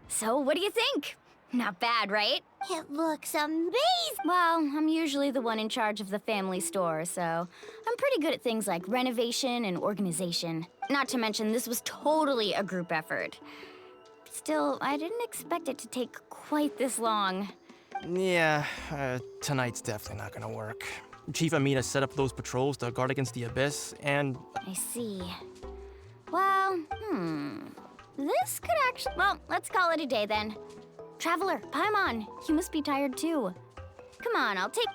So, what do you think? Not bad, right? It looks amazing! Well, I'm usually the one in charge of the family store, so I'm pretty good at things like renovation and organization. Not to mention, this was totally a group effort. Still, I didn't expect it to take quite this long. Yeah, tonight's definitely not gonna work. Chief Amina set up those patrols to guard against the Abyss, and... I see. Well, this could actually... Well, let's call it a day then. Traveler, Paimon, you must be tired too. Come on, I'll take...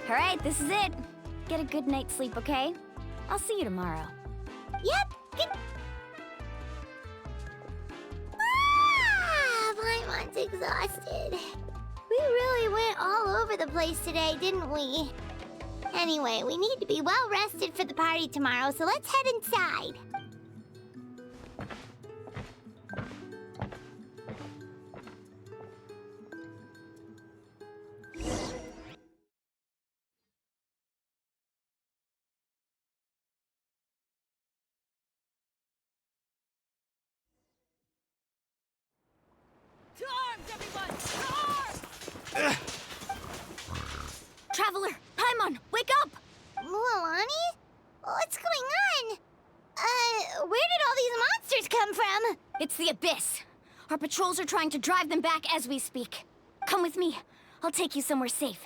All right, this is it. Get a good night's sleep, okay? I'll see you tomorrow. Yep, good... Paimon's exhausted. We really went all over the place today, didn't we? Anyway, we need to be well rested for the party tomorrow, so let's head inside. To arms, everyone! To arms! Traveler, Paimon, wake up! Mualani? What's going on? Where did all these monsters come from? It's the Abyss. Our patrols are trying to drive them back as we speak. Come with me. I'll take you somewhere safe.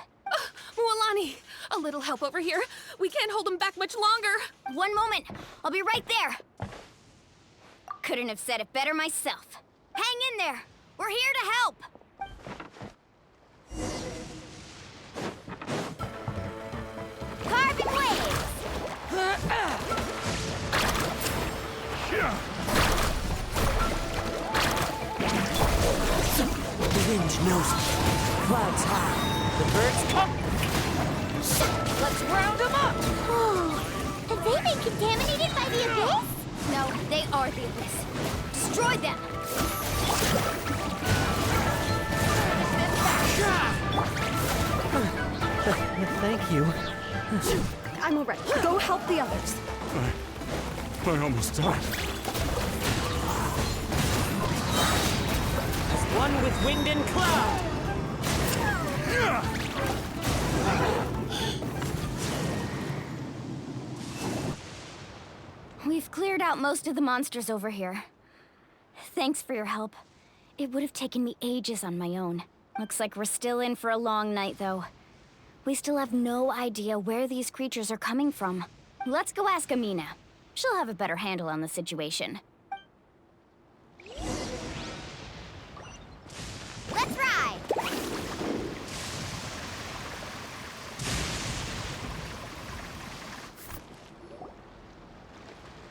Mualani, a little help over here. We can't hold them back much longer. One moment. I'll be right there. Couldn't have said it better myself. Hang in there. We're here to help. Carbon waves! The wind knows me. Clouds high. The birds come. Let's round them up! Oh, have they been contaminated by the Abyss? No, they are the Abyss. Destroy them! Thank you. I'm alright. Go help the others. I almost died. As one with wind and cloud. We've cleared out most of the monsters over here. Thanks for your help. It would have taken me ages on my own. Looks like we're still in for a long night, though. We still have no idea where these creatures are coming from. Let's go ask Amina. She'll have a better handle on the situation. Let's ride!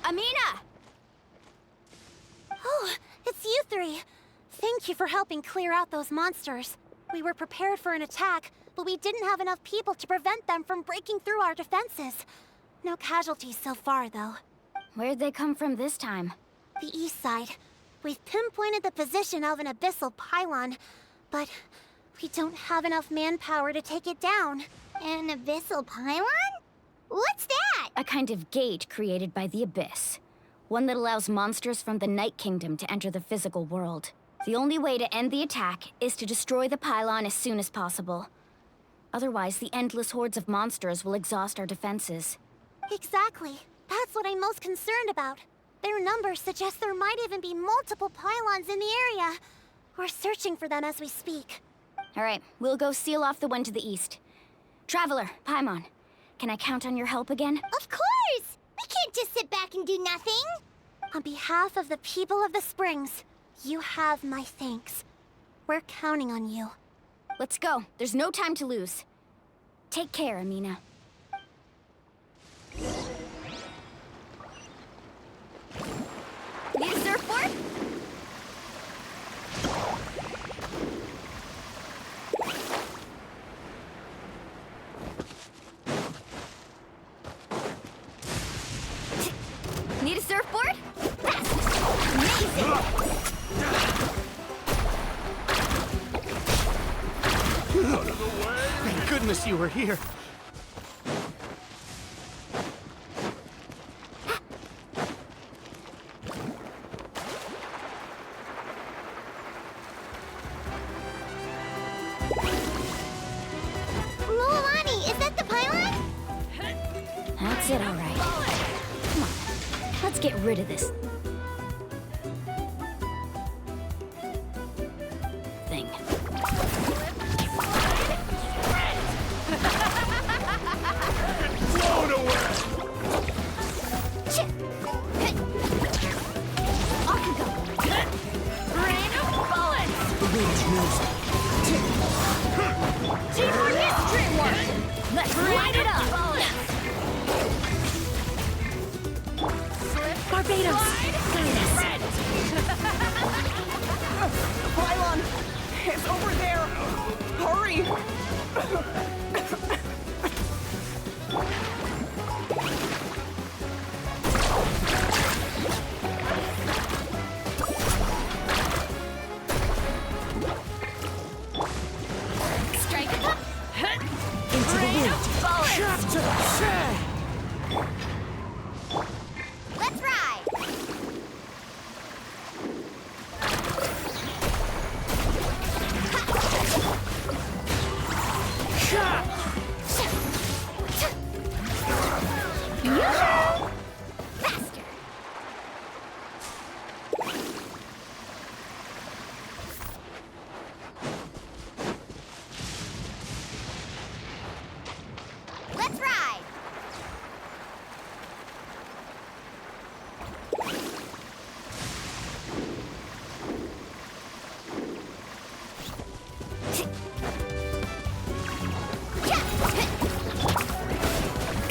Amina! Oh, it's you three. Thank you for helping clear out those monsters. We were prepared for an attack, but we didn't have enough people to prevent them from breaking through our defenses. No casualties so far, though. Where'd they come from this time? The east side. We've pinpointed the position of an abyssal pylon, but we don't have enough manpower to take it down. An abyssal pylon? What's that? A kind of gate created by the Abyss. One that allows monsters from the Night Kingdom to enter the physical world. The only way to end the attack is to destroy the pylon as soon as possible. Otherwise, the endless hordes of monsters will exhaust our defenses. Exactly. That's what I'm most concerned about. Their numbers suggest there might even be multiple pylons in the area. We're searching for them as we speak. All right, we'll go seal off the one to the east. Traveler, Paimon, can I count on your help again? Of course! We can't just sit back and do nothing! On behalf of the people of the Springs, you have my thanks. We're counting on you. Let's go. There's no time to lose. Take care, Amina. Need a surfboard? Need a surfboard? Amazing! Out of the way! Thank goodness you were here. Loalani, is that the pylon? That's it, all right. Come on, let's get rid of this thing. Blown away! Off you go! Rain of bullets! The wind knows it. Teamwork history work! Let's light it up! Barbados! Guide us. The pylon! It's over there! Hurry! Strike it up! Into the wind. Let's ride! Faster! Let's ride!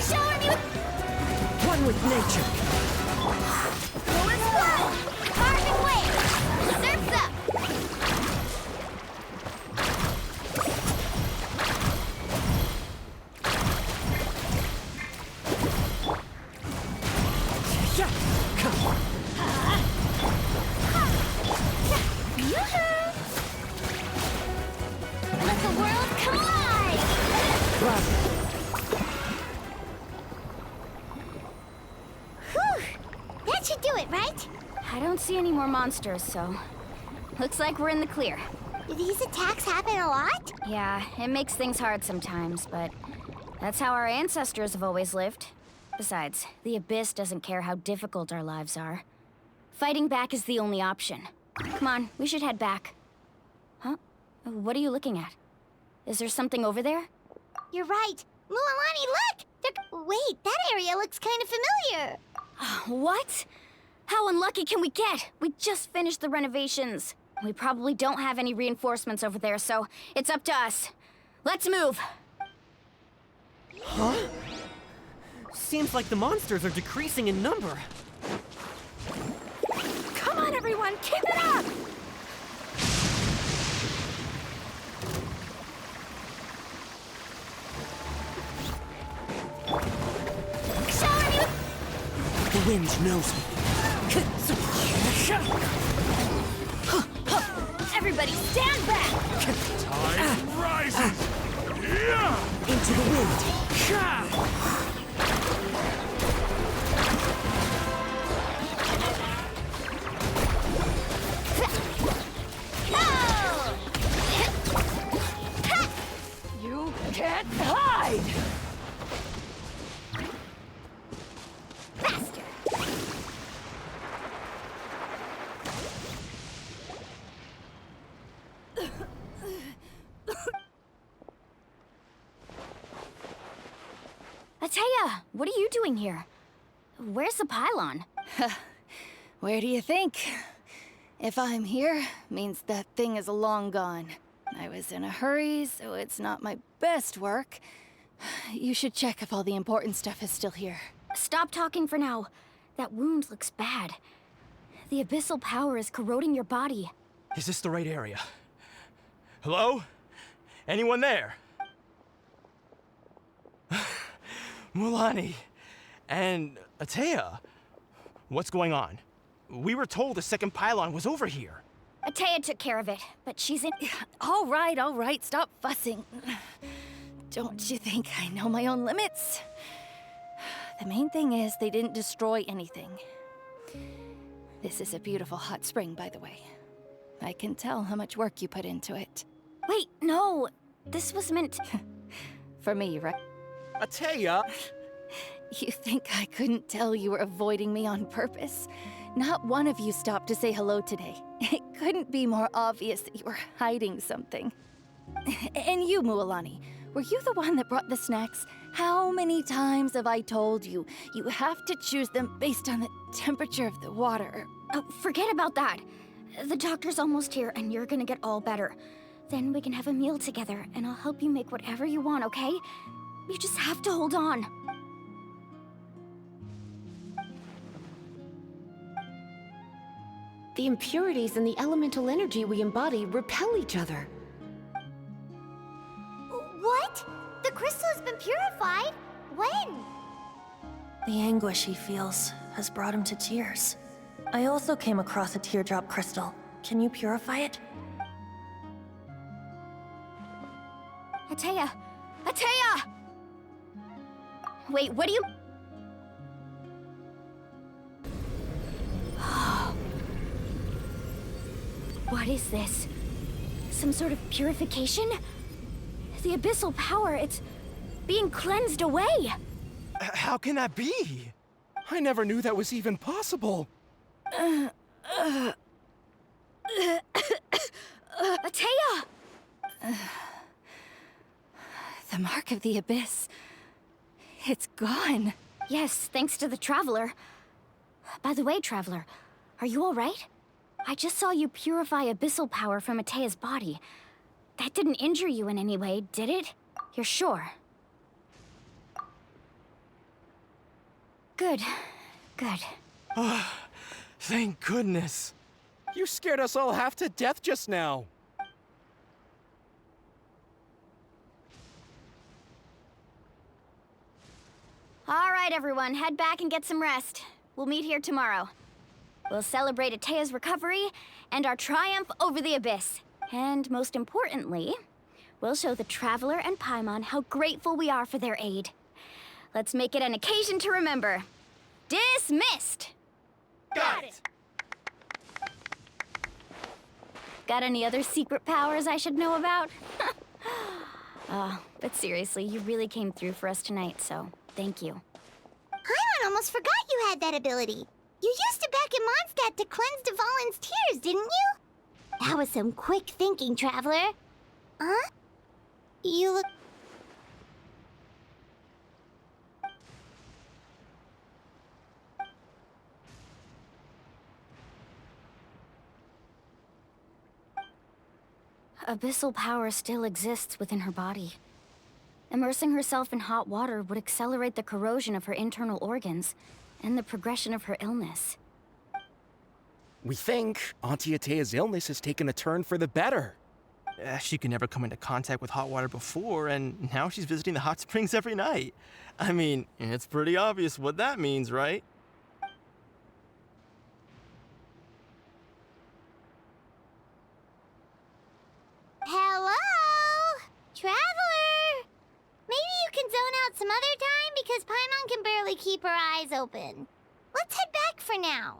Shower me with... One with nature. Full and slow! Carving waves! Surf's up! Yeah. Come on. Yoo-hoo! Let the world come alive! Bravo. see any more monsters, so looks like we're in the clear. Do these attacks happen a lot? Yeah, it makes things hard sometimes, but that's how our ancestors have always lived. Besides, the Abyss doesn't care how difficult our lives are. Fighting back is the only option. Come on, we should head back. Huh? What are you looking at? Is there something over there? You're right. Mualani, look! Wait, that area looks kind of familiar. What? How unlucky can we get? We just finished the renovations. We probably don't have any reinforcements over there, so it's up to us. Let's move. Huh? Seems like the monsters are decreasing in number. Come on, everyone, keep it up! The wind knows me. Everybody stand back! Tide rises! Into the wind. You can't hide! Faster! Atea, what are you doing here? Where's the pylon? Where do you think? If I'm here, means that thing is long gone. I was in a hurry, so it's not my best work. You should check if all the important stuff is still here. Stop talking for now. That wound looks bad. The abyssal power is corroding your body. Is this the right area? Hello? Anyone there? Mualani and Atea, what's going on? We were told the second pylon was over here. Atea took care of it, but she's in... All right, stop fussing. Don't you think I know my own limits? The main thing is they didn't destroy anything. This is a beautiful hot spring, by the way. I can tell how much work you put into it. Wait, no. This was meant... For me, right? Atea! You think I couldn't tell you were avoiding me on purpose? Not one of you stopped to say hello today. It couldn't be more obvious that you were hiding something. And you, Mualani, were you the one that brought the snacks? How many times have I told you, you have to choose them based on the temperature of the water? Oh, forget about that. The doctor's almost here, and you're gonna get all better. Then we can have a meal together, and I'll help you make whatever you want, okay? You just have to hold on. The impurities in the elemental energy we embody repel each other. What? The crystal has been purified? When? The anguish he feels has brought him to tears. I also came across a teardrop crystal. Can you purify it? Atea! Atea! Wait, what do you... What is this? Some sort of purification? The abyssal power, it's being cleansed away! How can that be? I never knew that was even possible. Atea! The mark of the abyss. It's gone. Yes, thanks to the Traveler. By the way, Traveler, are you alright? I just saw you purify abyssal power from Atea's body. That didn't injure you in any way, did it? You're sure? Good. Good. Thank goodness. You scared us all half to death just now. All right, everyone, head back and get some rest. We'll meet here tomorrow. We'll celebrate Atea's recovery and our triumph over the Abyss. And most importantly, we'll show the Traveler and Paimon how grateful we are for their aid. Let's make it an occasion to remember. Dismissed! Got it! Got any other secret powers I should know about? But seriously, you really came through for us tonight, so thank you. Paimon almost forgot you had that ability. You used it back in Mondstadt to cleanse Dvalin's tears, didn't you? That was some quick thinking, Traveler. Huh? You look... Abyssal power still exists within her body. Immersing herself in hot water would accelerate the corrosion of her internal organs and the progression of her illness. We think Auntie Atea's illness has taken a turn for the better. She could never come into contact with hot water before, and now she's visiting the hot springs every night. I mean, it's pretty obvious what that means, right? Hello? Traveler! Maybe you can zone out some other time because Paimon can barely keep her eyes open. Let's head back for now.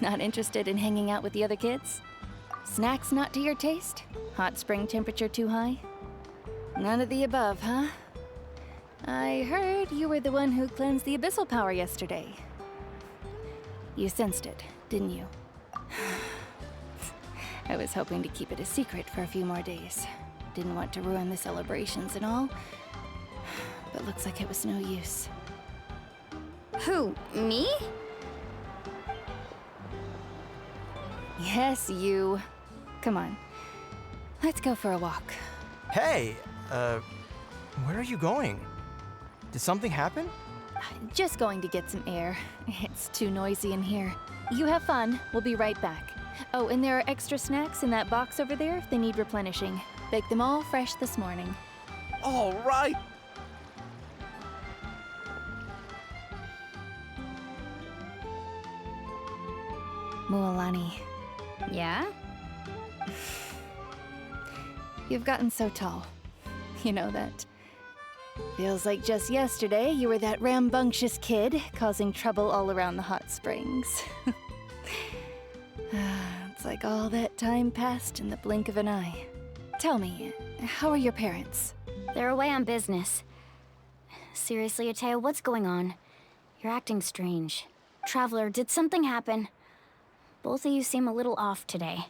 Not interested in hanging out with the other kids? Snacks not to your taste? Hot spring temperature too high? None of the above, huh? I heard you were the one who cleansed the abyssal power yesterday. You sensed it, didn't you? I was hoping to keep it a secret for a few more days. Didn't want to ruin the celebrations and all, but looks like it was no use. Who, me? Yes, you. Come on. Let's go for a walk. Hey, where are you going? Did something happen? Just going to get some air. It's too noisy in here. You have fun. We'll be right back. Oh, and there are extra snacks in that box over there if they need replenishing. Baked them all fresh this morning. All right. Mualani. Yeah? You've gotten so tall. You know that. Feels like just yesterday you were that rambunctious kid causing trouble all around the hot springs. It's like all that time passed in the blink of an eye. Tell me, how are your parents? They're away on business. Seriously, Atea, what's going on? You're acting strange. Traveler, did something happen? Both of you seem a little off today.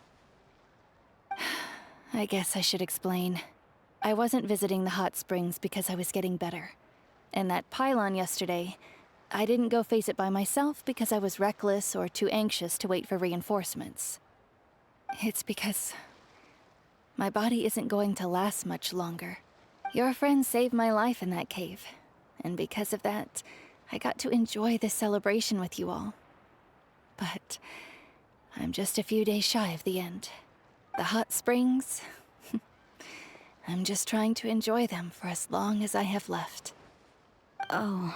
I guess I should explain. I wasn't visiting the hot springs because I was getting better. And that pylon yesterday, I didn't go face it by myself because I was reckless or too anxious to wait for reinforcements. It's because my body isn't going to last much longer. Your friend saved my life in that cave, and because of that, I got to enjoy this celebration with you all. But I'm just a few days shy of the end. The hot springs, I'm just trying to enjoy them for as long as I have left. Oh.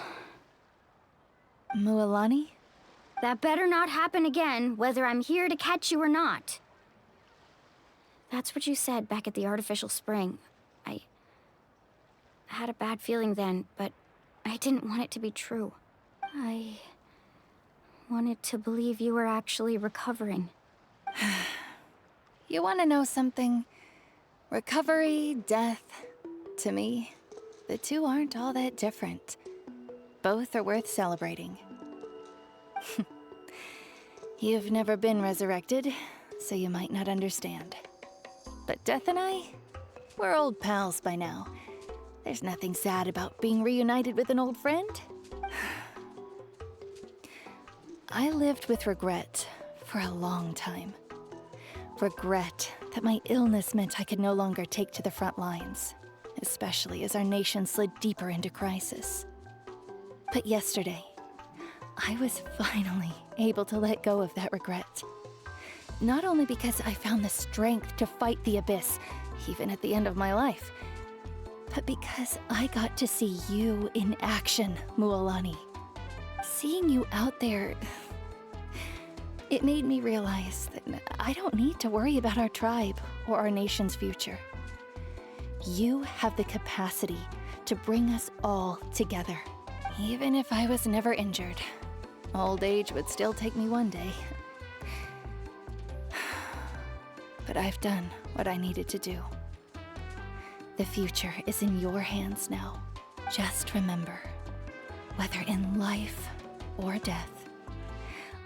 Mualani? That better not happen again, whether I'm here to catch you or not. That's what you said back at the artificial spring. I had a bad feeling then, but I didn't want it to be true. I wanted to believe you were actually recovering. You want to know something? Recovery, death, to me, the two aren't all that different. Both are worth celebrating. You've never been resurrected, so you might not understand. But Death and I, we're old pals by now. There's nothing sad about being reunited with an old friend. I lived with regret for a long time. Regret that my illness meant I could no longer take to the front lines, especially as our nation slid deeper into crisis. But yesterday, I was finally able to let go of that regret. Not only because I found the strength to fight the Abyss, even at the end of my life, but because I got to see you in action, Mualani. Seeing you out there, it made me realize that I don't need to worry about our tribe or our nation's future. You have the capacity to bring us all together. Even if I was never injured, old age would still take me one day. But I've done what I needed to do. The future is in your hands now. Just remember, whether in life or death,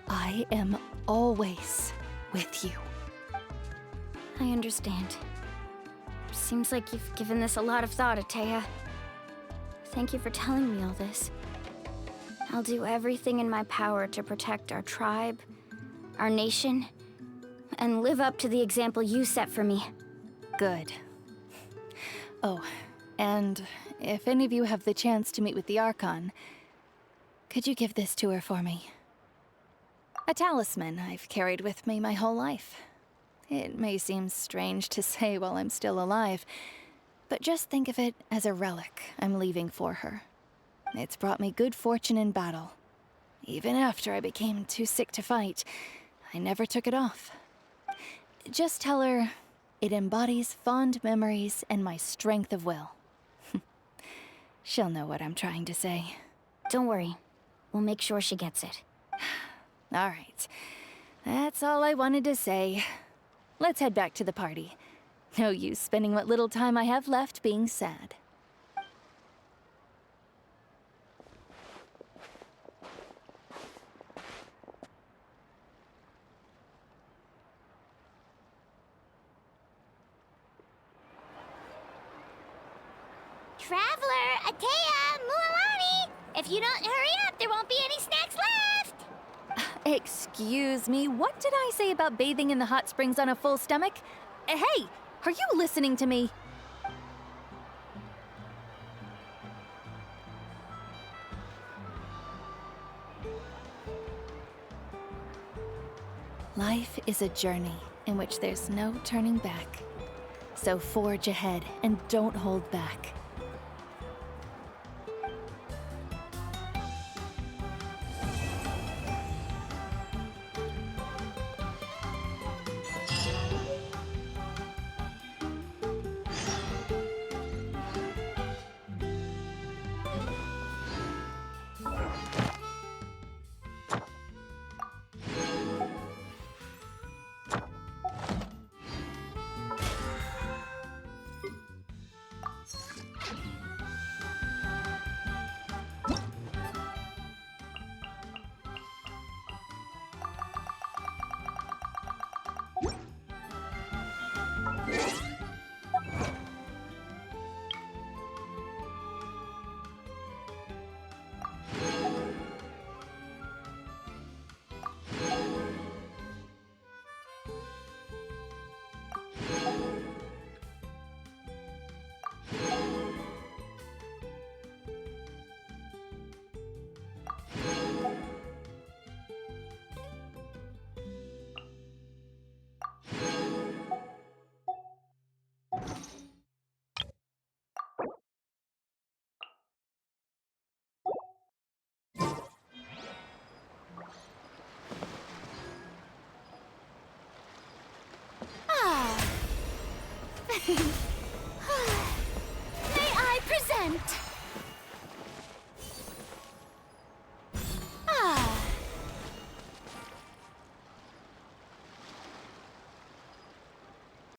I am always with you. I understand. Seems like you've given this a lot of thought, Atea. Thank you for telling me all this. I'll do everything in my power to protect our tribe, our nation, and live up to the example you set for me. Good. Oh, and if any of you have the chance to meet with the Archon, could you give this to her for me? A talisman I've carried with me my whole life. It may seem strange to say while I'm still alive, but just think of it as a relic I'm leaving for her. It's brought me good fortune in battle. Even after I became too sick to fight, I never took it off. Just tell her it embodies fond memories and my strength of will. She'll know what I'm trying to say. Don't worry. We'll make sure she gets it. All right. That's all I wanted to say. Let's head back to the party. No use spending what little time I have left being sad. Traveler, Atea, Mualani! If you don't hurry up, there won't be any snacks left! Excuse me, what did I say about bathing in the hot springs on a full stomach? Hey, are you listening to me? Life is a journey in which there's no turning back. So forge ahead and don't hold back.